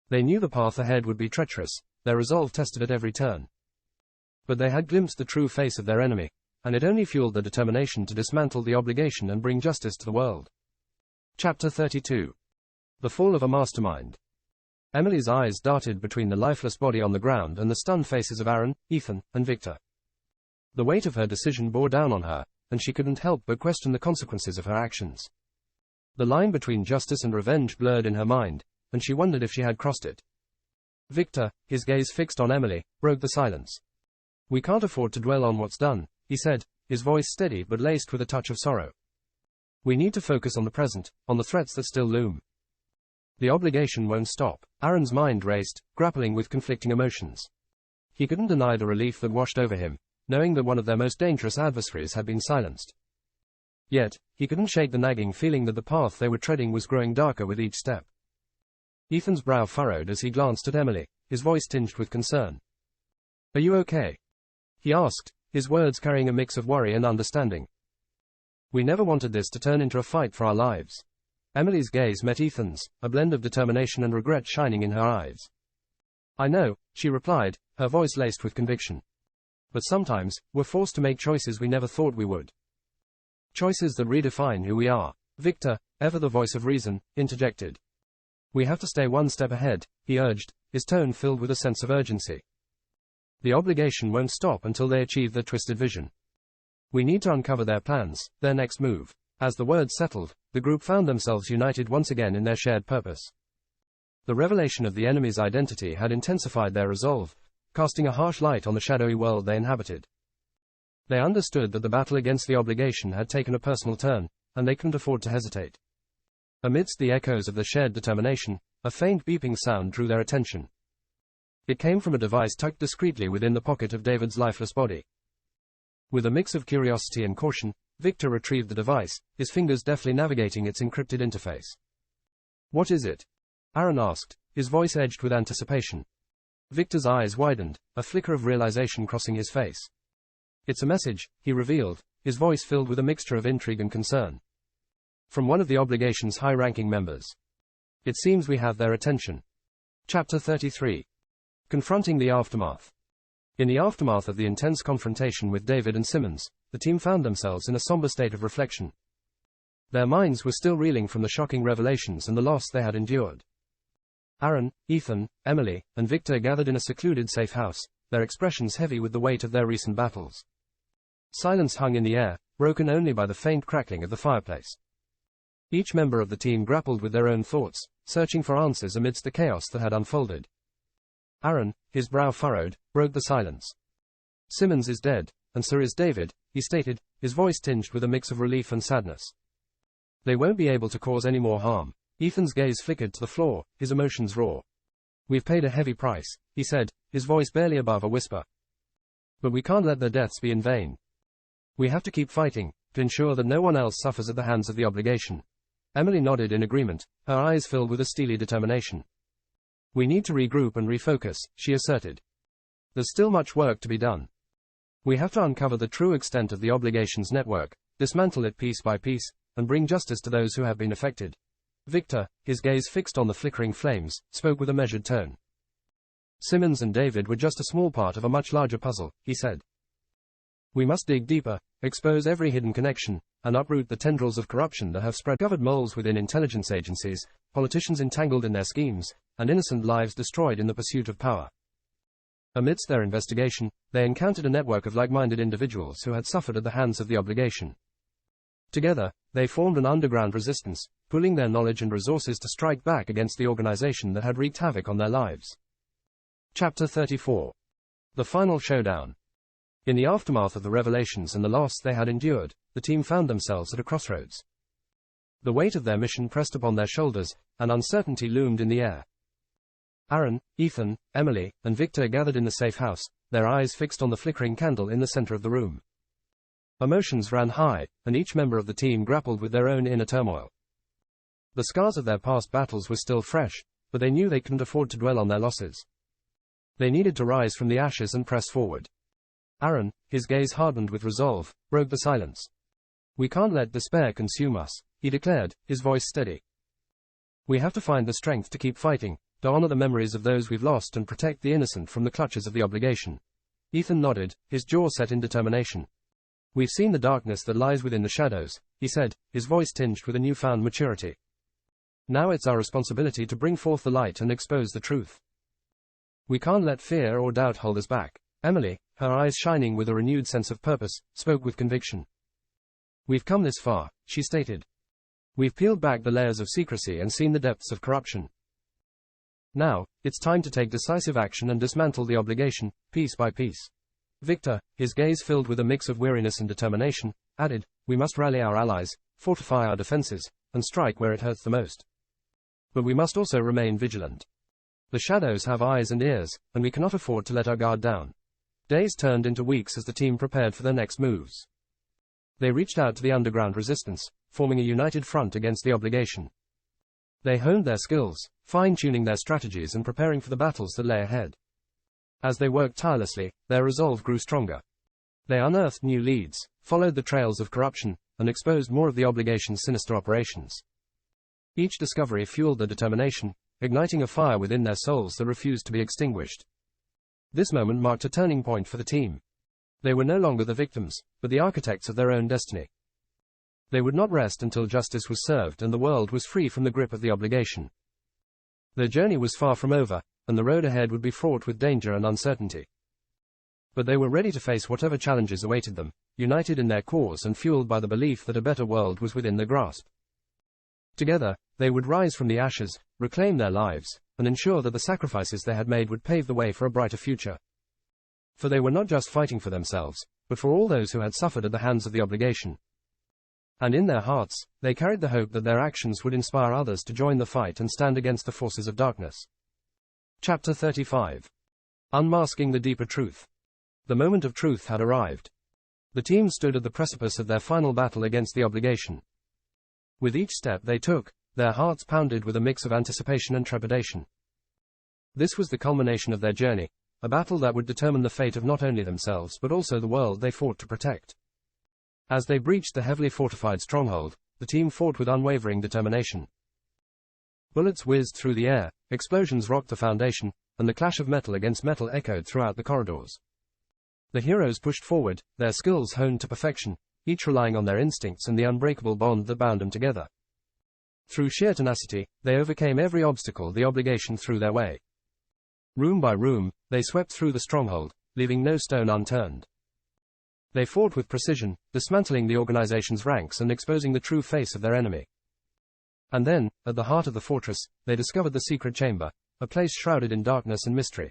[SPEAKER 1] They knew the path ahead would be treacherous, their resolve tested at every turn. But they had glimpsed the true face of their enemy, and it only fueled their determination to dismantle the obligation and bring justice to the world. Chapter 32. The Fall of a Mastermind. Emily's eyes darted between the lifeless body on the ground and the stunned faces of Aaron, Ethan, and Victor. The weight of her decision bore down on her, and she couldn't help but question the consequences of her actions. The line between justice and revenge blurred in her mind, and she wondered if she had crossed it. Victor, his gaze fixed on Emily, broke the silence. "We can't afford to dwell on what's done," he said, his voice steady but laced with a touch of sorrow. "We need to focus on the present, on the threats that still loom. The obligation won't stop." Aaron's mind raced, grappling with conflicting emotions. He couldn't deny the relief that washed over him, knowing that one of their most dangerous adversaries had been silenced. Yet, he couldn't shake the nagging feeling that the path they were treading was growing darker with each step. Ethan's brow furrowed as he glanced at Emily, his voice tinged with concern. "Are you okay?" he asked, his words carrying a mix of worry and understanding. "We never wanted this to turn into a fight for our lives." Emily's gaze met Ethan's, a blend of determination and regret shining in her eyes. "I know," she replied, her voice laced with conviction. "But sometimes, we're forced to make choices we never thought we would. Choices that redefine who we are." Victor, ever the voice of reason, interjected. "We have to stay one step ahead," he urged, his tone filled with a sense of urgency. "The obligation won't stop until they achieve their twisted vision. We need to uncover their plans, their next move." As the words settled, the group found themselves united once again in their shared purpose. The revelation of the enemy's identity had intensified their resolve, casting a harsh light on the shadowy world they inhabited. They understood that the battle against the obligation had taken a personal turn, and they couldn't afford to hesitate. Amidst the echoes of the shared determination, a faint beeping sound drew their attention. It came from a device tucked discreetly within the pocket of David's lifeless body. With a mix of curiosity and caution, Victor retrieved the device, his fingers deftly navigating its encrypted interface. "What is it?" Aaron asked, his voice edged with anticipation. Victor's eyes widened, a flicker of realization crossing his face. "It's a message," he revealed, his voice filled with a mixture of intrigue and concern. "From one of the obligation's high-ranking members. It seems we have their attention." Chapter 33. Confronting the aftermath. In the aftermath of the intense confrontation with David and Simmons, the team found themselves in a somber state of reflection. Their minds were still reeling from the shocking revelations and the loss they had endured. Aaron, Ethan, Emily, and Victor gathered in a secluded safe house, their expressions heavy with the weight of their recent battles. Silence hung in the air, broken only by the faint crackling of the fireplace. Each member of the team grappled with their own thoughts, searching for answers amidst the chaos that had unfolded. Aaron, his brow furrowed, broke the silence. "Simmons is dead, and so is David," he stated, his voice tinged with a mix of relief and sadness. "They won't be able to cause any more harm." Ethan's gaze flickered to the floor, his emotions raw. "We've paid a heavy price," he said, his voice barely above a whisper. "But we can't let their deaths be in vain. We have to keep fighting, to ensure that no one else suffers at the hands of the obligation." Emily nodded in agreement, her eyes filled with a steely determination. "We need to regroup and refocus," she asserted. "There's still much work to be done. We have to uncover the true extent of the obligations network, dismantle it piece by piece, and bring justice to those who have been affected." Victor, his gaze fixed on the flickering flames, spoke with a measured tone. "Simmons and David were just a small part of a much larger puzzle," he said. We must dig deeper, expose every hidden connection, and uproot the tendrils of corruption that have spread. Covered moles within intelligence agencies, politicians entangled in their schemes, and innocent lives destroyed in the pursuit of power. Amidst their investigation, they encountered a network of like-minded individuals who had suffered at the hands of the obligation. Together, they formed an underground resistance, pooling their knowledge and resources to strike back against the organization that had wreaked havoc on their lives. Chapter 34. The Final Showdown. In the aftermath of the revelations and the loss they had endured, the team found themselves at a crossroads. The weight of their mission pressed upon their shoulders, and uncertainty loomed in the air. Aaron, Ethan, Emily, and Victor gathered in the safe house, their eyes fixed on the flickering candle in the center of the room. Emotions ran high, and each member of the team grappled with their own inner turmoil. The scars of their past battles were still fresh, but they knew they couldn't afford to dwell on their losses. They needed to rise from the ashes and press forward. Aaron, his gaze hardened with resolve, broke the silence. "We can't let despair consume us," he declared, his voice steady. "We have to find the strength to keep fighting, to honor the memories of those we've lost and protect the innocent from the clutches of the obligation." Ethan nodded, his jaw set in determination. "We've seen the darkness that lies within the shadows," he said, his voice tinged with a newfound maturity. "Now it's our responsibility to bring forth the light and expose the truth. We can't let fear or doubt hold us back." Emily, her eyes shining with a renewed sense of purpose, spoke with conviction. "We've come this far," she stated. "We've peeled back the layers of secrecy and seen the depths of corruption. Now, it's time to take decisive action and dismantle the obligation, piece by piece." Victor, his gaze filled with a mix of weariness and determination, added, "We must rally our allies, fortify our defenses, and strike where it hurts the most. But we must also remain vigilant. The shadows have eyes and ears, and we cannot afford to let our guard down." Days turned into weeks as the team prepared for their next moves. They reached out to the underground resistance, forming a united front against the obligation. They honed their skills, fine-tuning their strategies and preparing for the battles that lay ahead. As they worked tirelessly, their resolve grew stronger. They unearthed new leads, followed the trails of corruption, and exposed more of the obligation's sinister operations. Each discovery fueled their determination, igniting a fire within their souls that refused to be extinguished. This moment marked a turning point for the team. They were no longer the victims, but the architects of their own destiny. They would not rest until justice was served and the world was free from the grip of the obligation. Their journey was far from over, and the road ahead would be fraught with danger and uncertainty. But they were ready to face whatever challenges awaited them, united in their cause and fueled by the belief that a better world was within their grasp. Together, they would rise from the ashes, reclaim their lives, and ensure that the sacrifices they had made would pave the way for a brighter future. For they were not just fighting for themselves, but for all those who had suffered at the hands of the obligation. And in their hearts, they carried the hope that their actions would inspire others to join the fight and stand against the forces of darkness. Chapter 35. Unmasking the Deeper Truth. The moment of truth had arrived. The team stood at the precipice of their final battle against the obligation. With each step they took, their hearts pounded with a mix of anticipation and trepidation. This was the culmination of their journey, a battle that would determine the fate of not only themselves but also the world they fought to protect. As they breached the heavily fortified stronghold, the team fought with unwavering determination. Bullets whizzed through the air, explosions rocked the foundation, and the clash of metal against metal echoed throughout the corridors. The heroes pushed forward, their skills honed to perfection, each relying on their instincts and the unbreakable bond that bound them together. Through sheer tenacity, they overcame every obstacle the obligation threw their way. Room by room, they swept through the stronghold, leaving no stone unturned. They fought with precision, dismantling the organization's ranks and exposing the true face of their enemy. And then, at the heart of the fortress, they discovered the secret chamber, a place shrouded in darkness and mystery.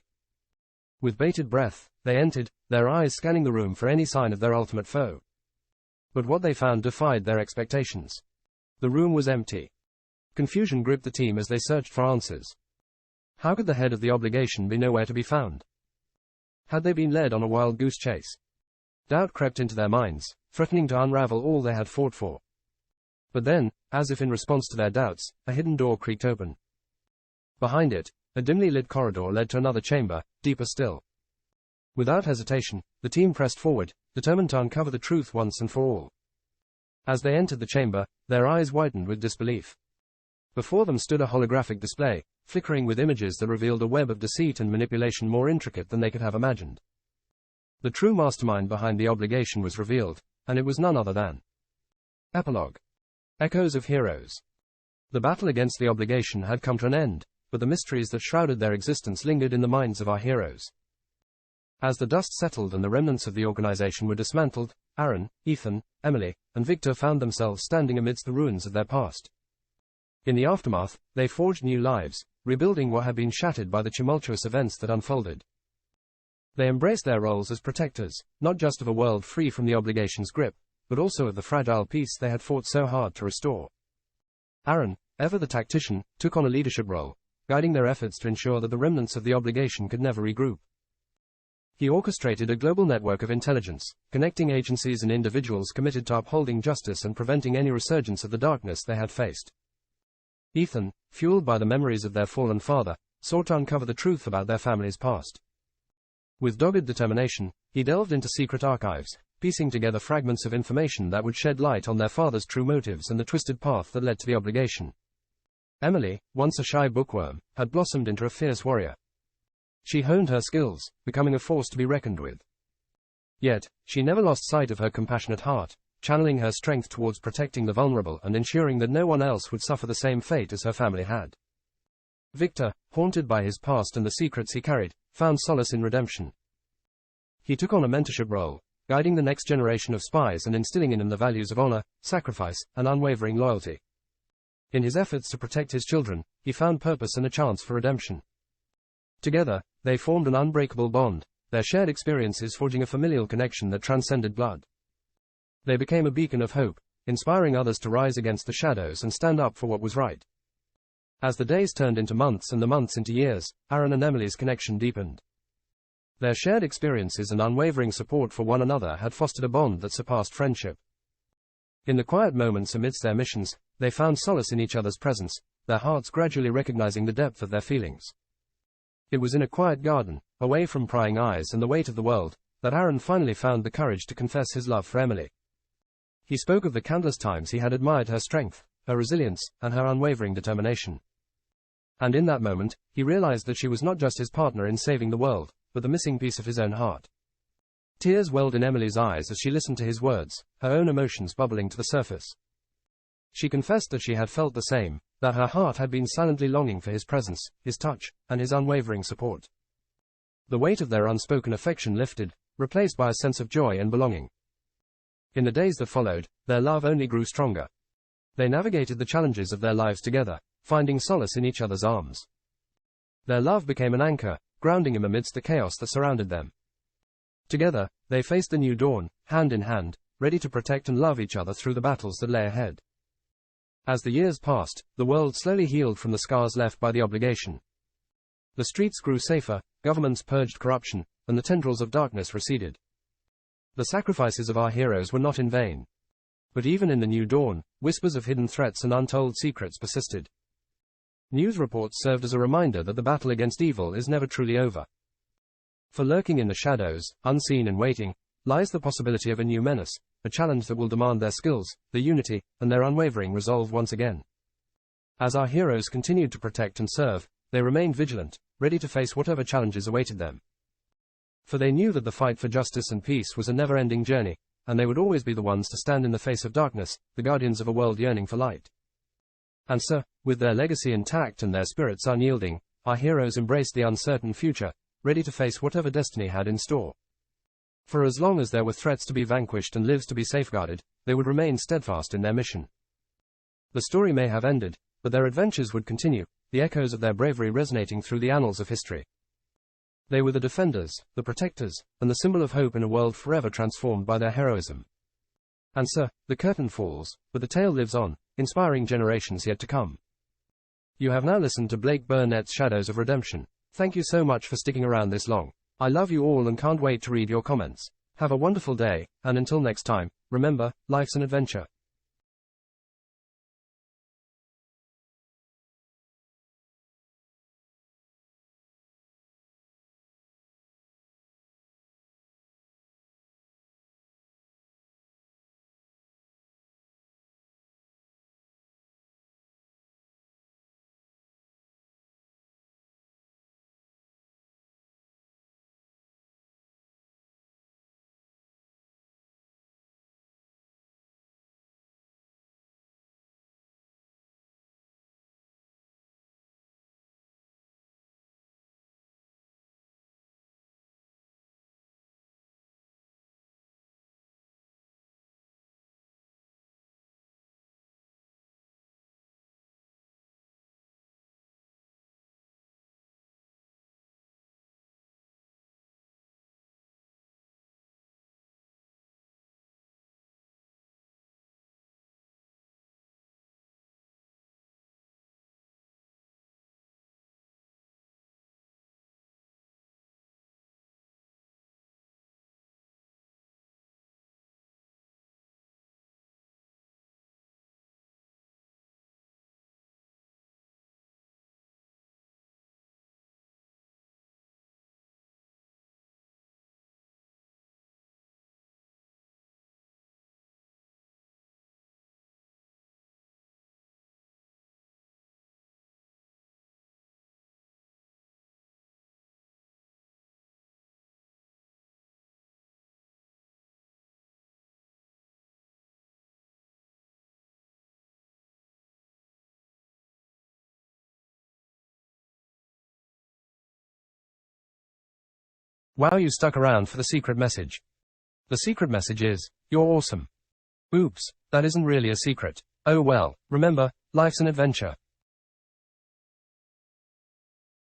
[SPEAKER 1] With bated breath, they entered, their eyes scanning the room for any sign of their ultimate foe. But what they found defied their expectations. The room was empty. Confusion gripped the team as they searched for answers. How could the head of the obligation be nowhere to be found? Had they been led on a wild goose chase? Doubt crept into their minds, threatening to unravel all they had fought for. But then, as if in response to their doubts, a hidden door creaked open. Behind it, a dimly lit corridor led to another chamber, deeper still. Without hesitation, the team pressed forward, determined to uncover the truth once and for all. As they entered the chamber, their eyes widened with disbelief. Before them stood a holographic display, flickering with images that revealed a web of deceit and manipulation more intricate than they could have imagined. The true mastermind behind the obligation was revealed, and it was none other than Epilogue. Echoes of Heroes. The battle against the obligation had come to an end, but the mysteries that shrouded their existence lingered in the minds of our heroes. As the dust settled and the remnants of the organization were dismantled, Aaron, Ethan, Emily, and Victor found themselves standing amidst the ruins of their past. In the aftermath, they forged new lives, rebuilding what had been shattered by the tumultuous events that unfolded. They embraced their roles as protectors, not just of a world free from the obligation's grip, but also of the fragile peace they had fought so hard to restore. Aaron, ever the tactician, took on a leadership role, guiding their efforts to ensure that the remnants of the obligation could never regroup. He orchestrated a global network of intelligence, connecting agencies and individuals committed to upholding justice and preventing any resurgence of the darkness they had faced. Ethan, fueled by the memories of their fallen father, sought to uncover the truth about their family's past. With dogged determination, he delved into secret archives, piecing together fragments of information that would shed light on their father's true motives and the twisted path that led to the obligation. Emily, once a shy bookworm, had blossomed into a fierce warrior. She honed her skills, becoming a force to be reckoned with. Yet, she never lost sight of her compassionate heart, channeling her strength towards protecting the vulnerable and ensuring that no one else would suffer the same fate as her family had. Victor, haunted by his past and the secrets he carried, found solace in redemption. He took on a mentorship role, guiding the next generation of spies and instilling in them the values of honor, sacrifice, and unwavering loyalty. In his efforts to protect his children, he found purpose and a chance for redemption. Together, they formed an unbreakable bond, their shared experiences forging a familial connection that transcended blood. They became a beacon of hope, inspiring others to rise against the shadows and stand up for what was right. As the days turned into months and the months into years, Aaron and Emily's connection deepened. Their shared experiences and unwavering support for one another had fostered a bond that surpassed friendship. In the quiet moments amidst their missions, they found solace in each other's presence, their hearts gradually recognizing the depth of their feelings. It was in a quiet garden, away from prying eyes and the weight of the world, that Aaron finally found the courage to confess his love for Emily. He spoke of the countless times he had admired her strength, her resilience, and her unwavering determination. And in that moment, he realized that she was not just his partner in saving the world, but the missing piece of his own heart. Tears welled in Emily's eyes as she listened to his words, her own emotions bubbling to the surface. She confessed that she had felt the same, that her heart had been silently longing for his presence, his touch, and his unwavering support. The weight of their unspoken affection lifted, replaced by a sense of joy and belonging. In the days that followed, their love only grew stronger. They navigated the challenges of their lives together, finding solace in each other's arms. Their love became an anchor, grounding them amidst the chaos that surrounded them. Together, they faced the new dawn, hand in hand, ready to protect and love each other through the battles that lay ahead. As the years passed, the world slowly healed from the scars left by the obligation. The streets grew safer, governments purged corruption, and the tendrils of darkness receded. The sacrifices of our heroes were not in vain. But even in the new dawn, whispers of hidden threats and untold secrets persisted. News reports served as a reminder that the battle against evil is never truly over. For lurking in the shadows, unseen and waiting, lies the possibility of a new menace, a challenge that will demand their skills, their unity, and their unwavering resolve once again. As our heroes continued to protect and serve, they remained vigilant, ready to face whatever challenges awaited them. For they knew that the fight for justice and peace was a never-ending journey, and they would always be the ones to stand in the face of darkness, the guardians of a world yearning for light. And so, with their legacy intact and their spirits unyielding, our heroes embraced the uncertain future, ready to face whatever destiny had in store. For as long as there were threats to be vanquished and lives to be safeguarded, they would remain steadfast in their mission. The story may have ended, but their adventures would continue, the echoes of their bravery resonating through the annals of history. They were the defenders, the protectors, and the symbol of hope in a world forever transformed by their heroism. And so, the curtain falls, but the tale lives on, inspiring generations yet to come. You have now listened to Blake Burnett's Shadows of Redemption. Thank you so much for sticking around this long. I love you all and can't wait to read your comments. Have a wonderful day, and until next time, remember, life's an adventure. Wow, you stuck around for the secret message. The secret message is, you're awesome. Oops, that isn't really a secret. Oh well, remember, life's an adventure.